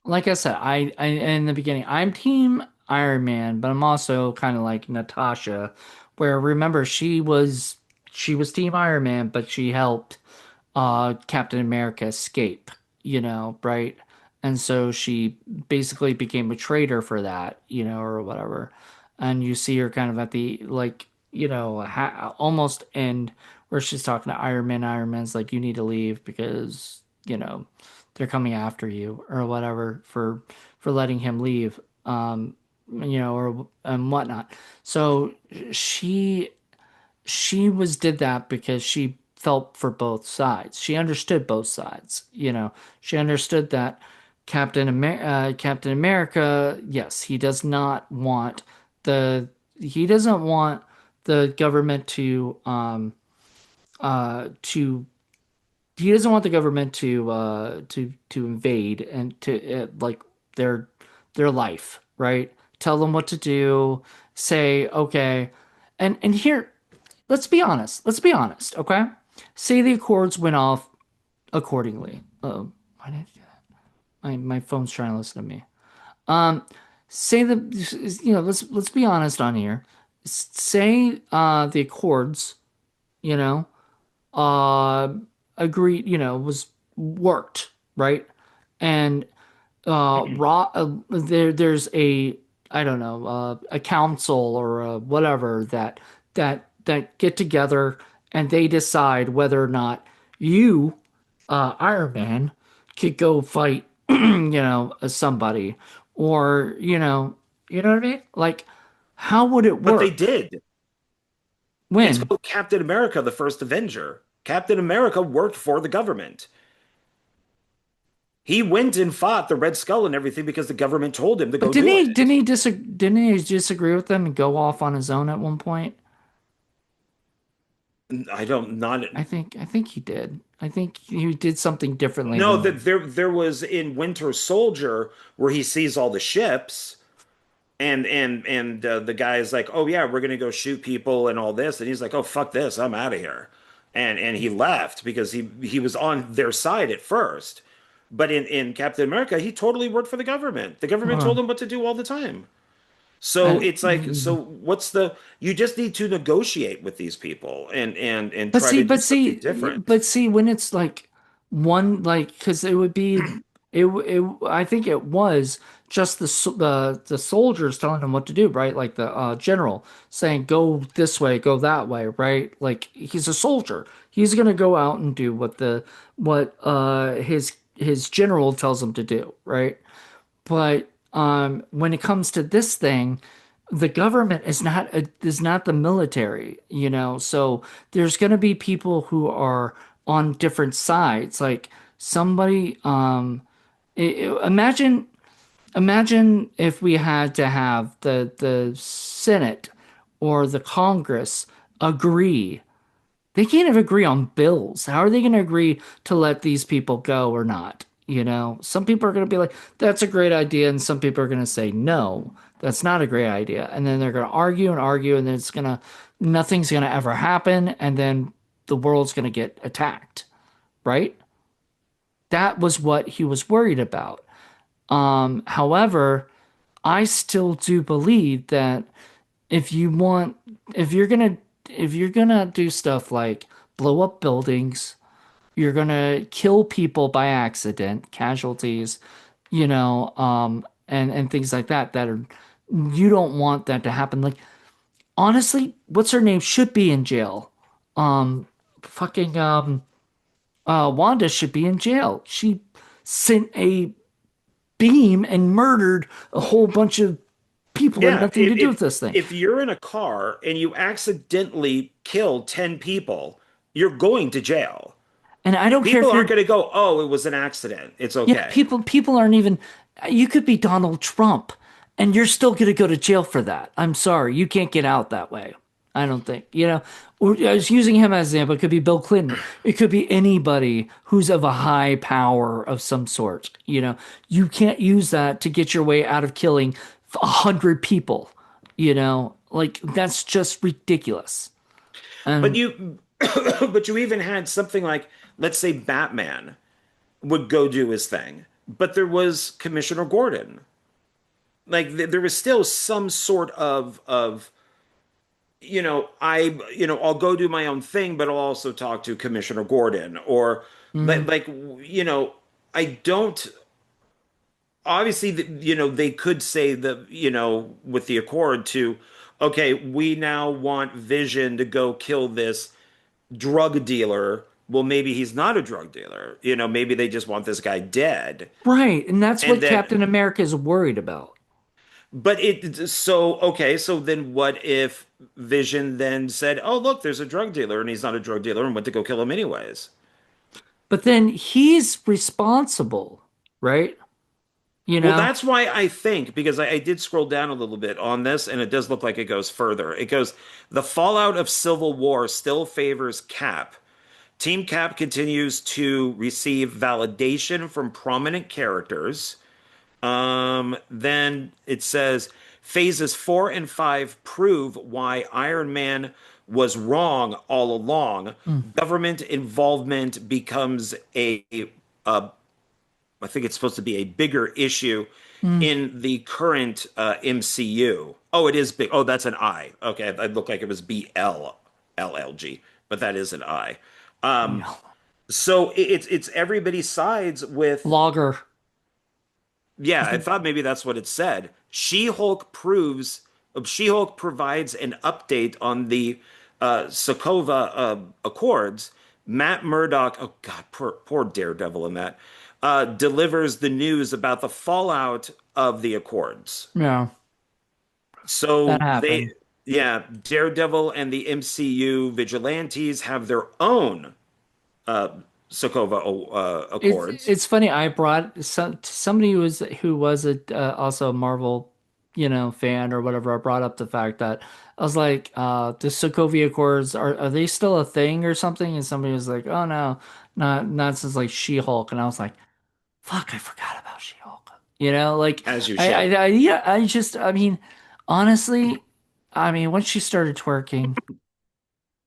A: like I said, I in the beginning, I'm Team Iron Man, but I'm also kind of like Natasha, where remember she was Team Iron Man, but she helped Captain America escape, right? And so she basically became a traitor for that, or whatever. And you see her kind of at the like, almost end where she's talking to Iron Man. Iron Man's like, you need to leave because, they're coming after you or whatever for letting him leave. Or and whatnot. So she did that because she felt for both sides. She understood both sides. She understood that Captain America, yes, he doesn't want the government to he doesn't want the government to invade and to like their life, right? Tell them what to do, say, okay. And here, let's be honest. Let's be honest, okay? Say the Accords went off accordingly. Oh, why did I do that? My phone's trying to listen to me. Um, say the let's be honest on here. Say the Accords, you know, uh agreed, was worked, right? And there's a I don't know, a council or whatever that get together and they decide whether or not you, Iron Man, could go fight, somebody, or you know what I mean? Like, how would it
B: But they
A: work?
B: did. It's
A: When?
B: called Captain America, the First Avenger. Captain America worked for the government. He went and fought the Red Skull and everything because the government told him to
A: But
B: go do it.
A: didn't he disagree with them and go off on his own at one point?
B: I don't not
A: I think he did. I think he did something differently
B: no
A: than
B: that there was in Winter Soldier where he sees all the ships and the guy is like, "Oh yeah, we're gonna go shoot people and all this," and he's like, "Oh fuck this, I'm out of here," and he left because he was on their side at first, but in Captain America, he totally worked for the government. The government
A: uh,
B: told him what to do all the time. So
A: and
B: it's like, so what's the? You just need to negotiate with these people and
A: But
B: try
A: see,
B: to do
A: but
B: something
A: see,
B: different.
A: but see, when it's like one, like, because it would be, I think it was just the soldiers telling them what to do, right? Like the general saying, "Go this way, go that way," right? Like he's a soldier. He's gonna go out and do what his general tells him to do, right? But when it comes to this thing, the government is not the military, you know. So there's going to be people who are on different sides. Like somebody, imagine if we had to have the Senate or the Congress agree. They can't even agree on bills. How are they going to agree to let these people go or not? You know, some people are going to be like, that's a great idea. And some people are going to say, no, that's not a great idea. And then they're going to argue and argue. And then nothing's going to ever happen. And then the world's going to get attacked, right? That was what he was worried about. However, I still do believe that if you want, if you're gonna, if you're gonna do stuff like blow up buildings, you're gonna kill people by accident, casualties, and things like that you don't want that to happen. Like honestly, what's her name should be in jail. Fucking Wanda should be in jail. She sent a beam and murdered a whole bunch of people that had
B: Yeah,
A: nothing to do with this thing.
B: if you're in a car and you accidentally kill 10 people, you're going to jail.
A: And I don't care
B: People
A: if
B: aren't
A: you're
B: going to go, "Oh, it was an accident. It's
A: Yeah,
B: okay."
A: people aren't even. You could be Donald Trump, and you're still going to go to jail for that. I'm sorry, you can't get out that way. I don't think, Or I was using him as an example. It could be Bill Clinton. It could be anybody who's of a high power of some sort. You can't use that to get your way out of killing 100 people. Like that's just ridiculous.
B: But
A: And
B: you but you even had something like, let's say Batman would go do his thing, but there was Commissioner Gordon. Like there was still some sort of I'll go do my own thing, but I'll also talk to Commissioner Gordon or
A: mm,
B: like I don't obviously they could say that with the Accord to, okay, we now want Vision to go kill this drug dealer. Well, maybe he's not a drug dealer. Maybe they just want this guy dead.
A: right, and that's
B: And
A: what
B: then,
A: Captain America is worried about.
B: but okay, so then what if Vision then said, "Oh, look, there's a drug dealer and he's not a drug dealer," and went to go kill him anyways?
A: But then he's responsible, right? You
B: Well,
A: know?
B: that's why I think, because I did scroll down a little bit on this, and it does look like it goes further. It goes, the fallout of Civil War still favors Cap. Team Cap continues to receive validation from prominent characters. Then it says phases 4 and 5 prove why Iron Man was wrong all along.
A: Mm.
B: Government involvement becomes a I think it's supposed to be a bigger issue
A: Mm.
B: in the current MCU. Oh, it is big. Oh, that's an I. Okay, it looked like it was BLLLG, but that is an I. Um,
A: Yeah.
B: so it's everybody sides with.
A: Logger.
B: Yeah,
A: Is
B: I
A: it-
B: thought maybe that's what it said. She-Hulk provides an update on the Sokovia Accords. Matt Murdock, oh God, poor Daredevil in that, delivers the news about the fallout of the Accords.
A: Yeah, that
B: So
A: happened.
B: yeah, Daredevil and the MCU vigilantes have their own uh, Sokovia
A: It's
B: Accords.
A: it's funny. I brought somebody who was also a Marvel. fan or whatever, I brought up the fact that I was like, the Sokovia Accords, are they still a thing or something? And somebody was like, oh no, not since like She-Hulk. And I was like, fuck, I forgot about She-Hulk. Like
B: As you should.
A: yeah, I mean, honestly, I mean, once she started twerking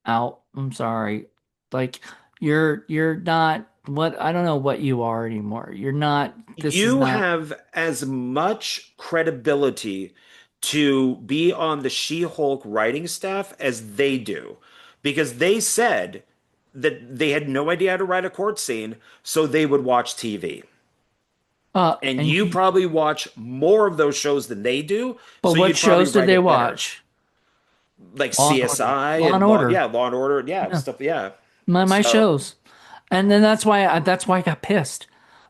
A: out, I'm sorry. Like you're not what I don't know what you are anymore. You're not, this is
B: You
A: not
B: have as much credibility to be on the She-Hulk writing staff as they do, because they said that they had no idea how to write a court scene, so they would watch TV. And
A: and
B: you
A: you,
B: probably watch more of those shows than they do,
A: but
B: so
A: what
B: you'd probably
A: shows did
B: write
A: they
B: it better.
A: watch?
B: Like
A: Law and Order.
B: CSI
A: Law and
B: and
A: Order.
B: yeah, Law and Order, yeah,
A: Yeah.
B: stuff, yeah.
A: My
B: So
A: shows. And then that's why I got pissed.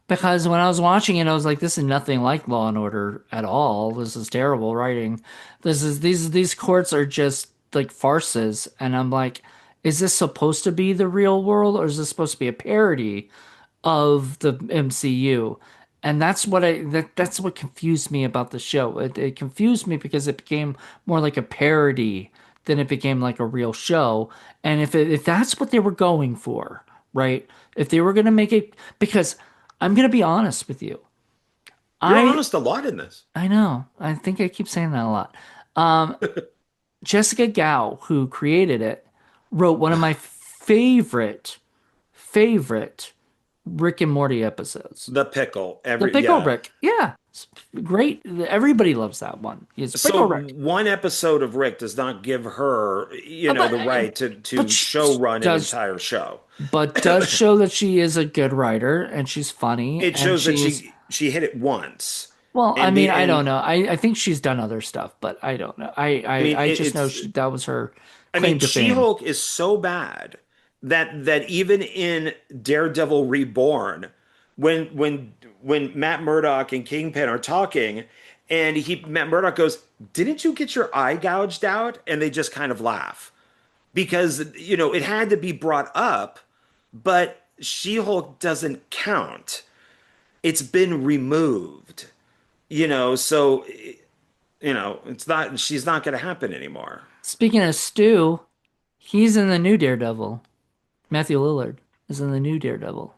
A: Because when I was watching it, I was like, this is nothing like Law and Order at all. This is terrible writing. These courts are just like farces. And I'm like, is this supposed to be the real world or is this supposed to be a parody of the MCU? And that's what confused me about the show. It confused me because it became more like a parody than it became like a real show. And if that's what they were going for, right? If they were going to make it, because I'm going to be honest with you.
B: you're
A: I
B: honest a lot in this.
A: I know. I think I keep saying that a lot. Um, Jessica Gao, who created it, wrote one of my favorite Rick and Morty episodes.
B: The pickle,
A: The
B: every
A: Pickle
B: yeah.
A: Rick. Yeah. It's great. Everybody loves that one. It's
B: So
A: Pickle Rick.
B: one episode of Rick does not give her, the
A: But
B: right to
A: but
B: show
A: she
B: run an
A: does
B: entire show.
A: does show that she is a good writer and she's funny
B: It
A: and
B: shows that
A: she's
B: she hit it once,
A: well, I
B: and
A: mean,
B: the
A: I don't
B: and
A: know. I think she's done other stuff, but I don't know.
B: I mean
A: I just know
B: it's
A: that was her
B: I mean
A: claim to fame.
B: She-Hulk is so bad that even in Daredevil Reborn, when when when Matt Murdock and Kingpin are talking, and he Matt Murdock goes, "Didn't you get your eye gouged out?" And they just kind of laugh because it had to be brought up, but She-Hulk doesn't count. It's been removed, so it's not she's not going to happen anymore.
A: Speaking of Stu, he's in the new Daredevil. Matthew Lillard is in the new Daredevil.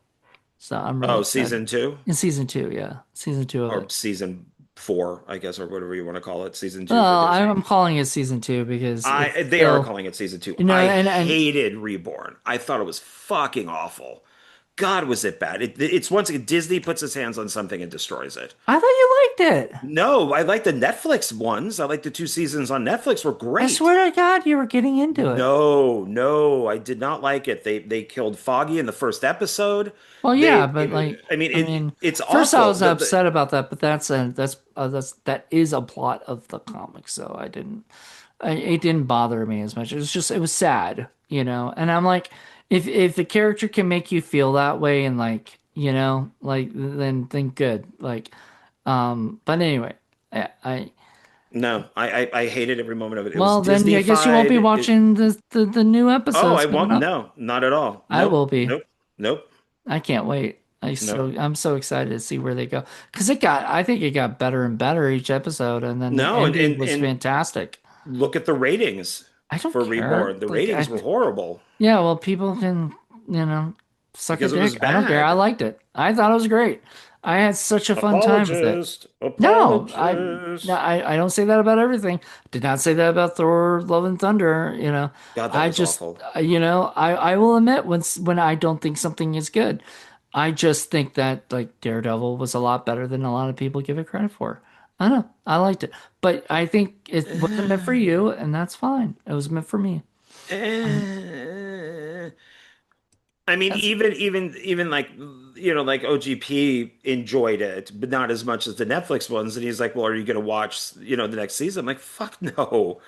A: So I'm really
B: Oh,
A: excited.
B: season two
A: In season two, yeah. Season two of
B: or
A: it.
B: season four, I guess, or whatever you want to call it. Season two for
A: Well,
B: Disney.
A: I'm calling it season two because it's
B: They are
A: still,
B: calling it season two.
A: you know,
B: I
A: and
B: hated Reborn. I thought it was fucking awful. God, was it bad? It's once again Disney puts its hands on something and destroys it.
A: I thought you liked it.
B: No, I like the Netflix ones. I like the two seasons on Netflix were
A: I
B: great.
A: swear to God, you were getting into it.
B: No, no, I did not like it. They killed Foggy in the first episode.
A: Well, yeah, but like,
B: I mean,
A: I mean,
B: it's
A: first I
B: awful.
A: was upset about that, but that is a plot of the comic, so it didn't bother me as much. It was sad, and I'm like, if the character can make you feel that way and like, like then good, like, but anyway, I
B: No, I hated every moment of it. It was
A: well then I guess you won't be
B: Disney-fied.
A: watching the new
B: Oh,
A: episodes
B: I
A: coming
B: won't.
A: up.
B: No, not at all.
A: I will
B: Nope,
A: be.
B: nope, nope,
A: I can't wait.
B: nope.
A: I'm so excited to see where they go because I think it got better and better each episode, and then the
B: No,
A: ending was
B: and
A: fantastic.
B: look at the ratings
A: I don't
B: for
A: care.
B: Reborn. The
A: Like
B: ratings were horrible
A: yeah, well, people can suck a
B: because it was
A: dick. I don't care. I
B: bad.
A: liked it. I thought it was great. I had such a fun time with it.
B: Apologist,
A: No, no,
B: apologist.
A: I don't say that about everything. Did not say that about Thor: Love and Thunder.
B: God, that
A: I
B: was
A: just,
B: awful.
A: I will admit when I don't think something is good. I just think that like Daredevil was a lot better than a lot of people give it credit for. I don't know. I liked it, but I think it wasn't meant for you, and that's fine. It was meant for me. Um,
B: Eh. I mean,
A: that's
B: even like like OGP enjoyed it, but not as much as the Netflix ones. And he's like, "Well, are you going to watch the next season?" I'm like, "Fuck no!"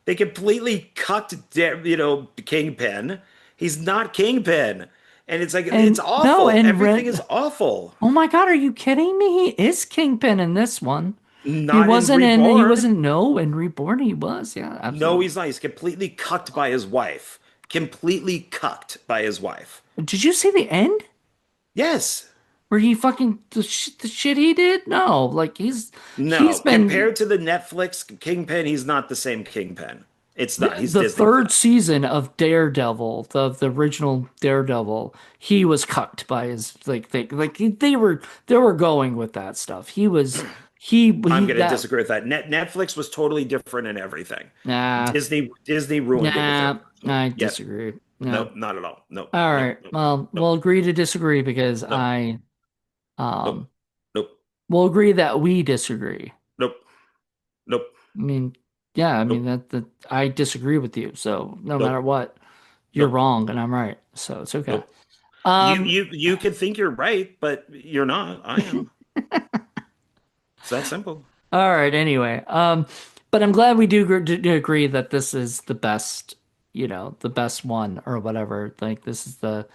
B: They completely cucked Kingpin. He's not Kingpin, and it's like it's
A: and no,
B: awful.
A: and
B: Everything
A: Red.
B: is awful.
A: Oh my God, are you kidding me? He is Kingpin in this one.
B: Not in
A: He
B: Reborn.
A: wasn't, no, in Reborn he was. Yeah,
B: No,
A: absolutely.
B: he's not. He's completely cucked by his wife. Completely cucked by his wife.
A: Did you see the end?
B: Yes.
A: where he fucking the shit he did? No, like he's
B: No,
A: been
B: compared to the Netflix Kingpin, he's not the same Kingpin. It's not. He's
A: the
B: Disney
A: third
B: plus.
A: season of Daredevil, the original Daredevil. He was cucked by his they were going with that stuff.
B: I'm
A: He
B: going to
A: that
B: disagree with that. Netflix was totally different in everything.
A: nah
B: Disney ruined it with their
A: nah
B: version.
A: I
B: Yeah,
A: disagree. No.
B: nope, not at all. Nope,
A: All
B: nope,
A: right.
B: nope,
A: Well,
B: nope,
A: we'll agree to disagree because
B: nope, nope,
A: um
B: nope,
A: we'll agree that we disagree.
B: nope, nope,
A: I mean, yeah, I mean
B: nope,
A: that I disagree with you. So no matter
B: nope,
A: what, you're
B: nope,
A: wrong and I'm right. So it's okay.
B: nope.
A: Um,
B: You could think you're right, but you're not. I am. It's that simple.
A: all right, anyway. But I'm glad we do agree that this is the best, the best one or whatever. Like this is the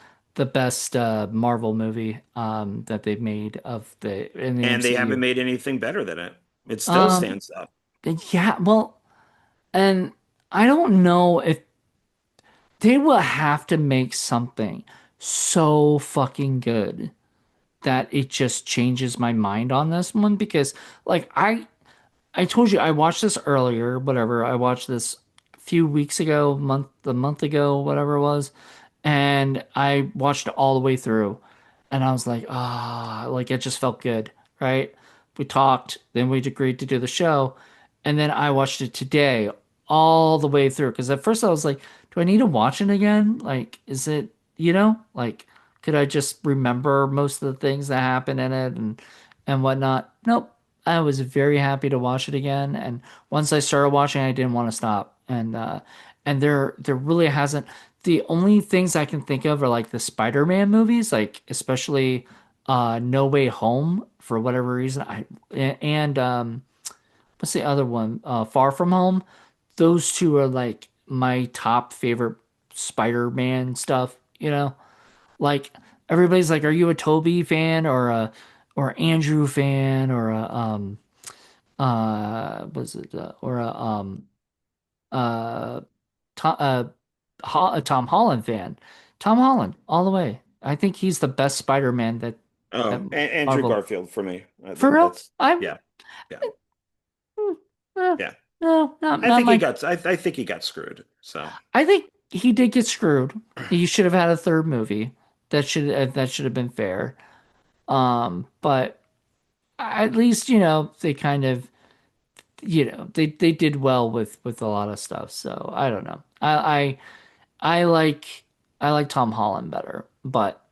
A: best Marvel movie that they've made of the in the
B: And they haven't
A: MCU.
B: made anything better than it. It still
A: Um,
B: stands up.
A: yeah, well, and I don't know if they will have to make something so fucking good that it just changes my mind on this one because like I told you I watched this earlier, whatever. I watched this a few weeks ago, a month ago, whatever it was, and I watched it all the way through, and I was like, like it just felt good, right? We talked, then we agreed to do the show, and then I watched it today all the way through because at first I was like, do I need to watch it again? Like, is it, like could I just remember most of the things that happen in it and whatnot? Nope. I was very happy to watch it again, and once I started watching, I didn't want to stop. And there really hasn't. The only things I can think of are like the Spider-Man movies, like especially No Way Home for whatever reason. And what's the other one? Far From Home. Those two are like my top favorite Spider-Man stuff. Like everybody's like, are you a Toby fan or Andrew fan or a was it or a uh Tom a Tom Holland fan? Tom Holland all the way. I think he's the best Spider-Man that
B: Oh, Andrew
A: Marvel.
B: Garfield for me.
A: For real?
B: That's
A: I'm
B: yeah, yeah,
A: mm, eh,
B: yeah.
A: no, not my.
B: I think he got screwed. So
A: I think he did get screwed. He should have had a third movie. That should have been fair. But at least they kind of they did well with a lot of stuff. So I don't know. I like I like Tom Holland better, but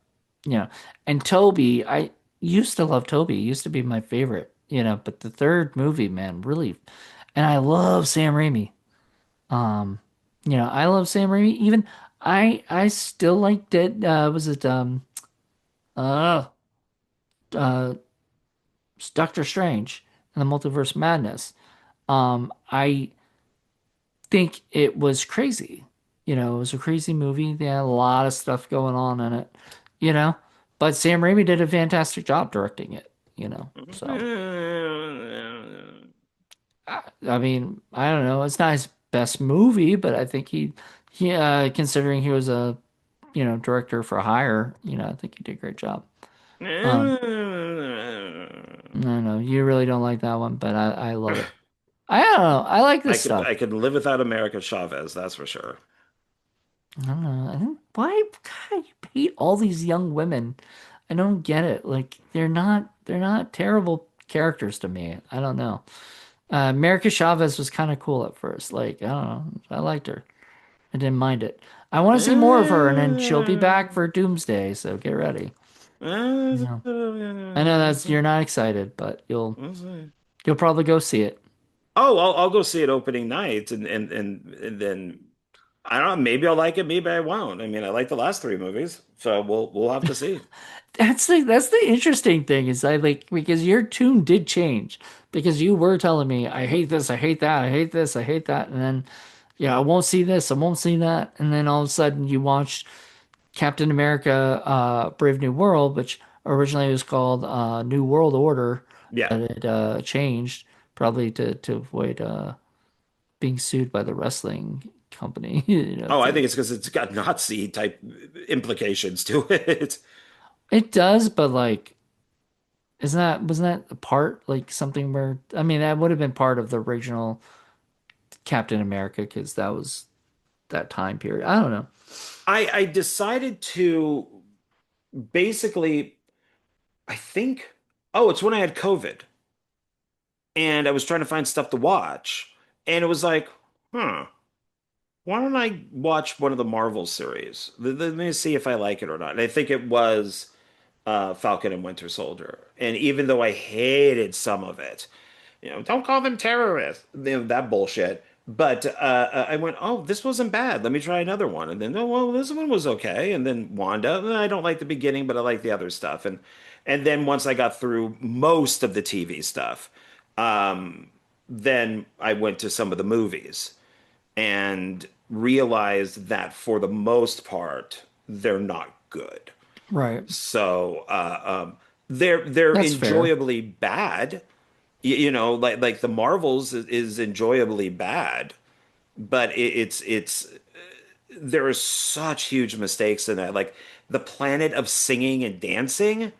A: you know, and Toby, I used to love Toby. He used to be my favorite, but the third movie, man, really, and I love Sam Raimi. Um, I love Sam Raimi. Even I still like Dead. Was it uh uh Doctor Strange and the Multiverse Madness? I think it was crazy. It was a crazy movie. They had a lot of stuff going on in it, you know. But Sam Raimi did a fantastic job directing it. So I mean, I don't know. It's not his best movie, but I think considering he was a, director for hire, I think he did a great job. Um, no, no, you really don't like that one, but I love it. I don't know. I like this stuff.
B: I could live without America Chavez, that's for sure.
A: I don't know. Why, God, you hate all these young women. I don't get it. Like they're not terrible characters to me. I don't know. America Chavez was kind of cool at first. Like, I don't know. I liked her. I didn't mind it. I want to see more of her, and then she'll be back for Doomsday, so get ready. Yeah. I know that's you're not excited, but you'll probably go see it.
B: Oh, I'll go see it opening night and then I don't know, maybe I'll like it, maybe I won't. I mean, I like the last three movies, so we'll have to see.
A: That's the interesting thing is I like because your tune did change because you were telling me I hate this, I hate that, I hate this, I hate that, and then I won't see this, I won't see that, and then all of a sudden you watched Captain America, Brave New World, which originally was called New World Order,
B: Yeah.
A: but it changed probably to avoid being sued by the wrestling company.
B: Oh, I think it's because it's got Nazi type implications to it.
A: It does, but like. Isn't that wasn't that a part like something where I mean that would have been part of the original Captain America because that was that time period. I don't know.
B: I decided to basically, I think, oh, it's when I had COVID and I was trying to find stuff to watch. And it was like, huh, why don't I watch one of the Marvel series? Let me see if I like it or not. And I think it was Falcon and Winter Soldier. And even though I hated some of it, don't call them terrorists, that bullshit. But I went, oh, this wasn't bad. Let me try another one. And then, oh, well, this one was okay. And then Wanda, I don't like the beginning, but I like the other stuff. And then once I got through most of the TV stuff, um, then I went to some of the movies and realized that for the most part, they're not good.
A: Right.
B: So they're
A: That's fair.
B: enjoyably bad. Like the Marvels is enjoyably bad, but it's there are such huge mistakes in that. Like the planet of singing and dancing.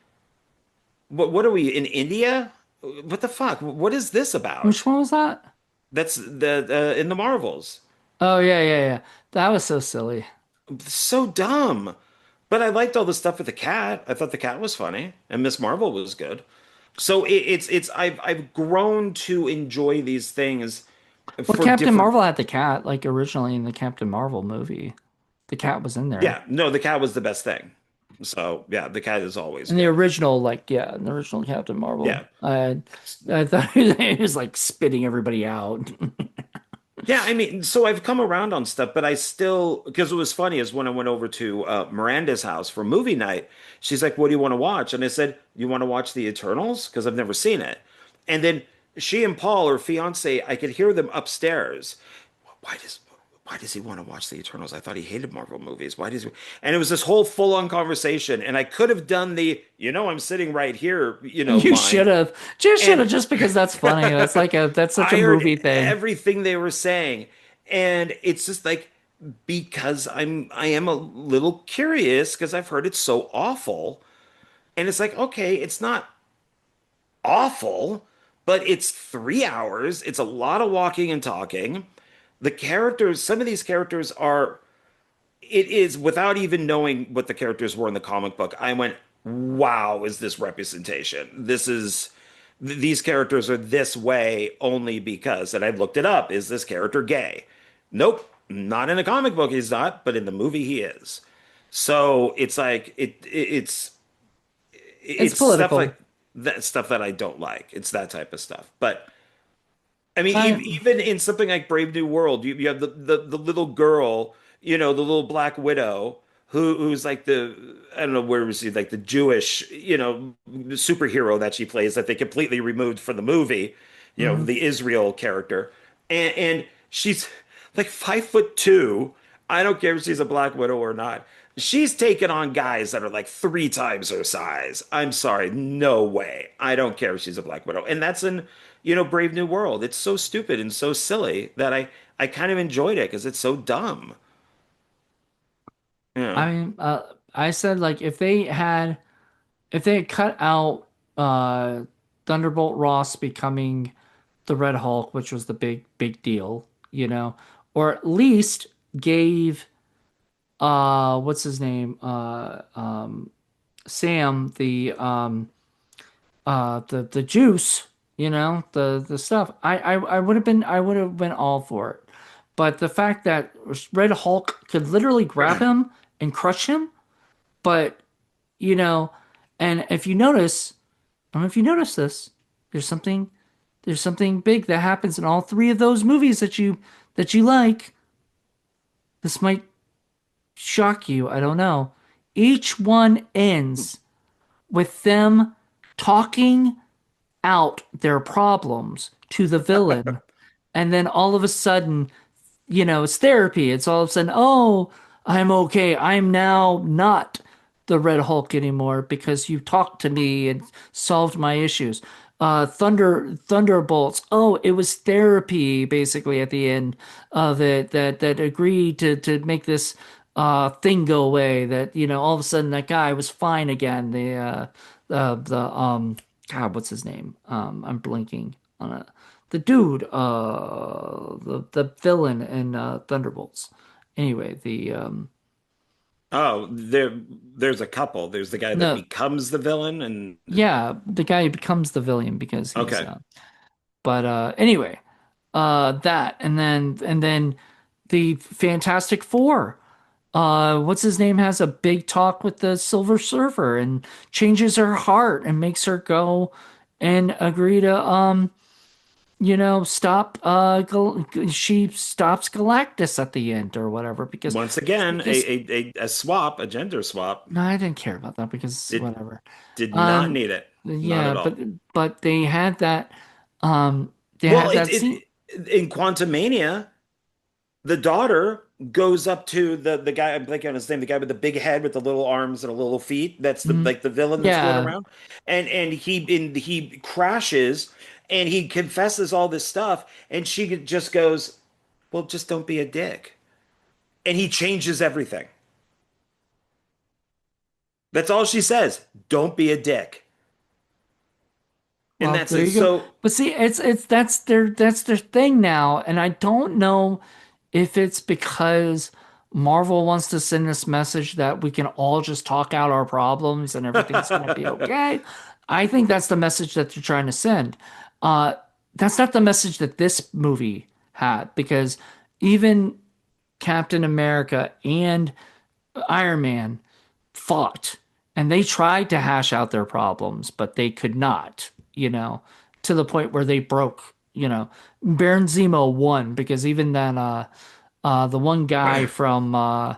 B: What are we in India? What the fuck? What is this
A: Which
B: about?
A: one was that?
B: That's the in the Marvels.
A: Oh yeah, yeah, yeah. That was so silly.
B: So dumb. But I liked all the stuff with the cat. I thought the cat was funny, and Miss Marvel was good. So it's I've grown to enjoy these things
A: Well,
B: for
A: Captain
B: different.
A: Marvel had the cat, like originally in the Captain Marvel movie. The cat was in there.
B: Yeah, no, the cat was the best thing. So yeah, the cat is always
A: In the
B: good.
A: original, like, yeah, in the original Captain Marvel.
B: Yeah.
A: I thought he was like spitting everybody out.
B: Yeah, I mean, so I've come around on stuff, but I still, because it was funny is when I went over to Miranda's house for movie night, she's like, "What do you want to watch?" And I said, "You want to watch The Eternals?" Because I've never seen it. And then she and Paul, her fiance, I could hear them upstairs. Why does why does he want to watch The Eternals? I thought he hated Marvel movies. Why does he? And it was this whole full-on conversation, and I could have done the, I'm sitting right here,
A: You
B: line.
A: should have. Just should
B: And
A: have, just because that's funny. That's such a
B: I heard
A: movie thing.
B: everything they were saying, and it's just like because I am a little curious because I've heard it's so awful, and it's like okay, it's not awful, but it's 3 hours. It's a lot of walking and talking. The characters, some of these characters are. It is without even knowing what the characters were in the comic book. I went, "Wow, is this representation? This is." These characters are this way only because, and I looked it up, is this character gay? Nope, not in the comic book he's not, but in the movie he is. So it's like
A: It's
B: it's stuff like
A: political.
B: that stuff that I don't like. It's that type of stuff. But I mean,
A: I
B: even in something like Brave New World, you have the little girl, the little Black Widow, who's like I don't know where was she, like the Jewish, superhero that she plays that they completely removed from the movie,
A: mhm.
B: the Israel character, and she's like 5'2". I don't care if she's a Black Widow or not. She's taken on guys that are like 3 times her size. I'm sorry, no way. I don't care if she's a Black Widow, and that's in Brave New World. It's so stupid and so silly that I kind of enjoyed it because it's so dumb. Yeah.
A: I mean, I said like if they had cut out Thunderbolt Ross becoming the Red Hulk, which was the big deal, or at least gave what's his name Sam the juice, the stuff. I would have been all for it. But the fact that Red Hulk could literally grab him and crush him, but you know, and if you notice, I don't know if you notice this, there's something there's something big that happens in all three of those movies that you like. This might shock you. I don't know. Each one ends with them talking out their problems to the villain. And then all of a sudden, it's therapy. It's all of a sudden, oh, I'm okay. I'm now not the Red Hulk anymore because you talked to me and solved my issues. Thunderbolts. Oh, it was therapy basically at the end of it that agreed to make this thing go away. That all of a sudden that guy was fine again. The God, what's his name? I'm blinking on a the dude, the villain in Thunderbolts. Anyway, the
B: Oh, there's a couple. There's the guy that
A: no,
B: becomes the villain, and
A: yeah, the guy who becomes the villain because he's
B: okay.
A: but anyway, that and then the Fantastic Four. What's his name has a big talk with the Silver Surfer and changes her heart and makes her go and agree to stop she stops Galactus at the end or whatever because
B: Once again,
A: because
B: a swap, a gender swap.
A: no, I didn't care about that because
B: Did
A: whatever.
B: did not
A: Um
B: need it. Not
A: yeah,
B: at
A: but
B: all.
A: but they
B: Well,
A: had that scene.
B: in Quantumania, the daughter goes up to the guy, I'm blanking on his name, the guy with the big head with the little arms and the little feet. That's the
A: Mhm.
B: like the villain that's going
A: Yeah.
B: around. And he crashes and he confesses all this stuff, and she just goes, "Well, just don't be a dick." And he changes everything. That's all she says. Don't be a dick. And
A: Well,
B: that's
A: there
B: it.
A: you go.
B: So
A: But see, it's that's their thing now, and I don't know if it's because Marvel wants to send this message that we can all just talk out our problems and everything's gonna be okay. I think that's the message that they're trying to send. Uh, that's not the message that this movie had because even Captain America and Iron Man fought and they tried to hash out their problems, but they could not, to the point where they broke, Baron Zemo won because even then, the one guy from, uh,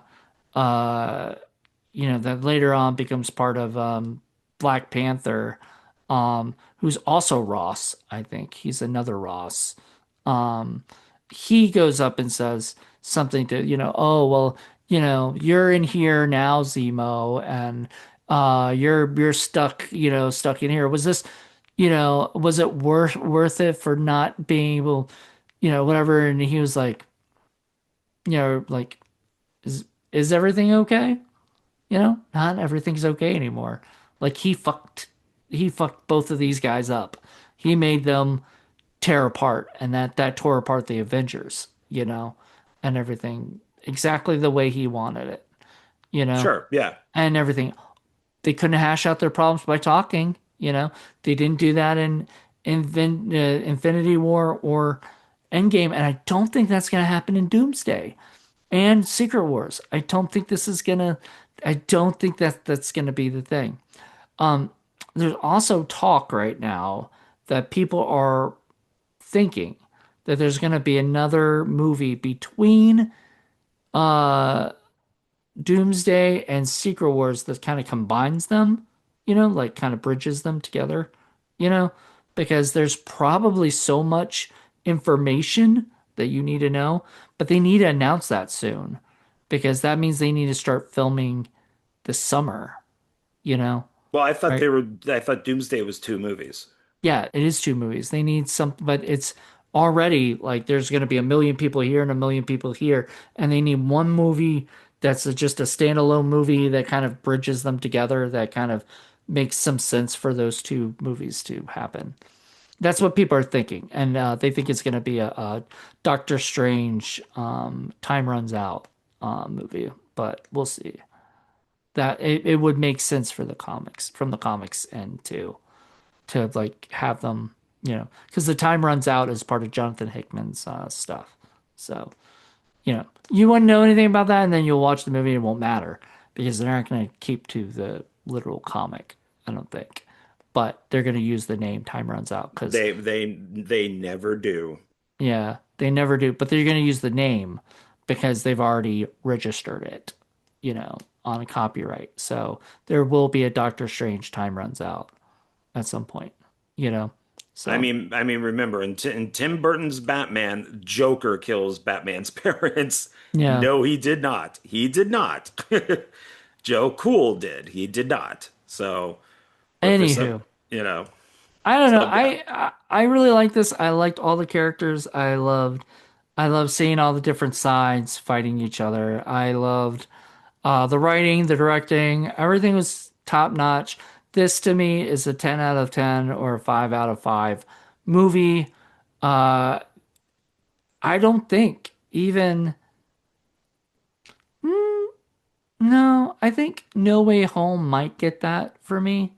A: that later on becomes part of, Black Panther, who's also Ross, I think he's another Ross. Um, he goes up and says something to, oh, well, you're in here now, Zemo, and you're stuck, stuck in here. Was it worth it for not being able, whatever? And he was like, like, is is everything okay? Not everything's okay anymore. Like he fucked both of these guys up. He made them tear apart, and that tore apart the Avengers, and everything exactly the way he wanted it, you know,
B: sure, yeah.
A: and everything. They couldn't hash out their problems by talking, They didn't do that in Infinity War or Endgame, and I don't think that's gonna happen in Doomsday and Secret Wars. I don't think that's gonna be the thing. Um, there's also talk right now that people are thinking that there's going to be another movie between uh Doomsday and Secret Wars that kind of combines them, like kind of bridges them together, you know, because there's probably so much information that you need to know, but they need to announce that soon because that means they need to start filming this summer, you know,
B: Well,
A: right?
B: I thought Doomsday was two movies.
A: Yeah, it is two movies. They need some, but it's already like there's going to be a million people here and a million people here, and they need one movie that's just a standalone movie that kind of bridges them together, that kind of makes some sense for those two movies to happen. That's what people are thinking, and they think it's going to be a Doctor Strange Time Runs Out movie, but we'll see. That it would make sense for the comics from the comics end too to like have them, because the time runs out as part of Jonathan Hickman's stuff. So, you wouldn't know anything about that, and then you'll watch the movie and it won't matter because they're not going to keep to the literal comic, I don't think. But they're going to use the name Time Runs Out because,
B: They never do.
A: yeah, they never do. But they're going to use the name because they've already registered it, on a copyright. So there will be a Doctor Strange Time Runs Out at some point, you know? So,
B: Remember, in Tim Burton's Batman, Joker kills Batman's parents.
A: yeah.
B: No, he did not. He did not. Joe Cool did. He did not. So, but for some,
A: Anywho,
B: you know,
A: I don't know.
B: so
A: I really like this. I liked all the characters. I loved seeing all the different sides fighting each other. I loved the writing, the directing, everything was top notch. this to me is a 10 out of 10 or a 5 out of 5 movie. Uh, I don't think even, mm, no, I think No Way Home might get that for me.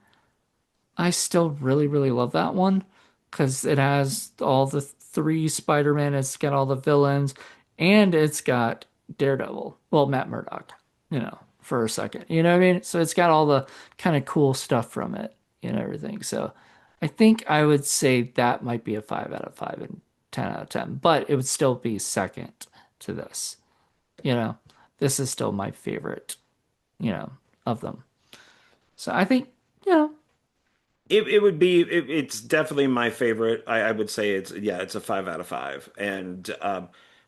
A: I still really, really love that one because it has all the three Spider-Man, it's got all the villains, and it's got Daredevil. Well, Matt Murdock, for a second. You know what I mean? So it's got all the kind of cool stuff from it and everything. So I think I would say that might be a 5 out of 5 and 10 out of 10, but it would still be second to this. You know, this is still my favorite, of them. So I think, you know,
B: It would be it's definitely my favorite. I would say it's a 5 out of 5. And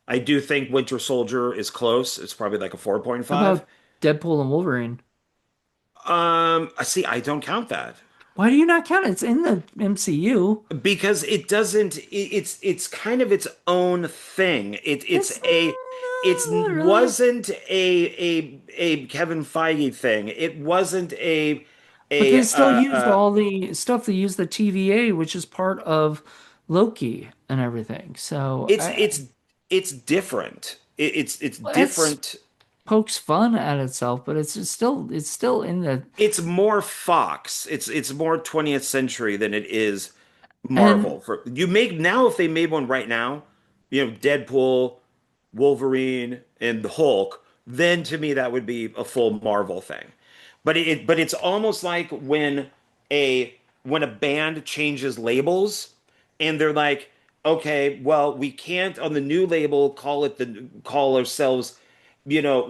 B: I do think Winter Soldier is close. It's probably like a
A: how
B: 4.5.
A: about Deadpool and Wolverine?
B: I see, I don't count that
A: Why do you not count it? It's in the MCU.
B: because it doesn't it's kind of its own thing.
A: It's
B: It
A: not really.
B: wasn't a Kevin Feige thing. It wasn't
A: But they
B: a
A: still used all the stuff. They used the TVA, which is part of Loki and everything. So
B: it's it's it's different. It's
A: it's
B: different.
A: pokes fun at itself, but it's still in the
B: It's more Fox. It's more 20th century than it is
A: and
B: Marvel. For you make now if they made one right now, Deadpool, Wolverine, and the Hulk, then to me that would be a full Marvel thing. But it's almost like when a band changes labels and they're like, okay, well, we can't on the new label call ourselves,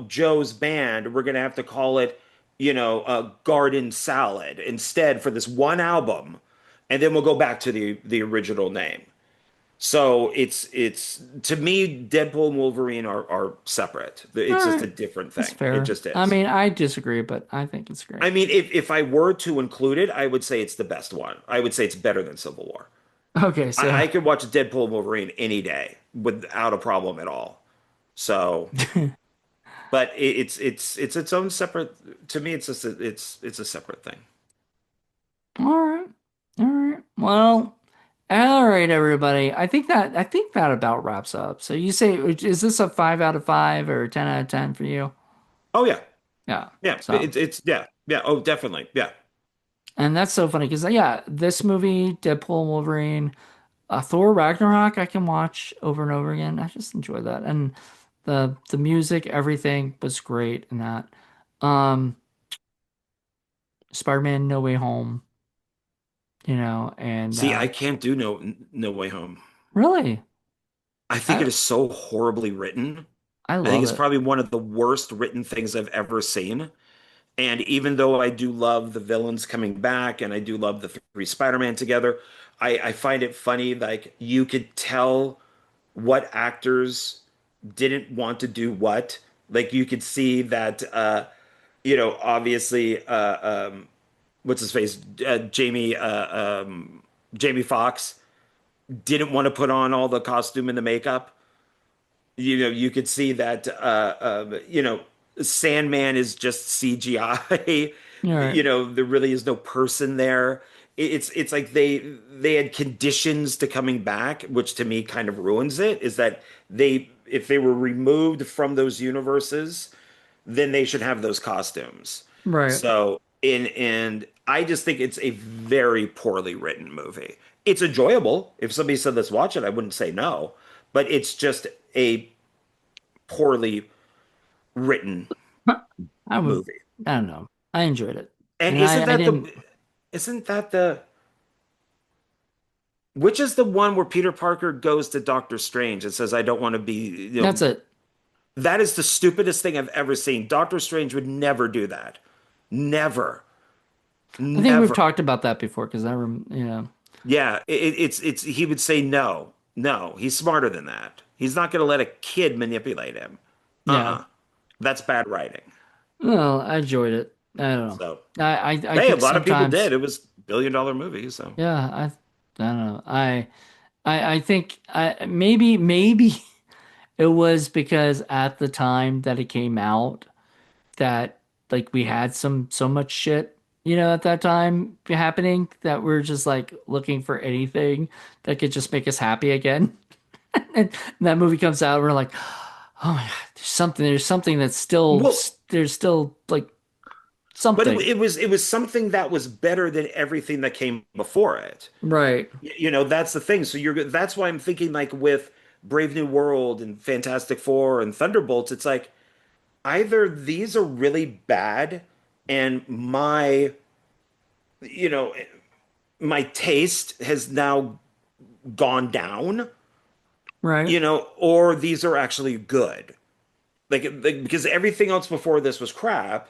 B: Joe's Band. We're gonna have to call it, Garden Salad instead for this one album, and then we'll go back to the original name. So it's to me, Deadpool and Wolverine are separate. It's
A: all
B: just a
A: right.
B: different
A: That's
B: thing. It
A: fair.
B: just
A: I
B: is.
A: mean, I disagree, but I think it's great.
B: I mean, if I were to include it, I would say it's the best one. I would say it's better than Civil War.
A: Okay, so
B: I could watch Deadpool and Wolverine any day without a problem at all. So, but it's its own separate. To me, it's a separate thing.
A: all right. All right. Well, all right, everybody. I think that about wraps up. So you say, is this a 5 out of 5 or a 10 out of 10 for you?
B: Oh yeah,
A: Yeah.
B: yeah.
A: So,
B: Yeah. Oh, definitely. Yeah.
A: and that's so funny because yeah, this movie, Deadpool and Wolverine, Thor Ragnarok, I can watch over and over again. I just enjoy that, and the music, everything was great in that. Um, Spider-Man: No Way Home, and
B: See, I can't do No Way Home.
A: really,
B: I think
A: I
B: it is so horribly written.
A: I
B: I think
A: love
B: it's
A: it.
B: probably one of the worst written things I've ever seen. And even though I do love the villains coming back and I do love the three Spider-Man together, I find it funny, like you could tell what actors didn't want to do what. Like you could see that obviously what's his face? Jamie Foxx didn't want to put on all the costume and the makeup. You could see that Sandman is just CGI.
A: All right,
B: There really is no person there. It's like they had conditions to coming back, which to me kind of ruins it, is that they if they were removed from those universes, then they should have those costumes.
A: right,
B: So and I just think it's a very poorly written movie. It's enjoyable. If somebody said let's watch it, I wouldn't say no, but it's just a poorly written
A: I would.
B: movie.
A: I don't know. I enjoyed it,
B: And
A: and I didn't.
B: isn't that the which is the one where Peter Parker goes to Doctor Strange and says, I don't want to be,
A: That's it.
B: that is the stupidest thing I've ever seen. Doctor Strange would never do that. Never.
A: I think we've
B: Never.
A: talked about that before because
B: Yeah, he would say no. No, he's smarter than that. He's not going to let a kid manipulate him.
A: yeah.
B: That's bad writing.
A: Well, I enjoyed it. I don't know.
B: So,
A: I
B: hey, a
A: think
B: lot of people
A: sometimes,
B: did. It was billion-dollar movie, so.
A: yeah, I don't know. I think maybe it was because at the time that it came out that like we had so much shit, at that time happening that we're just like looking for anything that could just make us happy again. And that movie comes out, we're like, oh my God, there's something that's still,
B: Well,
A: there's still like
B: but
A: something.
B: it was something that was better than everything that came before it.
A: Right.
B: That's the thing. So that's why I'm thinking like with Brave New World and Fantastic Four and Thunderbolts, it's like either these are really bad and you know, my taste has now gone down,
A: Right.
B: or these are actually good. Like because everything else before this was crap,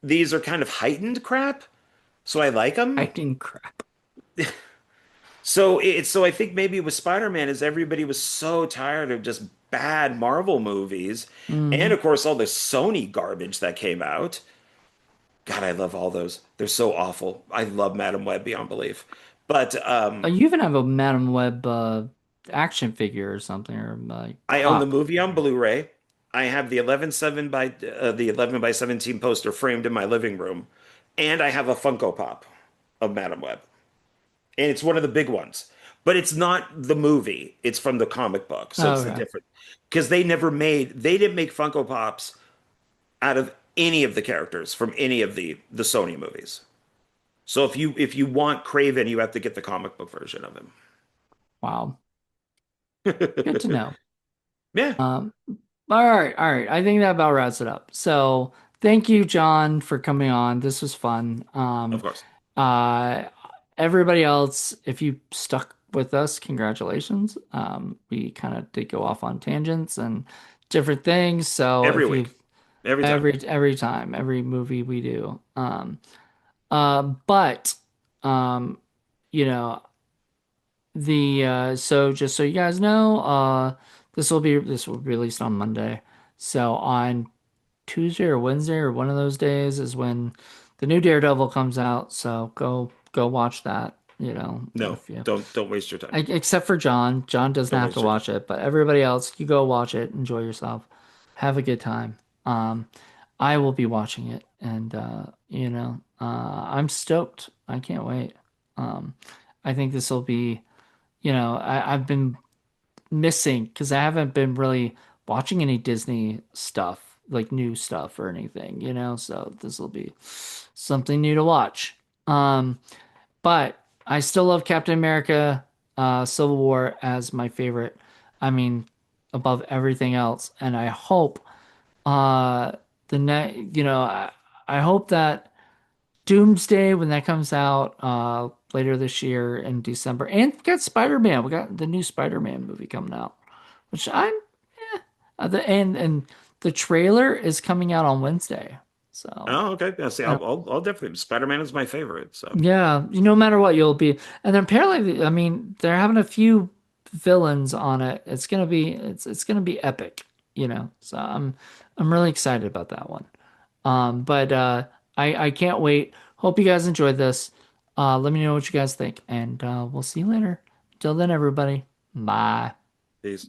B: these are kind of heightened crap, so I like them.
A: Acting crap.
B: So I think maybe with Spider-Man is everybody was so tired of just bad Marvel movies, and
A: Hmm.
B: of course all the Sony garbage that came out. God, I love all those. They're so awful. I love Madam Web beyond belief. But
A: You even have a Madam Web action figure or something, or like
B: I own the
A: pop.
B: movie on Blu-ray. I have the 11 by 17 poster framed in my living room, and I have a Funko Pop of Madam Web. And it's one of the big ones. But it's not the movie. It's from the comic book. So it's the
A: Okay.
B: different because they didn't make Funko Pops out of any of the characters from any of the Sony movies. So if you want Craven, you have to get the comic book version of
A: Wow. Good to
B: him.
A: know.
B: Yeah,
A: Um, all right, all right. I think that about wraps it up. So thank you, John, for coming on. This was fun.
B: of course.
A: Uh, everybody else, if you stuck with us, congratulations. We kind of did go off on tangents and different things. So
B: Every
A: if you
B: week. Every time.
A: every time, every movie we do. But um, you know, the so just so you guys know, this will be released on Monday. So on Tuesday or Wednesday or one of those days is when the new Daredevil comes out. So go watch that,
B: No,
A: if you
B: don't waste your time.
A: except for John. John doesn't
B: Don't
A: have to
B: waste your time.
A: watch it, but everybody else, you go watch it, enjoy yourself, have a good time. I will be watching it and I'm stoked. I can't wait. Um, I think this will be, I've been missing because I haven't been really watching any Disney stuff, like new stuff or anything, so this will be something new to watch. Um, but I still love Captain America, Civil War as my favorite. I mean, above everything else. And I hope, uh, I hope that Doomsday when that comes out later this year in December. And we got Spider-Man. We got the new Spider-Man movie coming out, which I'm and the trailer is coming out on Wednesday. So,
B: Oh, okay. Yeah, see,
A: uh,
B: I'll definitely. Spider-Man is my favorite. So,
A: yeah, no matter what you'll be. And then apparently, I mean, they're having a few villains on it. It's gonna be epic, So I'm really excited about that one. But I can't wait. Hope you guys enjoyed this. Let me know what you guys think, and we'll see you later. Till then, everybody. Bye.
B: peace.